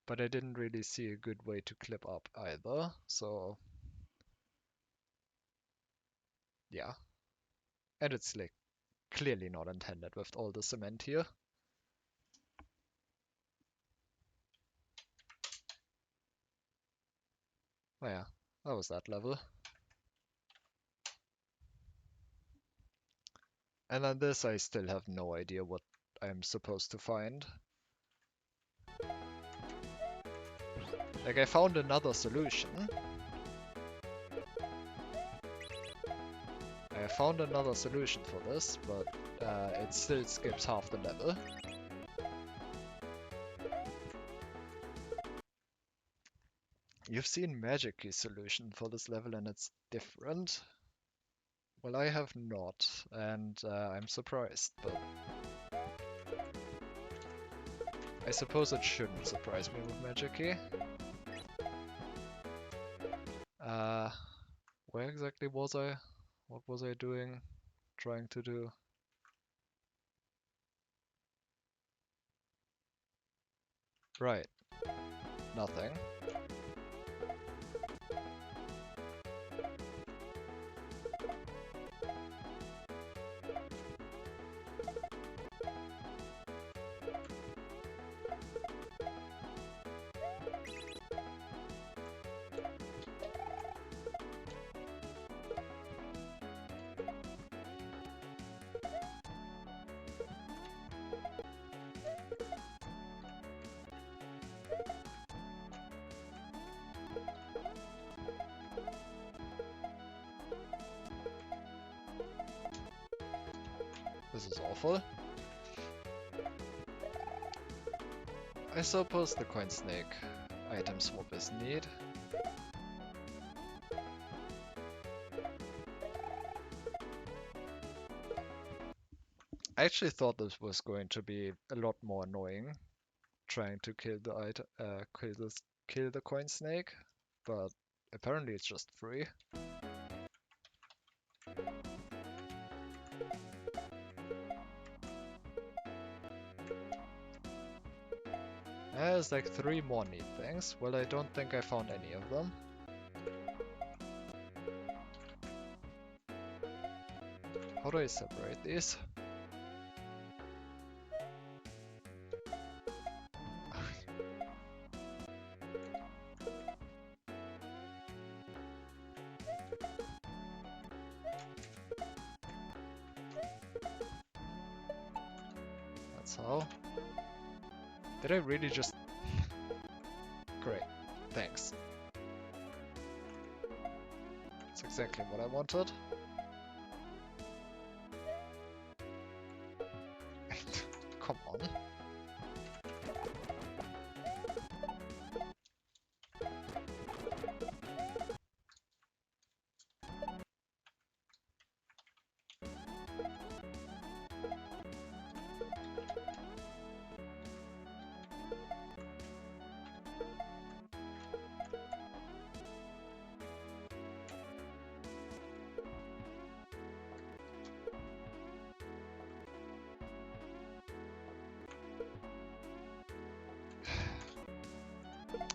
But I didn't really see a good way to clip up either, so yeah. And it's like clearly not intended with all the cement here. Oh yeah, that was that level. And on this I still have no idea what I'm supposed to find. Like I found another solution. I found another solution for this, but it still skips half the level. You've seen Magic-Key's solution for this level and it's different. Well, I have not, and I'm surprised, but I suppose it shouldn't surprise me with Magic-Key. Where exactly was I? What was I doing? Trying to do? Right. Nothing. This is awful. I suppose the coin snake item swap is neat. I actually thought this was going to be a lot more annoying, trying to kill the item, kill the coin snake, but apparently it's just free. There's like 3 more neat things. Well, I don't think I found any of them. How do I separate these? That's how. Did I really just... Great. Thanks. That's exactly what I wanted. Come on.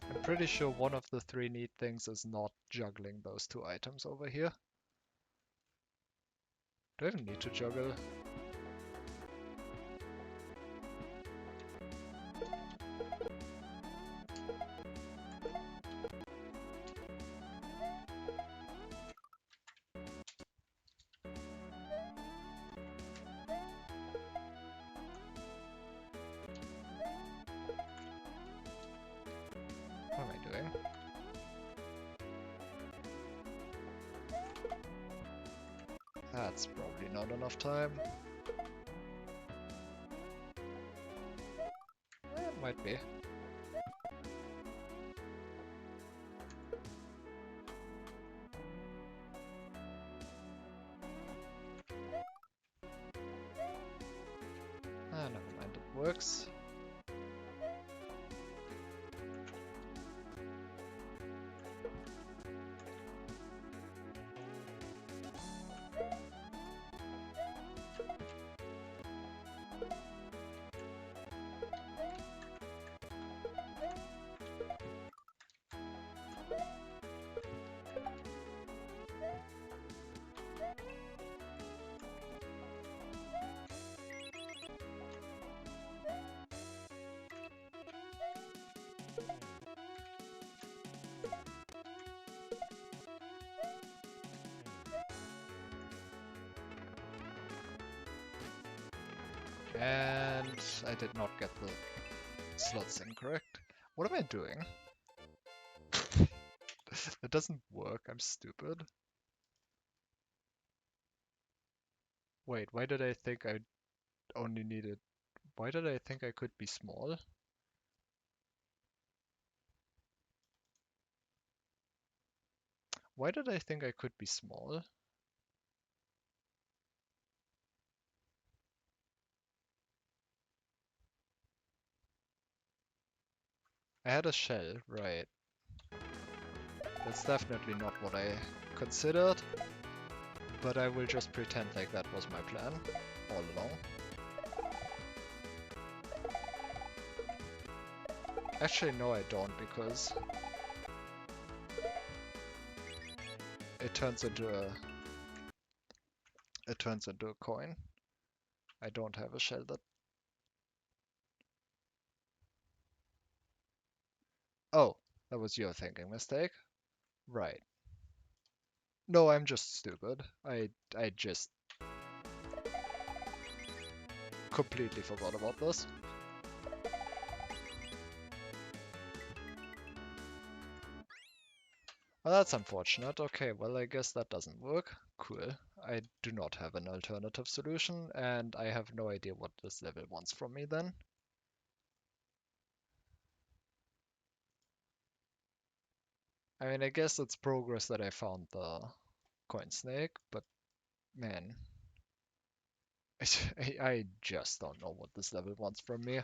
I'm pretty sure one of the three neat things is not juggling those two items over here. Do I even need to juggle? What am I doing? That's probably not enough time. It might be. Ah, never mind, it works. And I did not get the slots incorrect. What am I doing? That doesn't work, I'm stupid. Wait, why did I think I only needed... Why did I think I could be small? Why did I think I could be small? I had a shell, right. That's definitely not what I considered, but I will just pretend like that was my plan all along. Actually, no, I don't, because it turns into a coin. I don't have a shell that... Oh, that was your thinking mistake. Right. No, I'm just stupid. I just completely forgot about this. Well, that's unfortunate. Okay, well, I guess that doesn't work. Cool. I do not have an alternative solution, and I have no idea what this level wants from me then. I mean, I guess it's progress that I found the coin snake, but man, I just don't know what this level wants from me.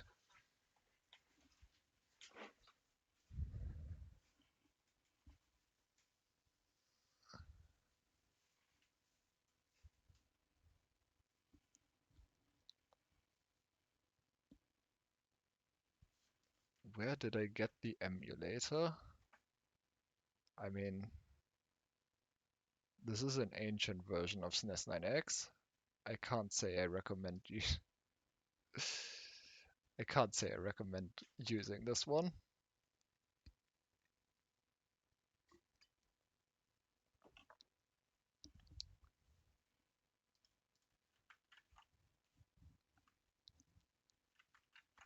Where did I get the emulator? I mean, this is an ancient version of SNES 9X. I can't say I recommend you. I can't say I recommend using this one.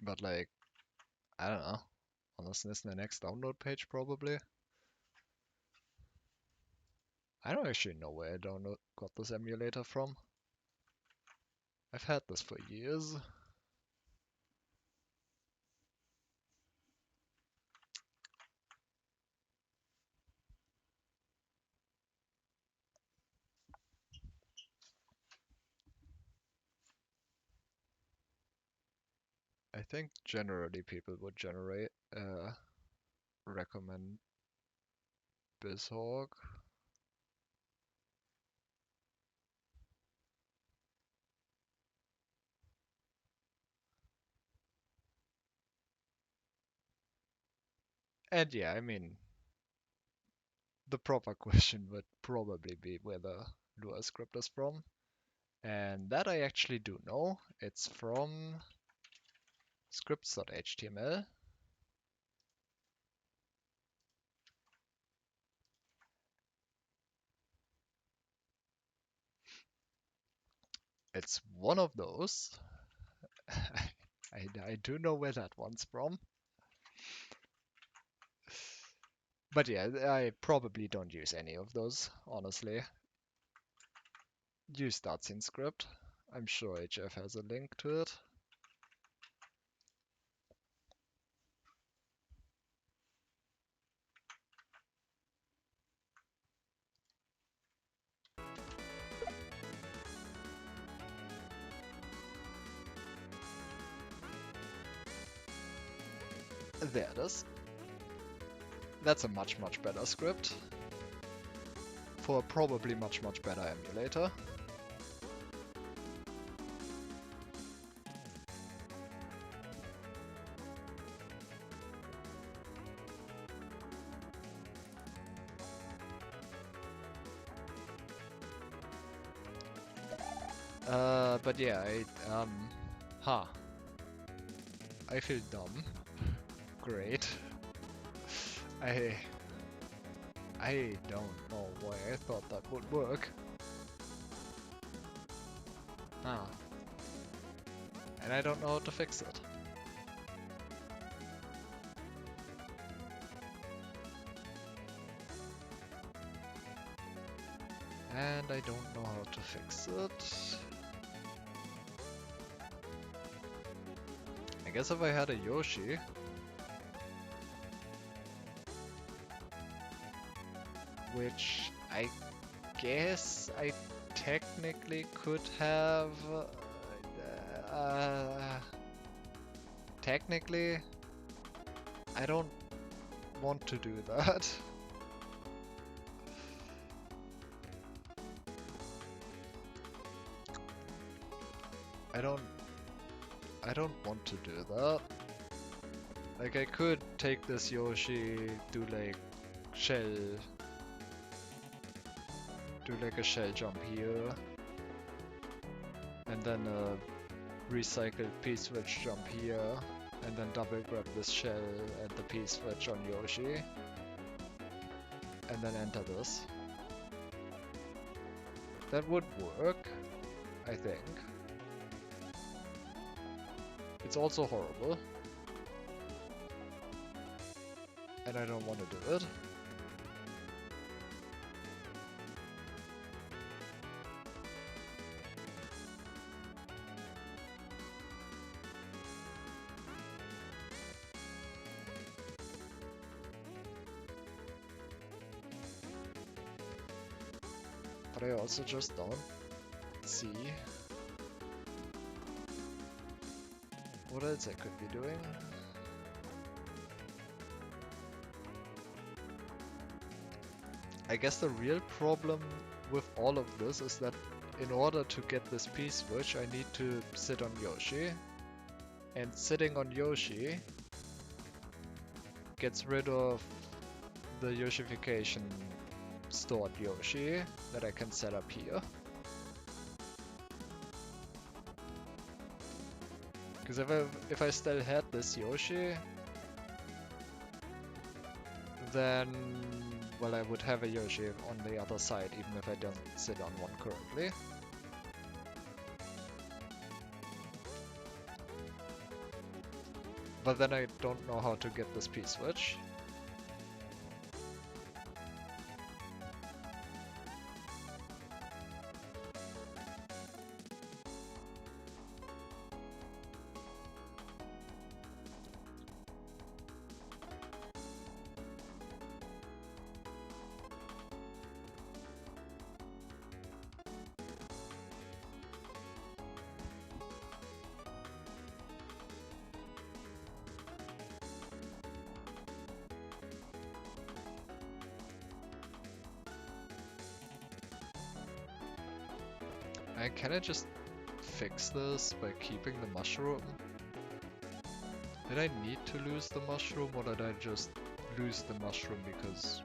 But like, I don't know. On the SNES 9X download page probably. I don't actually know where I got this emulator from. I've had this for years. I think generally people would recommend BizHawk. And yeah, I mean, the proper question would probably be where the Lua script is from. And that I actually do know. It's from scripts.html. It's one of those. I do know where that one's from. But yeah, I probably don't use any of those, honestly. Use Datsun script. I'm sure HF has a link to it. There it is. That's a much better script. For a probably much better emulator. But yeah, I feel dumb. Great. I don't know why I thought that would work. And I don't know how to fix it. And I don't know how to fix it. I guess if I had a Yoshi, which I guess I technically could have. Technically, I don't want to do that. I don't want to do that. Like, I could take this Yoshi, do like a shell jump here, and then a recycled P-switch jump here, and then double grab this shell and the P-switch on Yoshi, and then enter this. That would work, I think. It's also horrible. And I don't want to do it. But I also just don't see what else I could be doing. I guess the real problem with all of this is that in order to get this P-switch, I need to sit on Yoshi. And sitting on Yoshi gets rid of the Yoshification stored Yoshi that I can set up here. Because if I still had this Yoshi, then, well, I would have a Yoshi on the other side, even if I don't sit on one currently. But then I don't know how to get this P-switch. Can I just fix this by keeping the mushroom? Did I need to lose the mushroom, or did I just lose the mushroom because...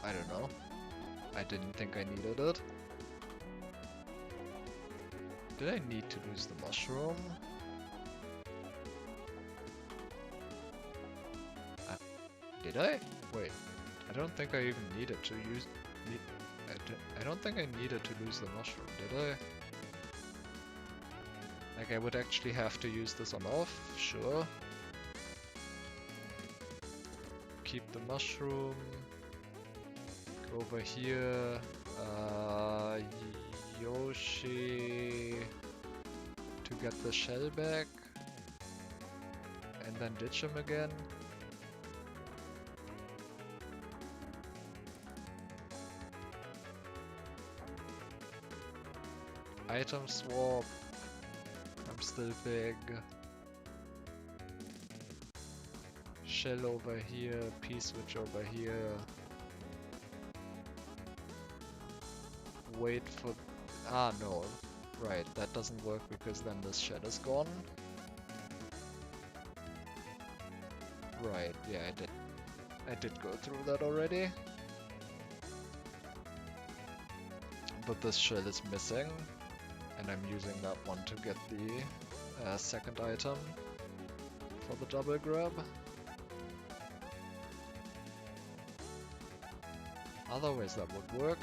I don't know. I didn't think I needed it. Did I need to lose the mushroom? Did I? Wait. I don't think I even needed to use... I don't think I needed to lose the mushroom, did I? Like, I would actually have to use this on off, sure. Keep the mushroom. Go over here. Yoshi to get the shell back. And then ditch him again. Item swap. I'm still big. Shell over here, P-switch over here. Wait for... Ah, no. Right, that doesn't work because then this shell is gone. Right, yeah, I did go through that already. But this shell is missing. And I'm using that one to get the second item for the double grab. Otherwise that would work.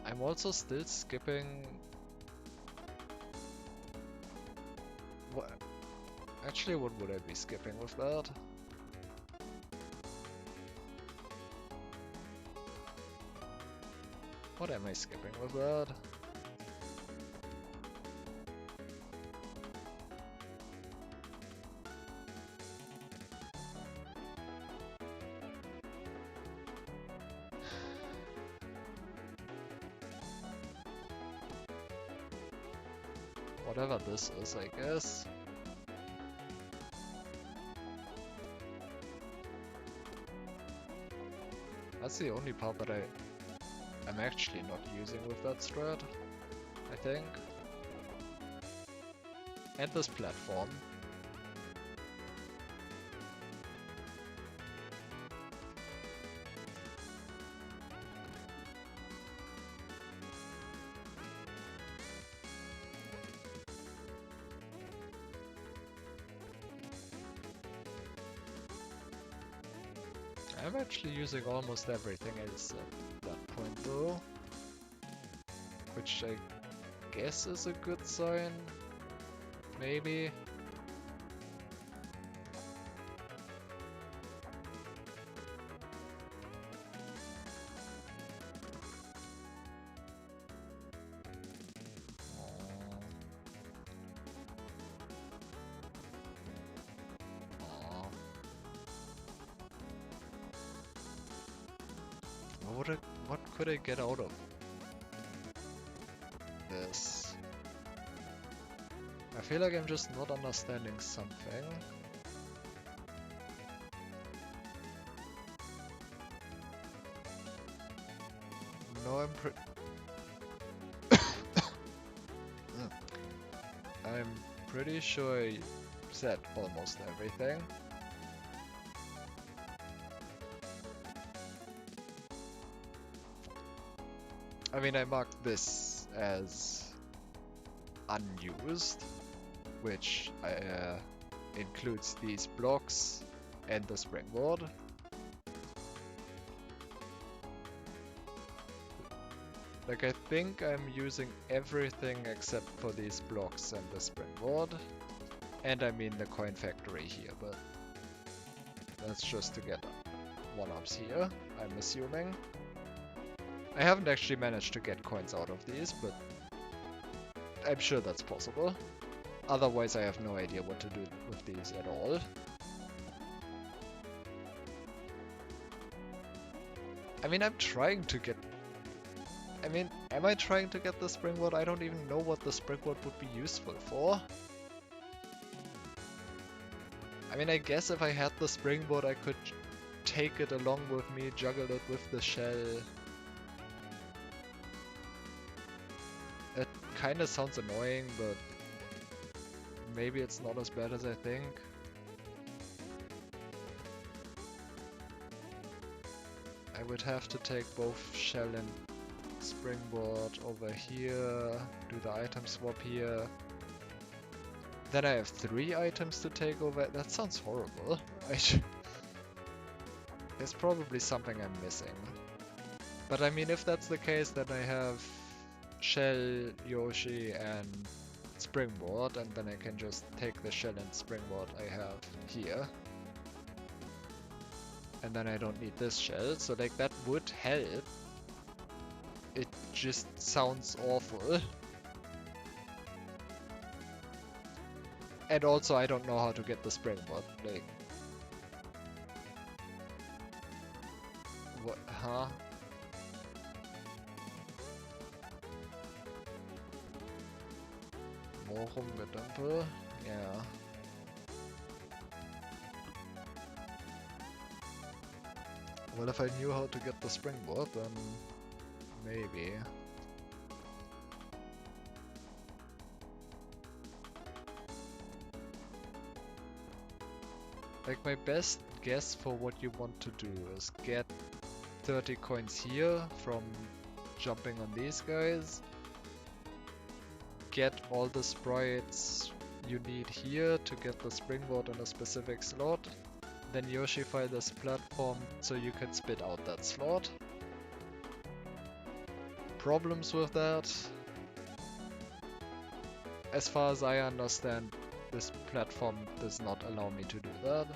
I'm also still skipping... What? Actually, what would I be skipping with that? What am I skipping with that? Whatever this is, I guess. That's the only part that I'm actually not using with that strat, I think. And this platform. I'm actually using almost everything else at that point though. Which I guess is a good sign. Maybe. What could I get out of this? I feel like I'm just not understanding something. No, I'm pretty sure I said almost everything. I mean, I marked this as unused, which includes these blocks and the springboard. Like, I think I'm using everything except for these blocks and the springboard. And I mean the coin factory here, but that's just to get one-ups here, I'm assuming. I haven't actually managed to get coins out of these, but I'm sure that's possible. Otherwise, I have no idea what to do with these at all. I mean, I'm trying to get... I mean, am I trying to get the springboard? I don't even know what the springboard would be useful for. I mean, I guess if I had the springboard, I could take it along with me, juggle it with the shell. It kinda sounds annoying, but maybe it's not as bad as I think. I would have to take both shell and springboard over here, do the item swap here. Then I have 3 items to take over. That sounds horrible. There's probably something I'm missing. But I mean, if that's the case, then I have shell, Yoshi, and springboard, and then I can just take the shell and springboard I have here. And then I don't need this shell, so like that would help. It just sounds awful. And also I don't know how to get the springboard, like... What, huh? More rumgedümpel? Yeah. Well, if I knew how to get the springboard, then maybe. Like, my best guess for what you want to do is get 30 coins here from jumping on these guys, get all the sprites you need here to get the springboard in a specific slot, then Yoshify this platform so you can spit out that slot. Problems with that? As far as I understand, this platform does not allow me to do that,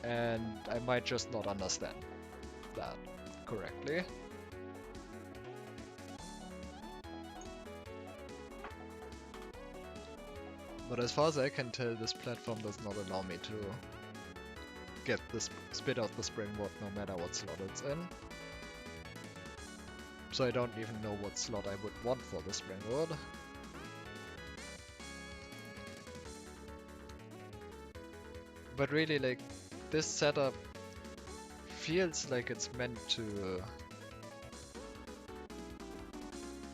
and I might just not understand that correctly. But as far as I can tell, this platform does not allow me to get this spit out the springboard no matter what slot it's in. So I don't even know what slot I would want for the springboard. But really, like, this setup feels like it's meant to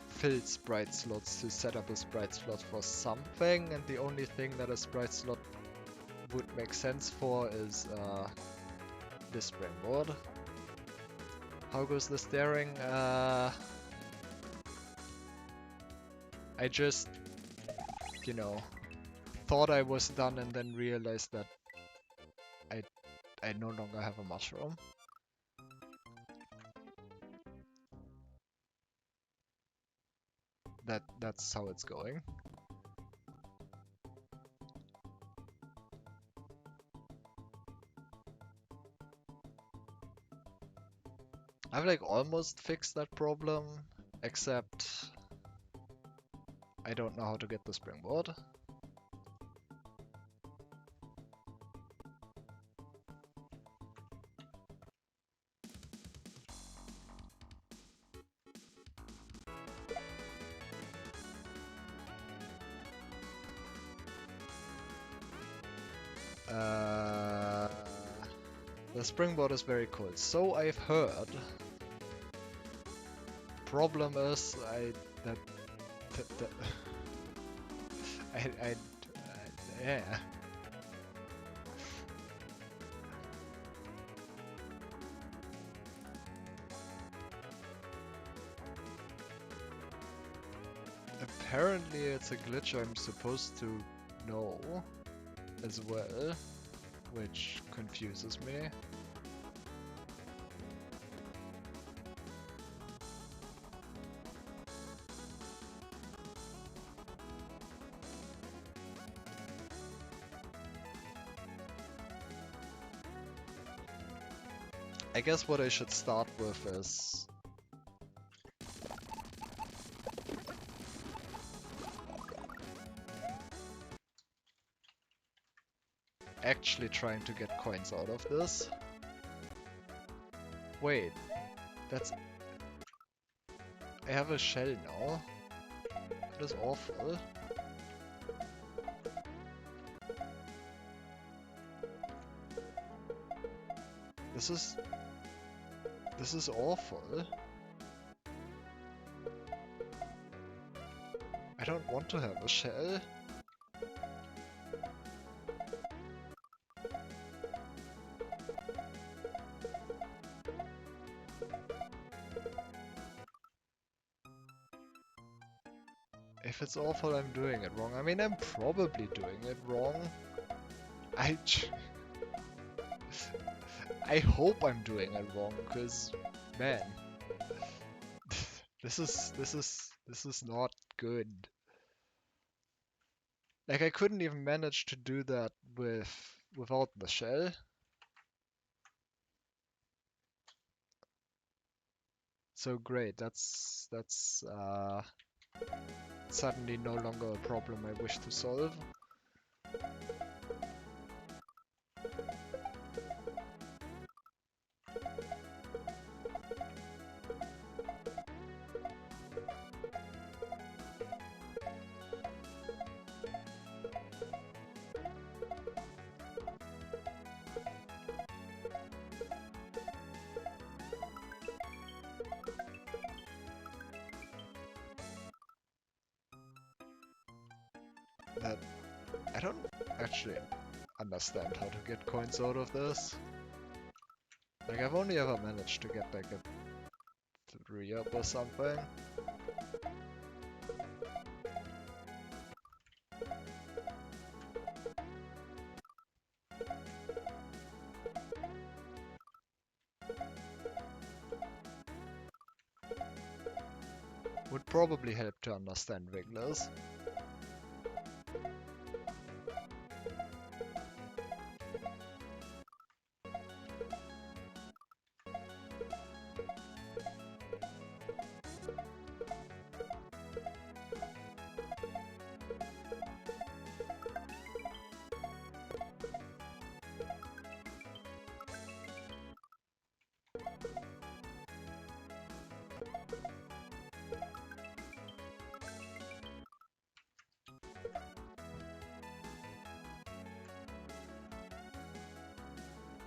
fill sprite slots, to set up a sprite slot for something, and the only thing that a sprite slot would make sense for is this springboard. How goes the steering? I just, you know, thought I was done and then realized that I no longer have a mushroom. That's how it's going. I've like almost fixed that problem, except I don't know how to get the springboard. The springboard is very cool, so I've heard. Problem is, yeah. Apparently it's a glitch I'm supposed to know as well, which confuses me. I guess what I should start with is actually trying to get coins out of this. Wait, that's... I have a shell now. That is awful. This is awful. don't want to have a shell. If it's awful, I'm doing it wrong. I mean, I'm probably doing it wrong. I hope I'm doing it wrong, because, man, this is not good. Like, I couldn't even manage to do that without the shell. So great, that's suddenly no longer a problem I wish to solve. That I don't actually understand how to get coins out of this. Like, I've only ever managed to get like a 3 up or something. Would probably help to understand Wigglers.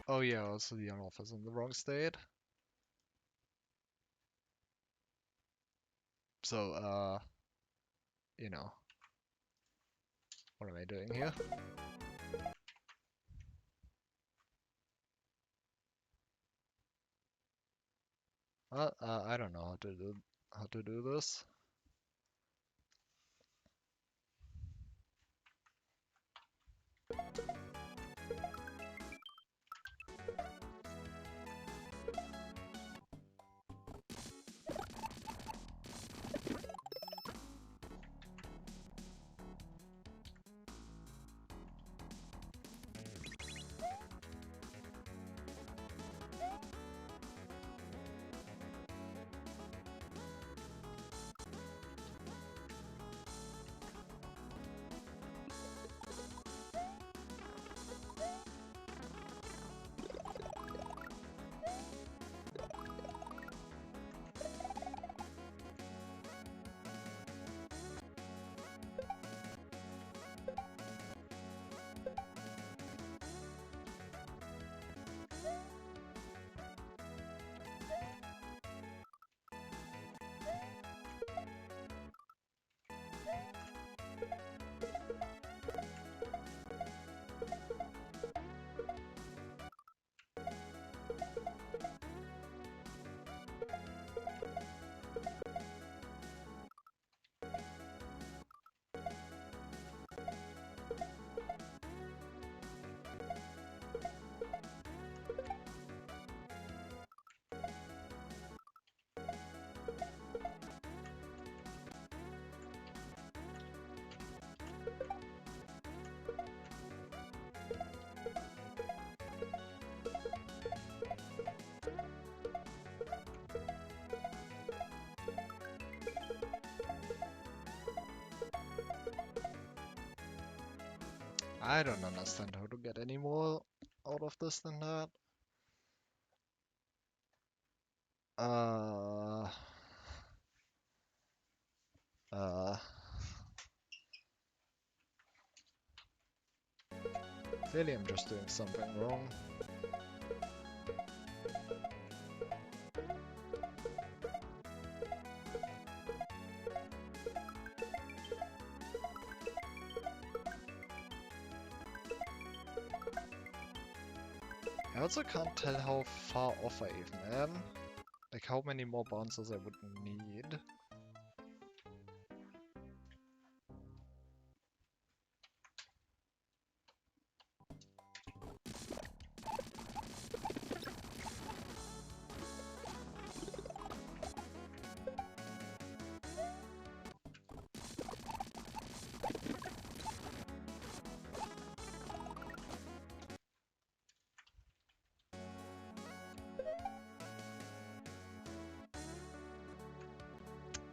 Oh yeah, also the on-off is in the wrong state. So, you know, what am I doing here? I don't know how to do this. I don't understand how to get any more out of this than that. Uh, uh, Clearly I'm just doing something wrong. I also can't tell how far off I even am. Like how many more bouncers I would need.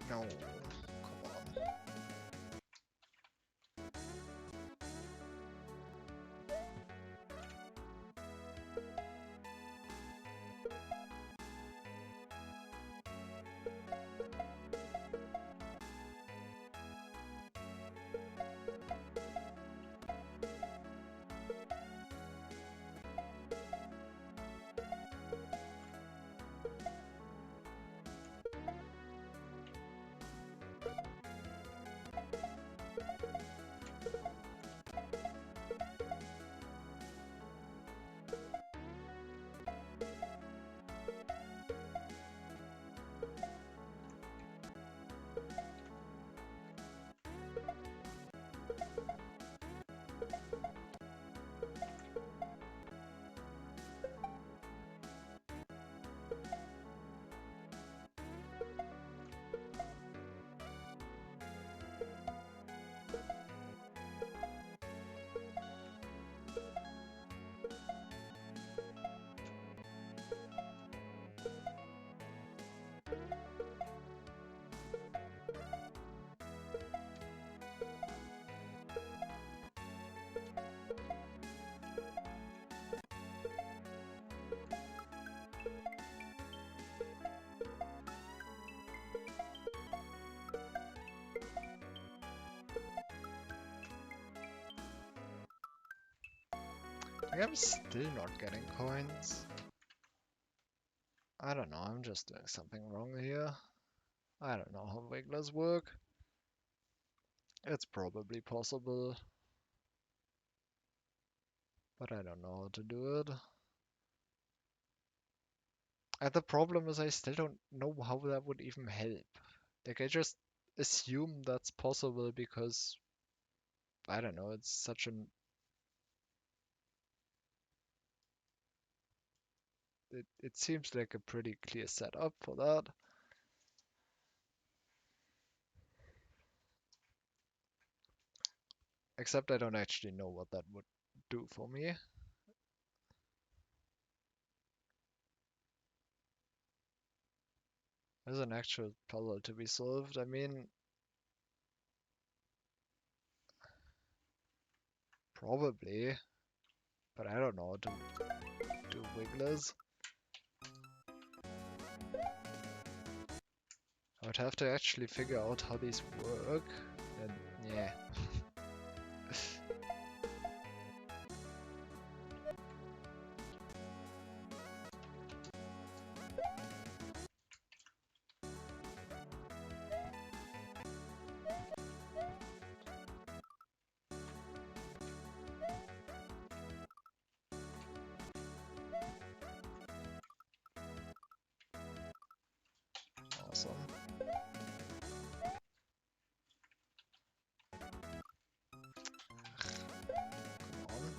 No, come on. Like, I'm still not getting coins. I don't know, I'm just doing something wrong here. I don't know how wigglers work. It's probably possible, but I don't know how to do it. And the problem is I still don't know how that would even help. Like, I just assume that's possible because, I don't know, it's such an... It seems like a pretty clear setup for that. Except I don't actually know what that would do for me. There's an actual puzzle to be solved. I mean, probably, but I don't know how to do wigglers. I would have to actually figure out how these work, and yeah. Awesome. Come on.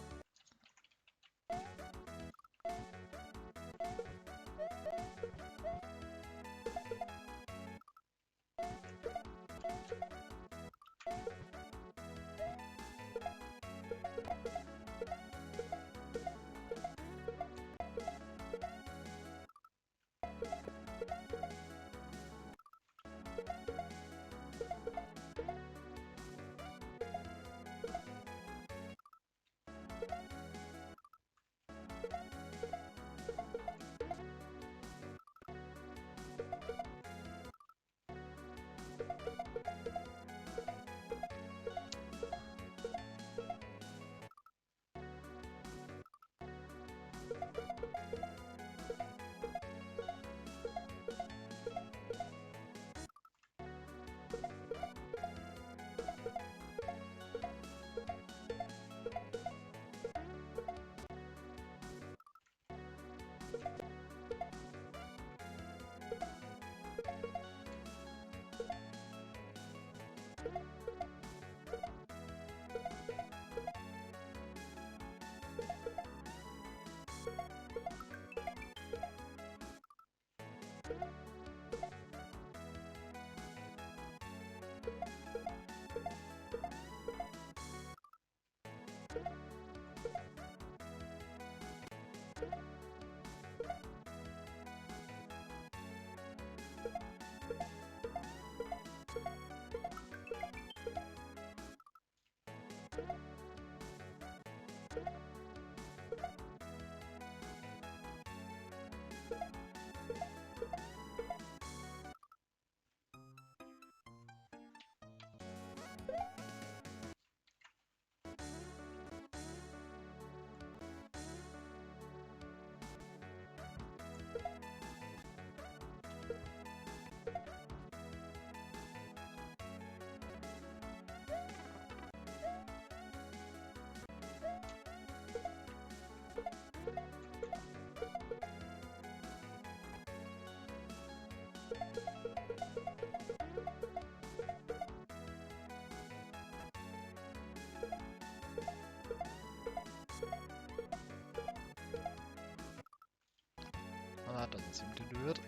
Well, that doesn't seem to do it.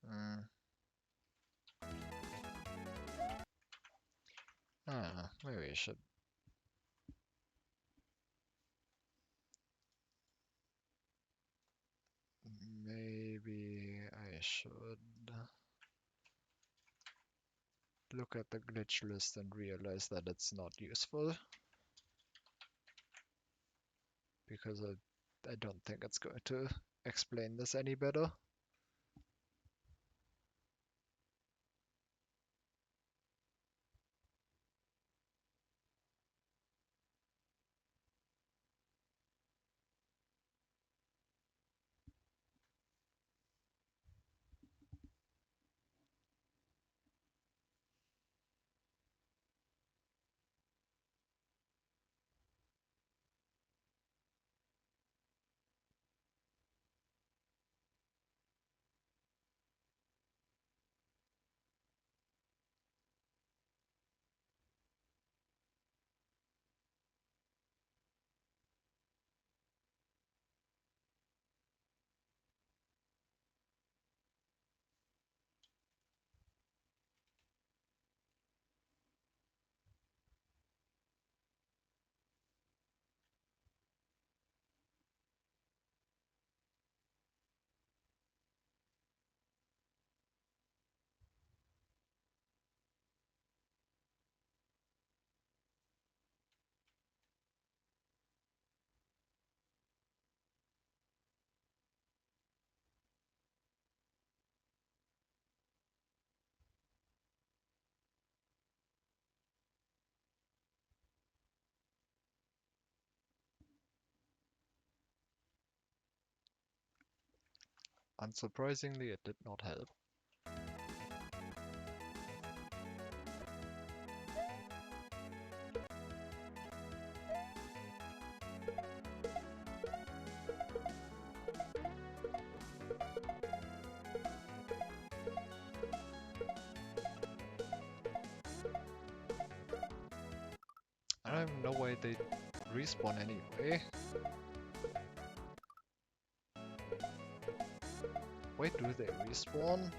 Hmm. Maybe I should. Maybe I should look at the glitch list and realize that it's not useful. Because I don't think it's going to explain this any better. Unsurprisingly, it did not help. I don't even know why they respawn anyway. Why do they respawn?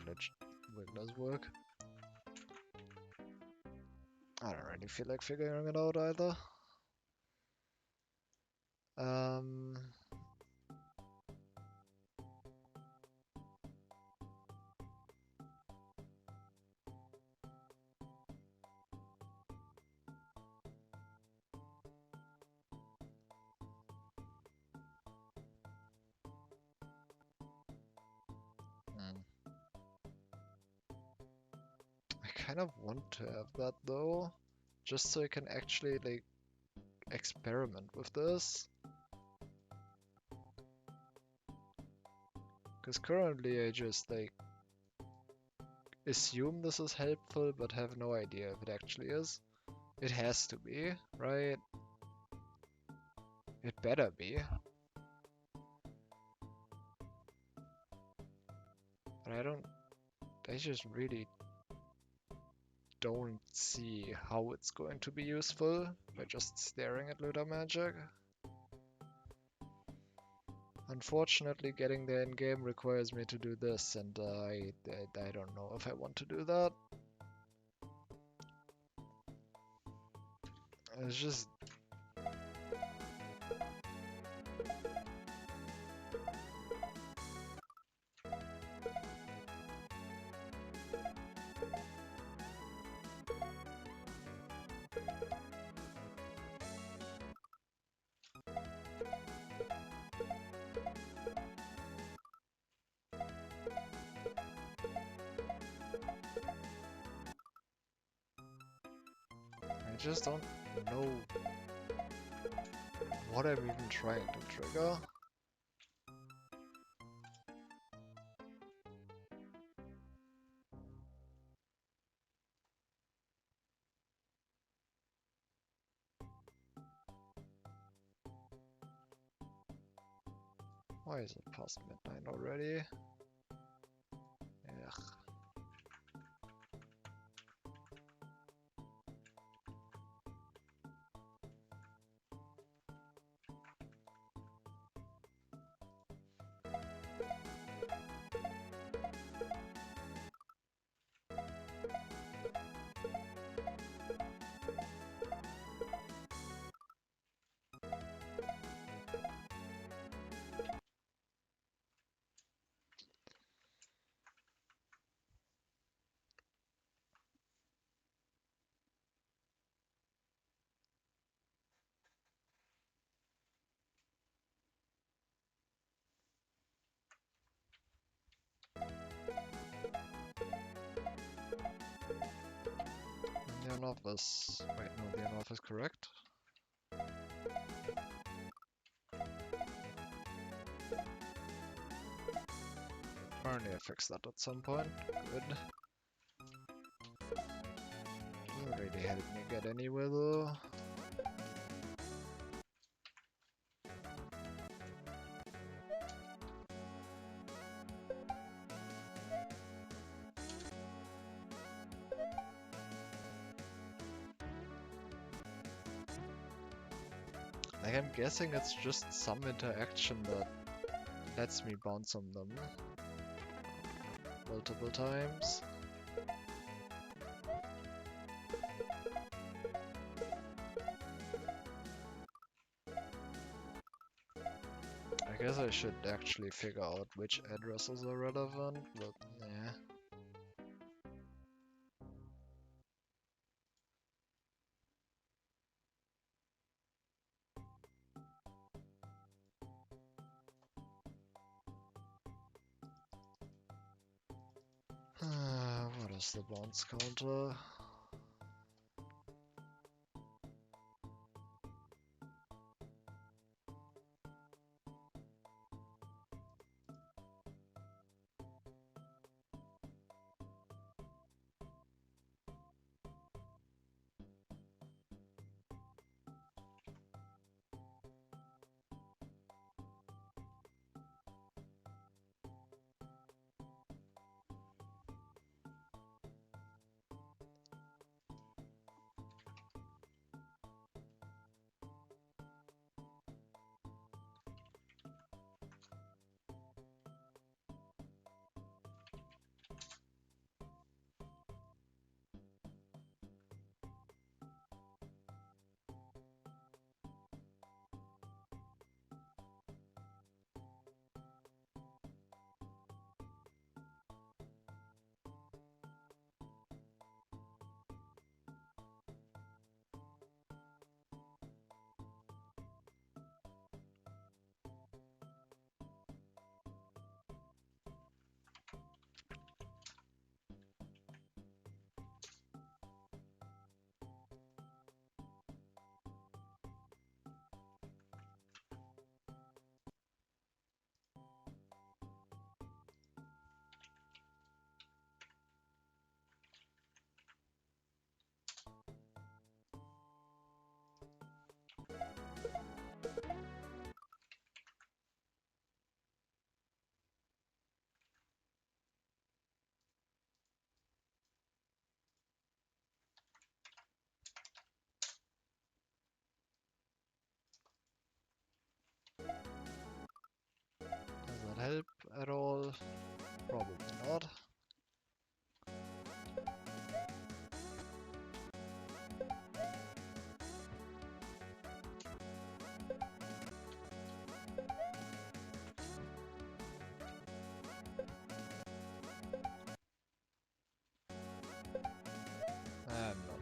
will this work? I don't really feel like figuring it out either. Um, hmm. I kind of want to have that though, just so I can actually like experiment with this. Because currently I just like assume this is helpful, but have no idea if it actually is. It has to be, right? It better be. But I just really don't see how it's going to be useful by just staring at Luda Magic. Unfortunately, getting there in-game requires me to do this, and I don't know if I want to do that. It's just... I just don't know what I'm even trying to trigger. Why is it past midnight already? Ugh. Neon Office. Wait, no, Neon Office correct? Apparently I fixed that at some point. Good. Doesn't really help me get anywhere though. Like, I'm guessing it's just some interaction that lets me bounce on them multiple times. I guess I should actually figure out which addresses are relevant, but yeah. What is the bounce counter?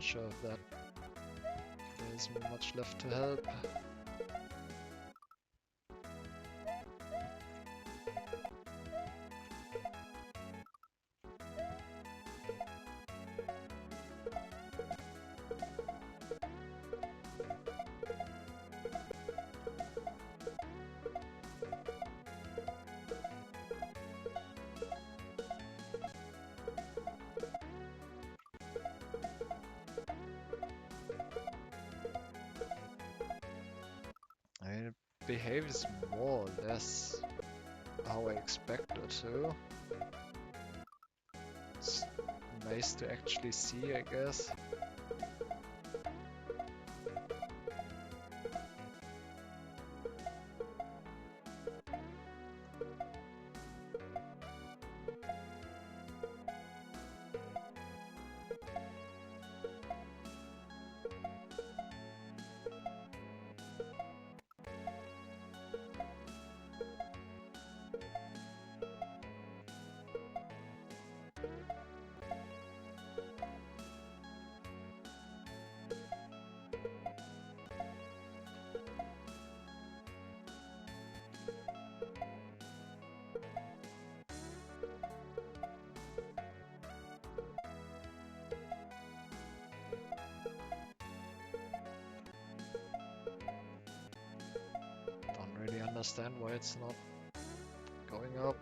sure if that there's much left to help. It behaves more or less how I expected to. It's nice to actually see, I guess. Don't really understand why it's not going up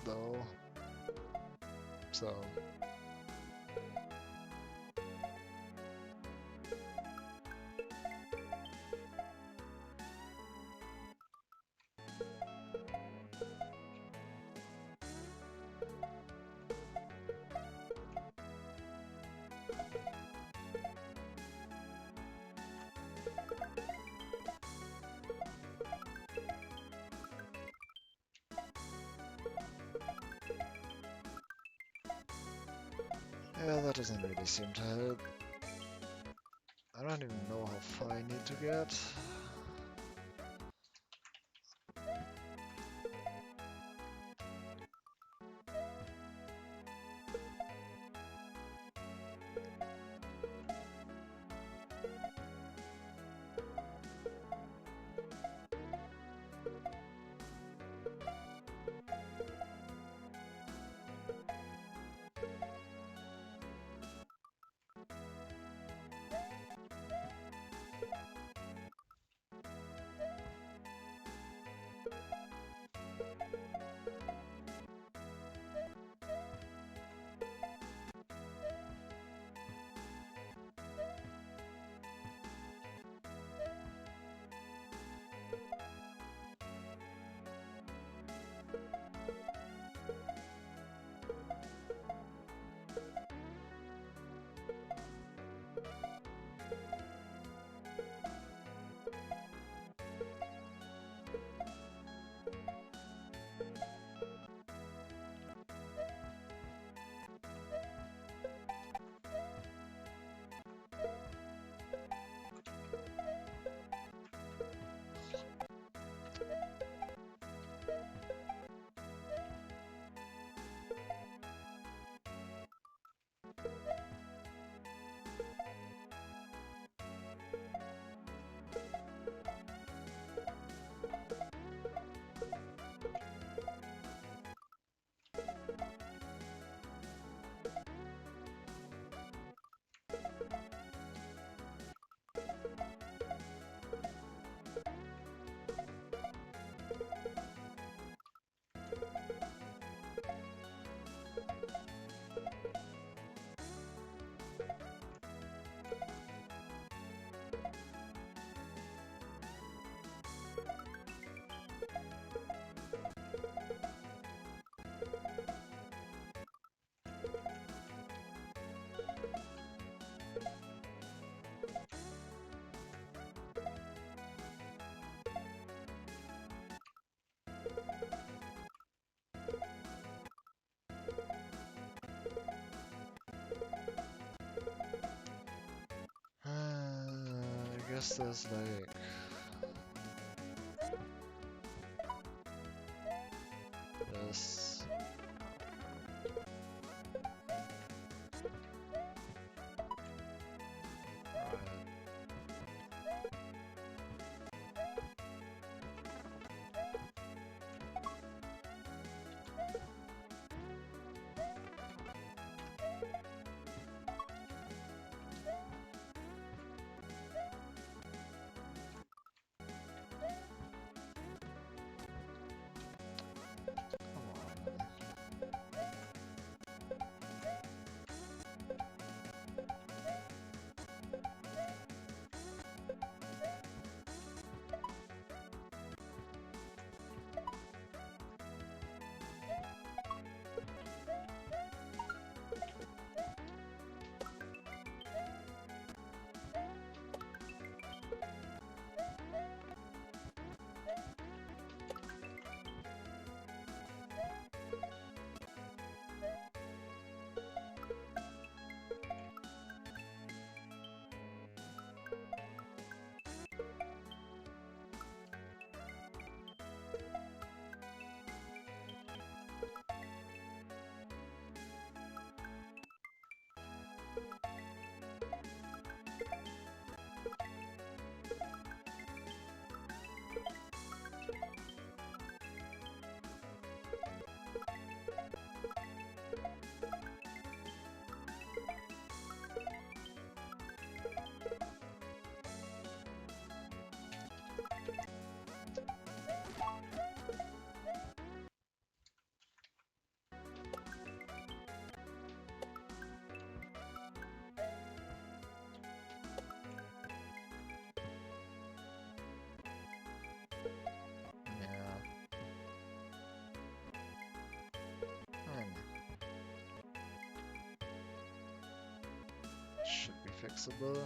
though. So yeah, that doesn't really seem to help. I don't even know how far I need to get. I guess there's like this. Yeah. Should be fixable.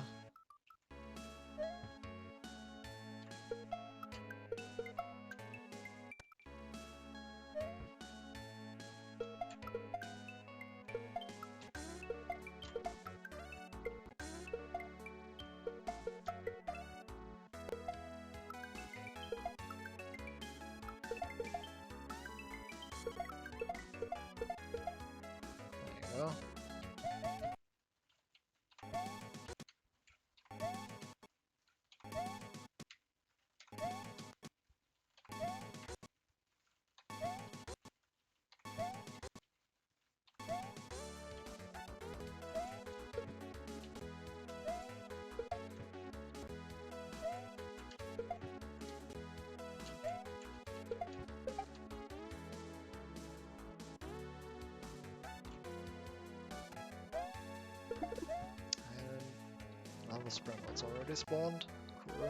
There you go. And now the Springboard's already spawned. Cool.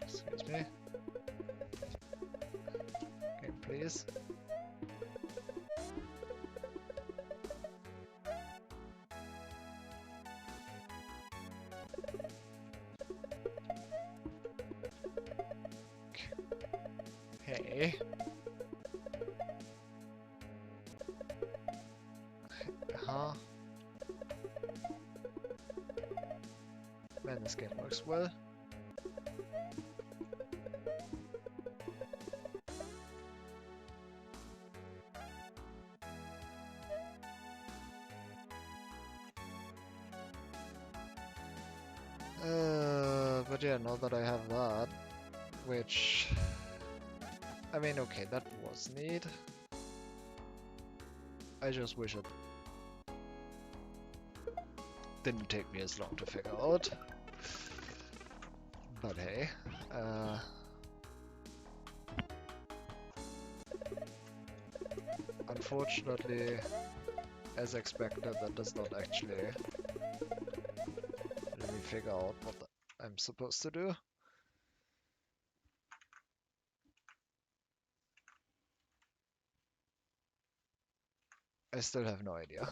Excuse me. Okay, please. Okay. Huh? Man, this game works well. But yeah, now that I have that, which, I mean, okay, that was neat. I just wish it didn't take me as long to figure out. But hey, unfortunately, as expected, that does not actually let me figure out what I'm supposed to do. I still have no idea.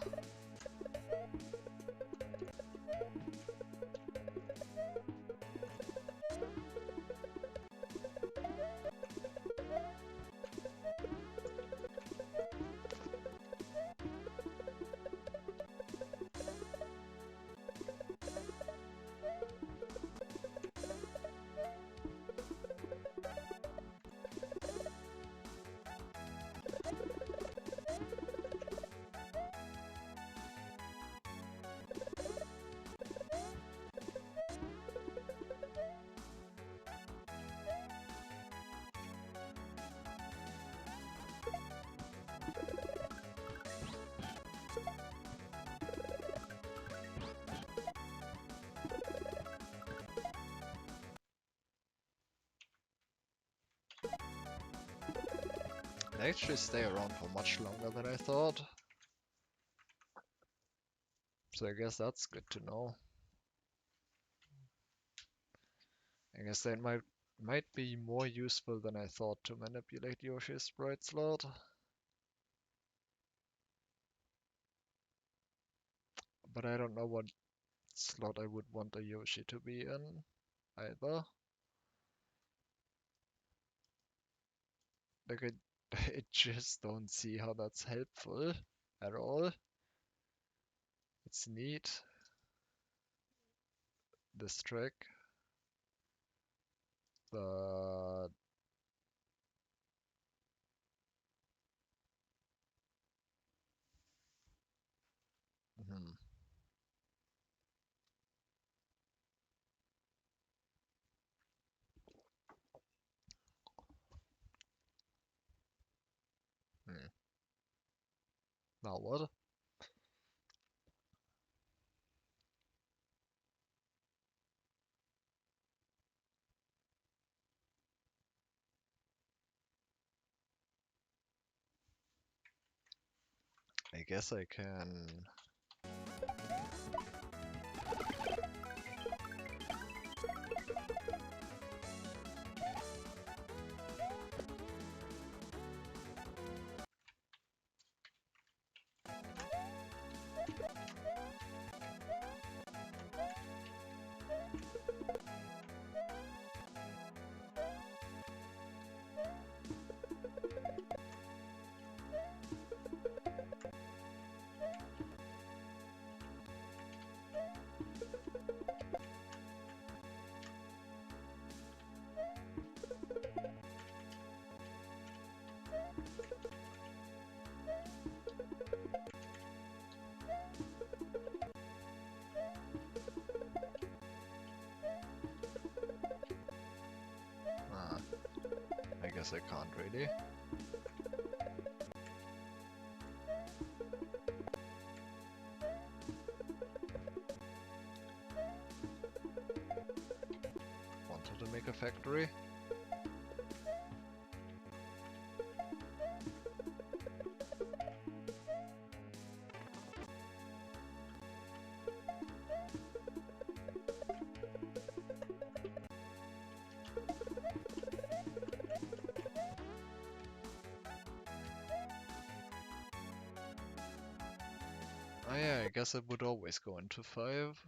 They actually stay around for much longer than I thought. So I guess that's good to know. I guess they might be more useful than I thought to manipulate Yoshi's sprite slot. But I don't know what slot I would want a Yoshi to be in either. Like I just don't see how that's helpful at all. It's neat, this trick, but hmm, hmm. Now what? I guess I can. Ah, I guess I can't really. Wanted to make a factory. Oh yeah, I guess it would always go into 5.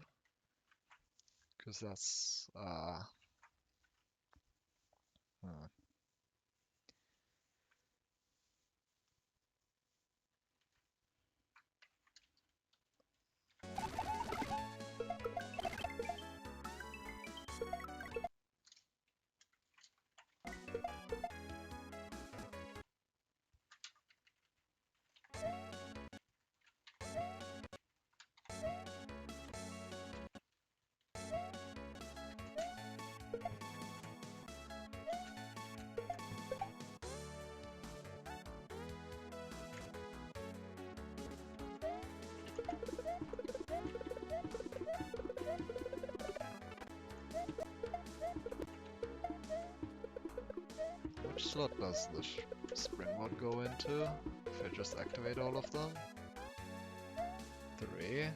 Because that's, hmm. Which slot does the springboard go into? If I just activate all of them? 3.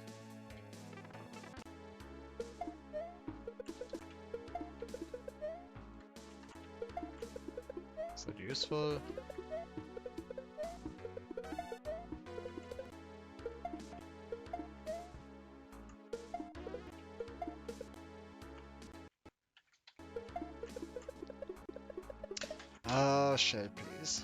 Is that useful? Shell, please.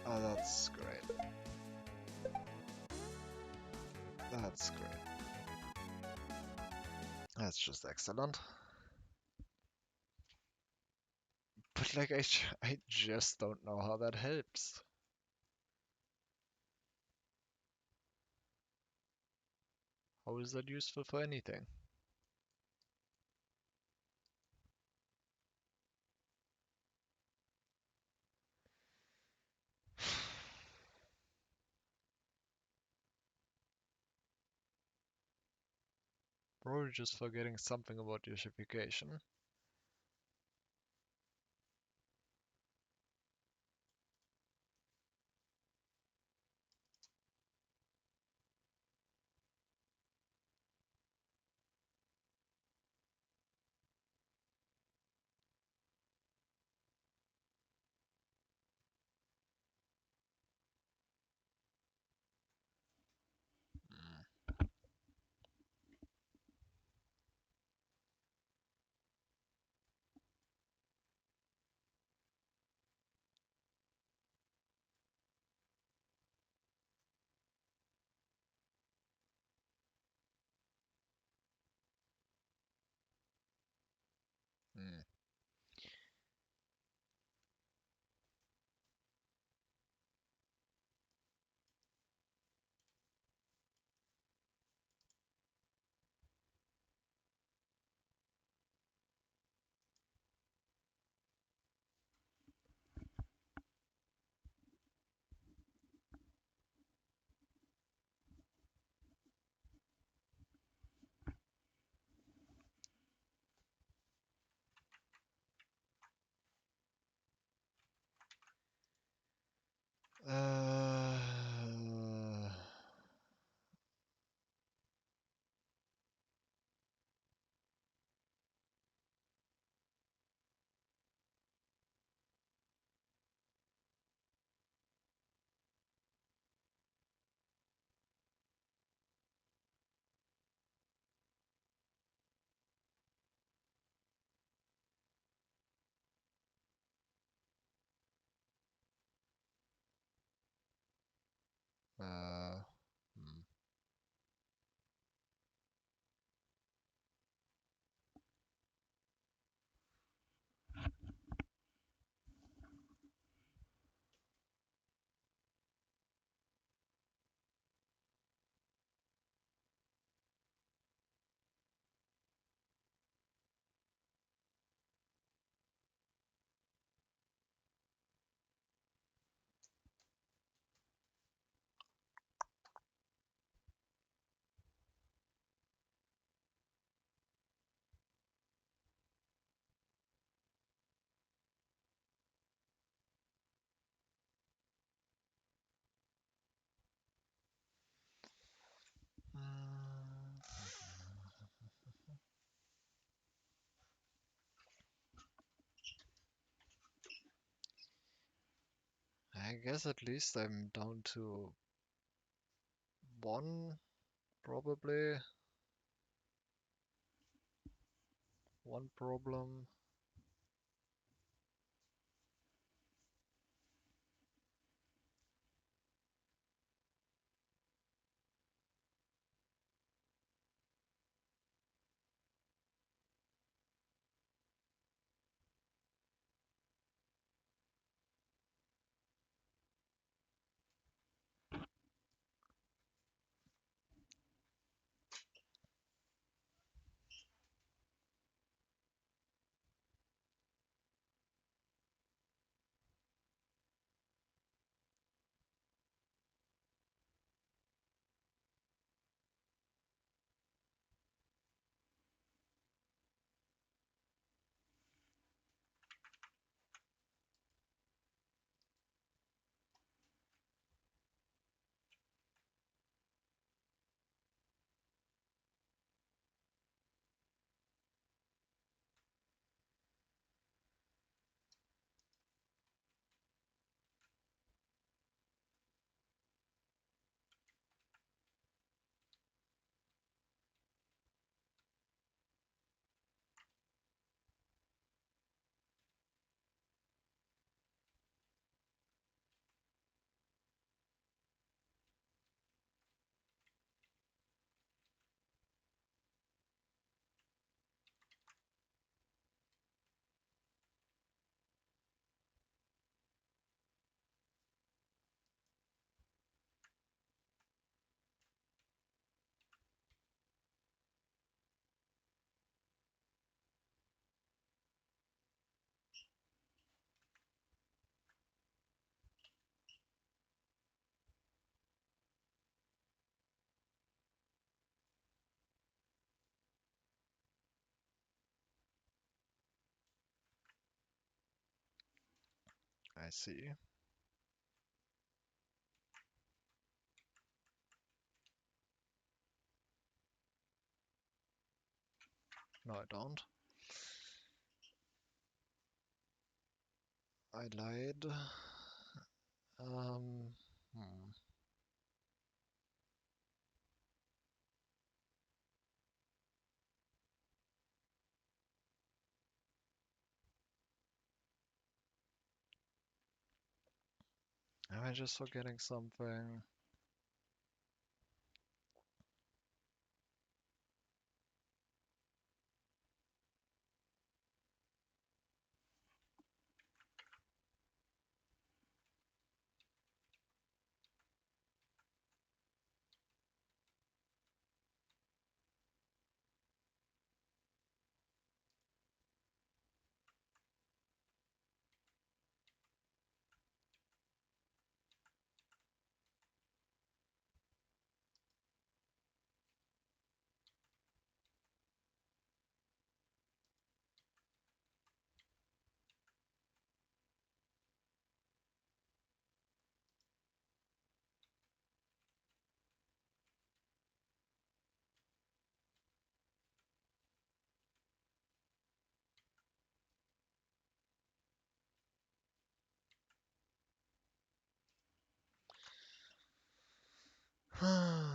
Oh, that's great. That's great. That's just excellent. But like, I just don't know how that helps. How is that useful for anything? Probably just forgetting something about unification. Hmm. Uh, uh, hmm. I guess at least I'm down to one, probably. One problem. I see. No, I don't. I lied. Hmm. Am I just forgetting something? Hmm.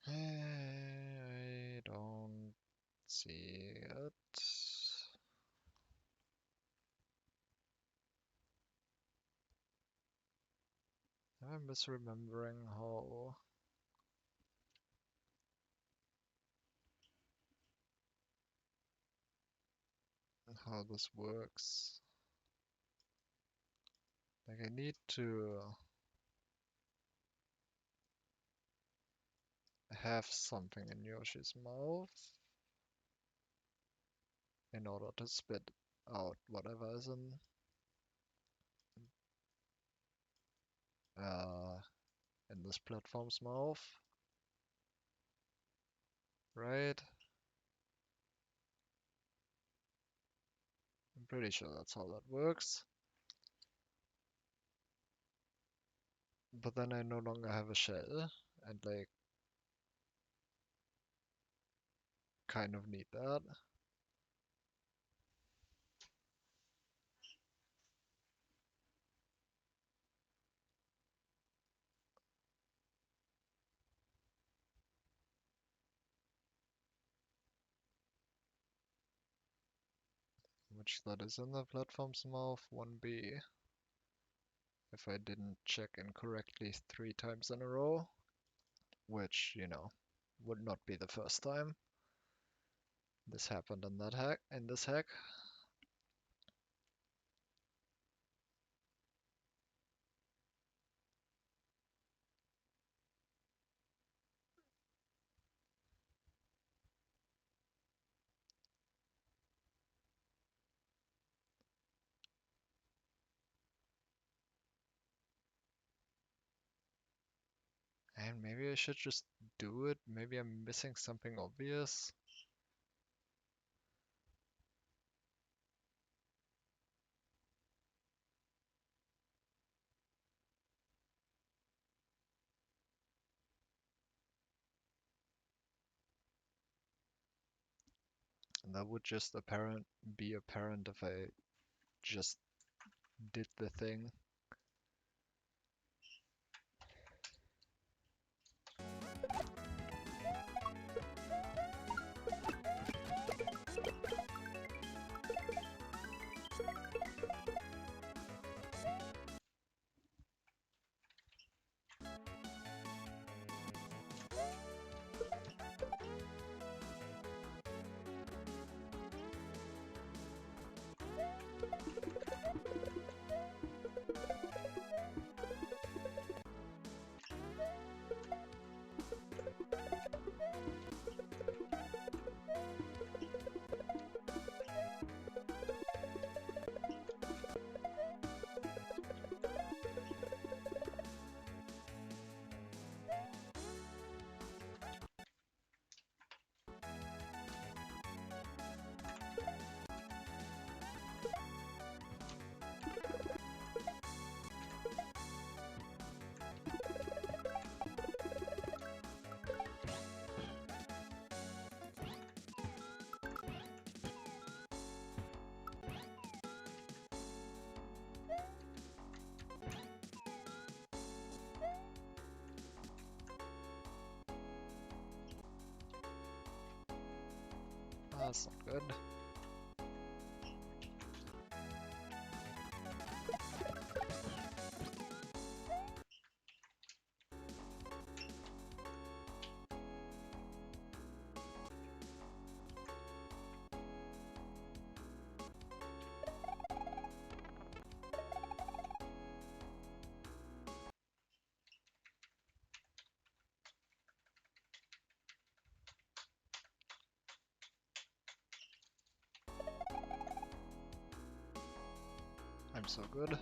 I don't see it. Am I misremembering how this works? Like I need to have something in Yoshi's mouth in order to spit out whatever is uh, in this platform's mouth, right? I'm pretty sure that's how that works. But then I no longer have a shell, and like kind of need that. Which that is in the platform's mouth, 1B. If I didn't check incorrectly 3 times in a row, which, would not be the first time this happened in that hack, in this hack. And maybe I should just do it. Maybe I'm missing something obvious. And that would just be apparent if I just did the thing. That's not good. I'm so good.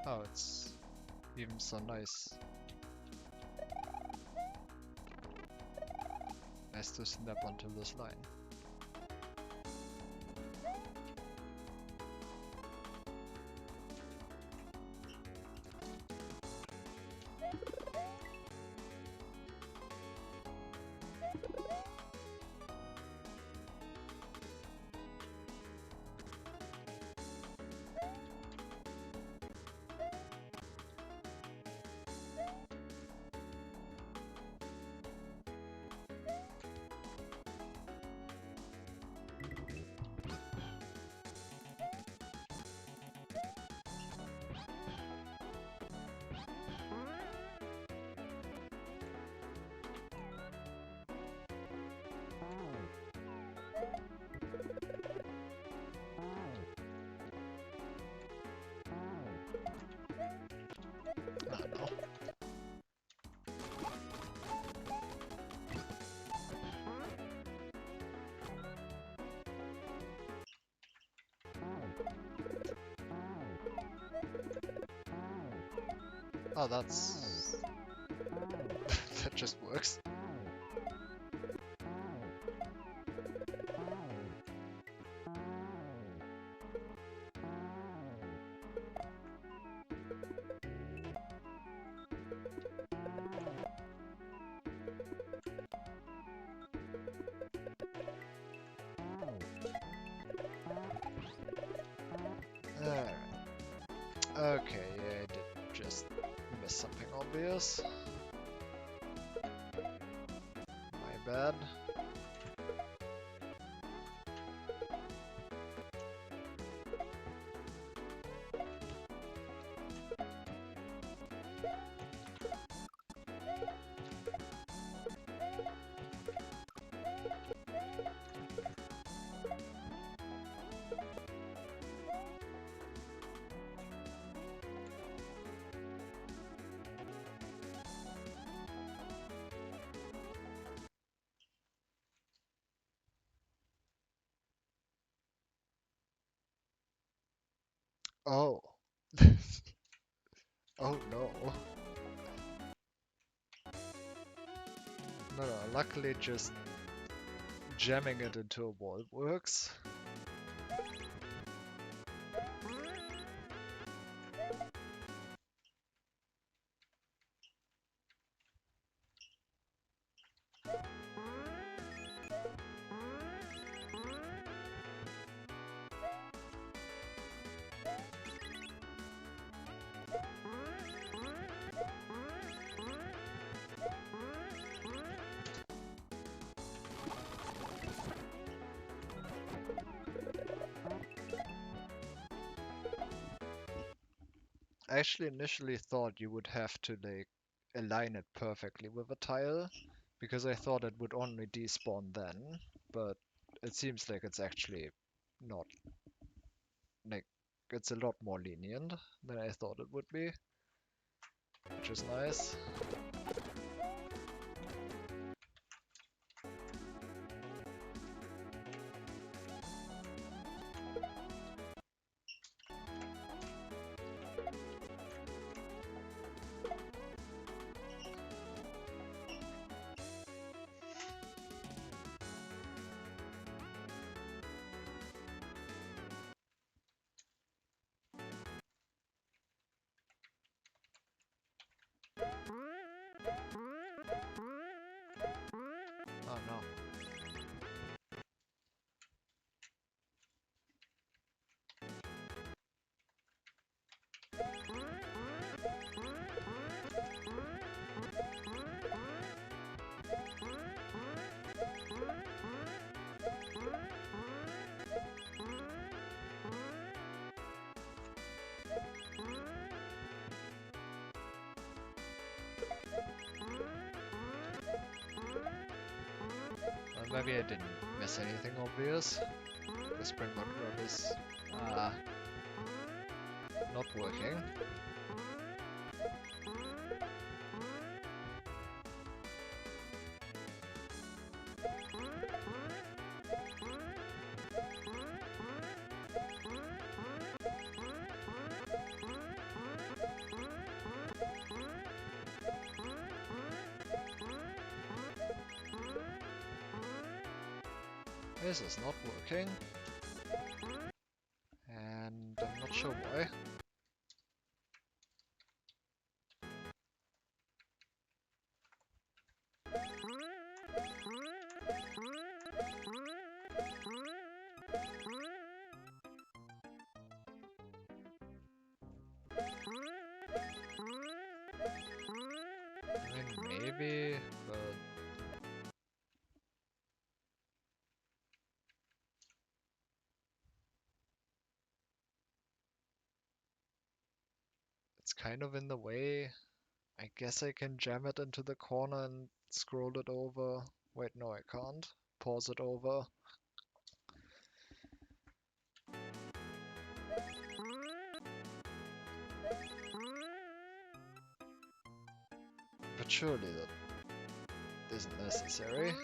Oh, it's even so nice. Nice to snap onto this line. Ah, no. Oh, that's... that just works. Alright. Okay, yeah, I did just miss something obvious. My bad. Oh. Oh no. No, luckily just jamming it into a wall works. I actually initially thought you would have to like align it perfectly with a tile, because I thought it would only despawn then, but it seems like it's actually not. Like, it's a lot more lenient than I thought it would be, which is nice. Oh no. Well, maybe I didn't miss anything obvious. The springboard grab is not working. This is not working. And I'm not sure why. I mean, maybe, but it's kind of in the way. I guess I can jam it into the corner and scroll it over. Wait, no, I can't. Pause it over. But surely that isn't necessary.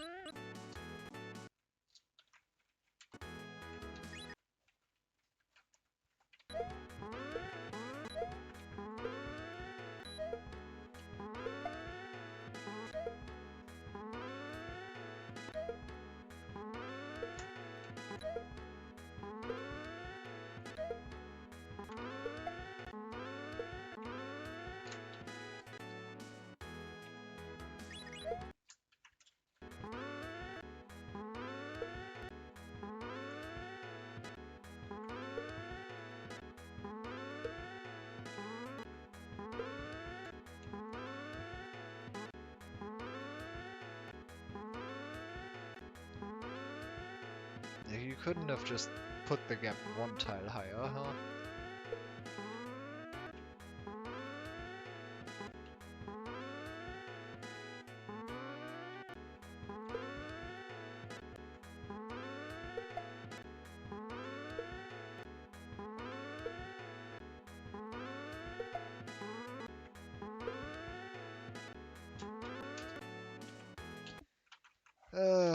You couldn't have just put the gap one tile higher, huh?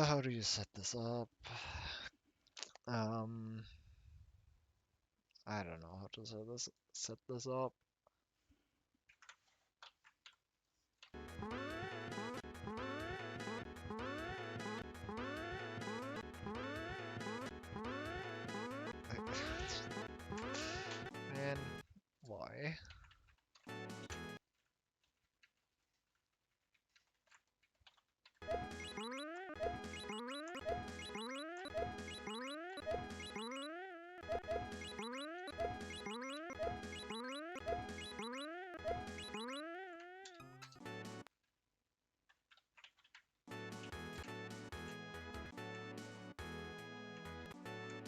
How do you set this up? I don't know how to set this up. Man, why?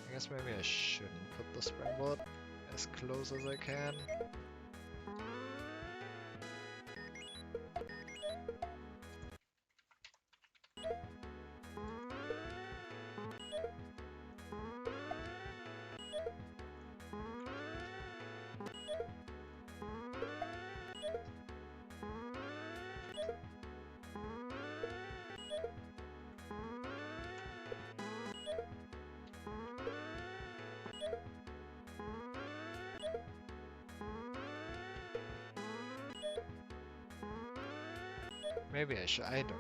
I guess maybe I shouldn't put the springboard as close as I can. Maybe I should. I don't know.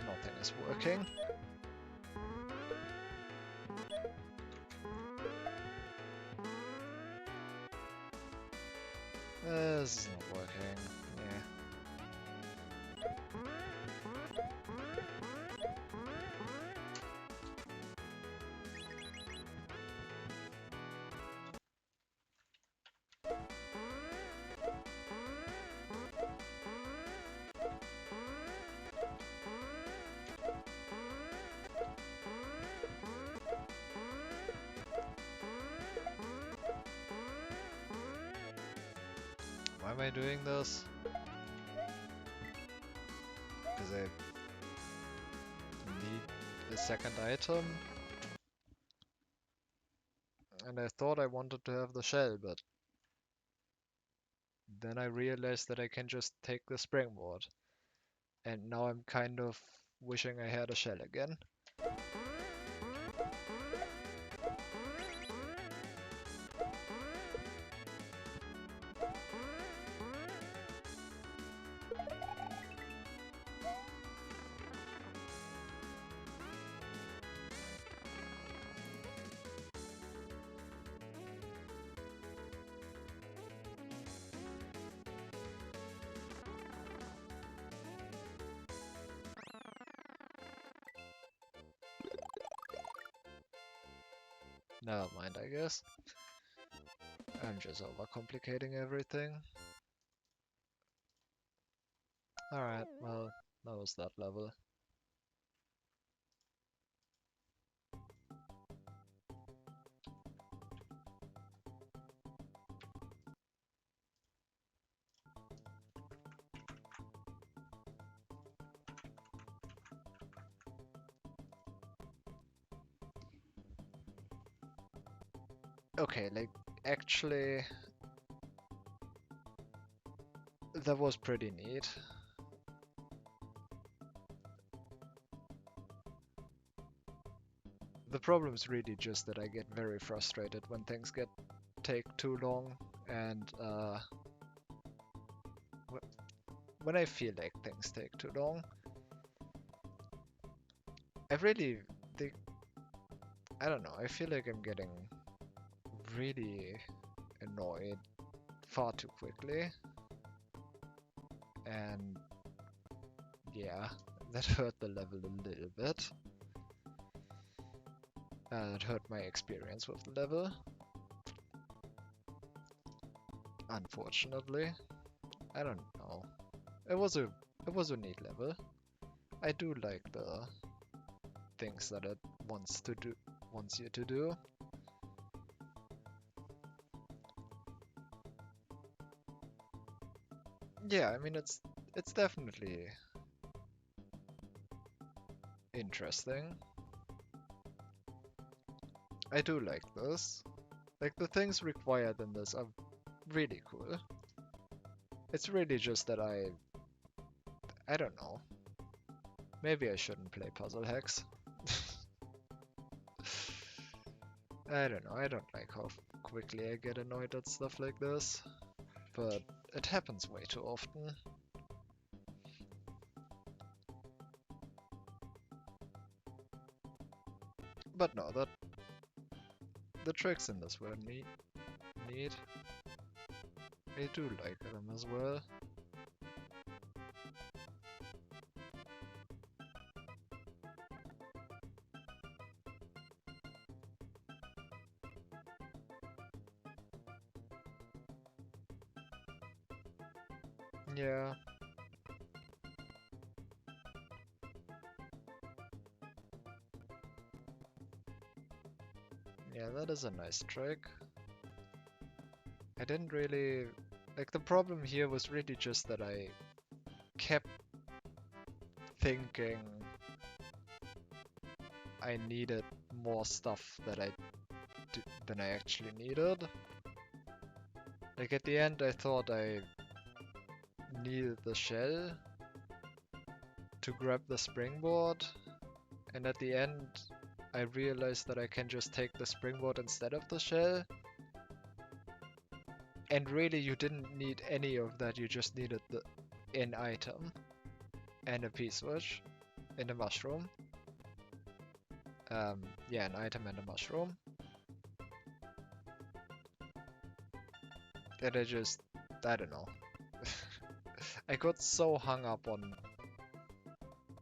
Nothing is working. This is not working. Yeah. Why am I doing this? Because I need a second item. And I thought I wanted to have the shell, but then I realized that I can just take the springboard. And now I'm kind of wishing I had a shell again. Never mind, I guess. I'm just overcomplicating everything. Alright, well, that was that level. Okay, like, actually, that was pretty neat. The problem is really just that I get very frustrated when things take too long, and when I feel like things take too long, I really think, I don't know, I feel like I'm getting really annoyed far too quickly, and yeah, that hurt the level a little bit. It hurt my experience with the level, unfortunately. I don't know. It was a neat level. I do like the things that it wants you to do. Yeah, I mean it's definitely interesting. I do like this. Like the things required in this are really cool. It's really just that I don't know. Maybe I shouldn't play Puzzle Hex. I don't know, I don't like how quickly I get annoyed at stuff like this. But it happens way too often. But no, the tricks in this were neat. I do like them as well. Yeah. Yeah, that is a nice trick. I didn't really... Like, the problem here was really just that I kept thinking I needed more stuff than I actually needed. Like, at the end I thought I needed the shell to grab the springboard, and at the end I realized that I can just take the springboard instead of the shell. And really you didn't need any of that, you just needed an item and a P-switch and a mushroom. Yeah, an item and a mushroom. And I don't know. I got so hung up on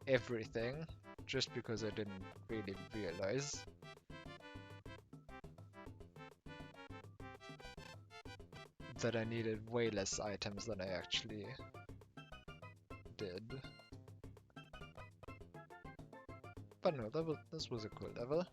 everything just because I didn't really realize that I needed way less items than I actually did. But no, this was a cool level.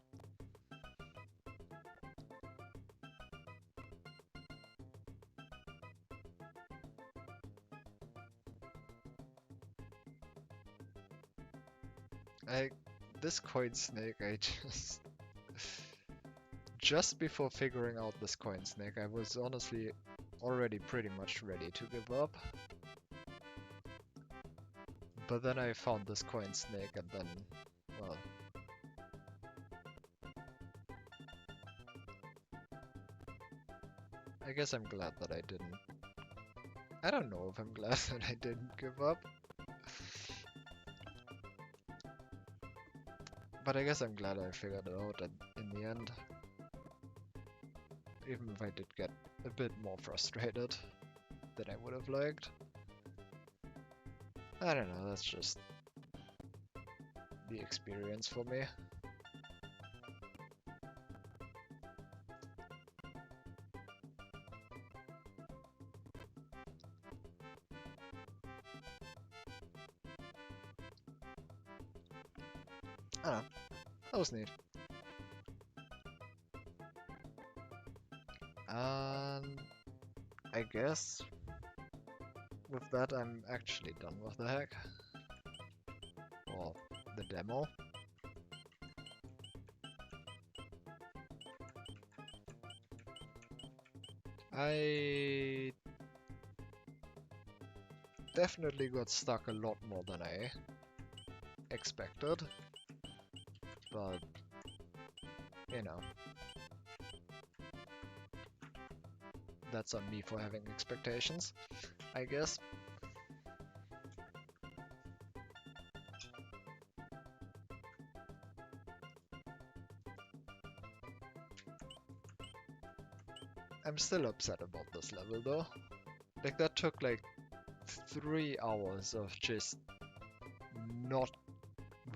I this coin snake, I just before figuring out this coin snake, I was honestly already pretty much ready to give up. But then I found this coin snake and then, well, I guess I'm glad that I didn't. I don't know if I'm glad that I didn't give up. But I guess I'm glad I figured it out in the end. Even if I did get a bit more frustrated than I would have liked. I don't know, that's just the experience for me. I don't know, that was neat. And I guess with that I'm actually done with the hack. Or the demo. I definitely got stuck a lot more than I expected, but you know, that's on me for having expectations, I guess. I'm still upset about this level though. Like that took like 3 hours of just not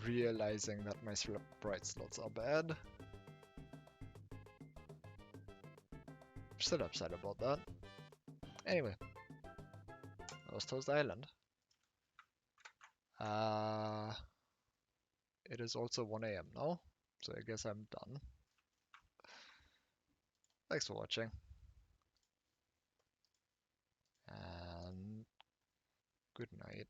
realizing that my sprite slots are bad. I'm still upset about that. Anyway, that was Toast Island. It is also 1 AM now, so I guess I'm done. Thanks for watching. And good night.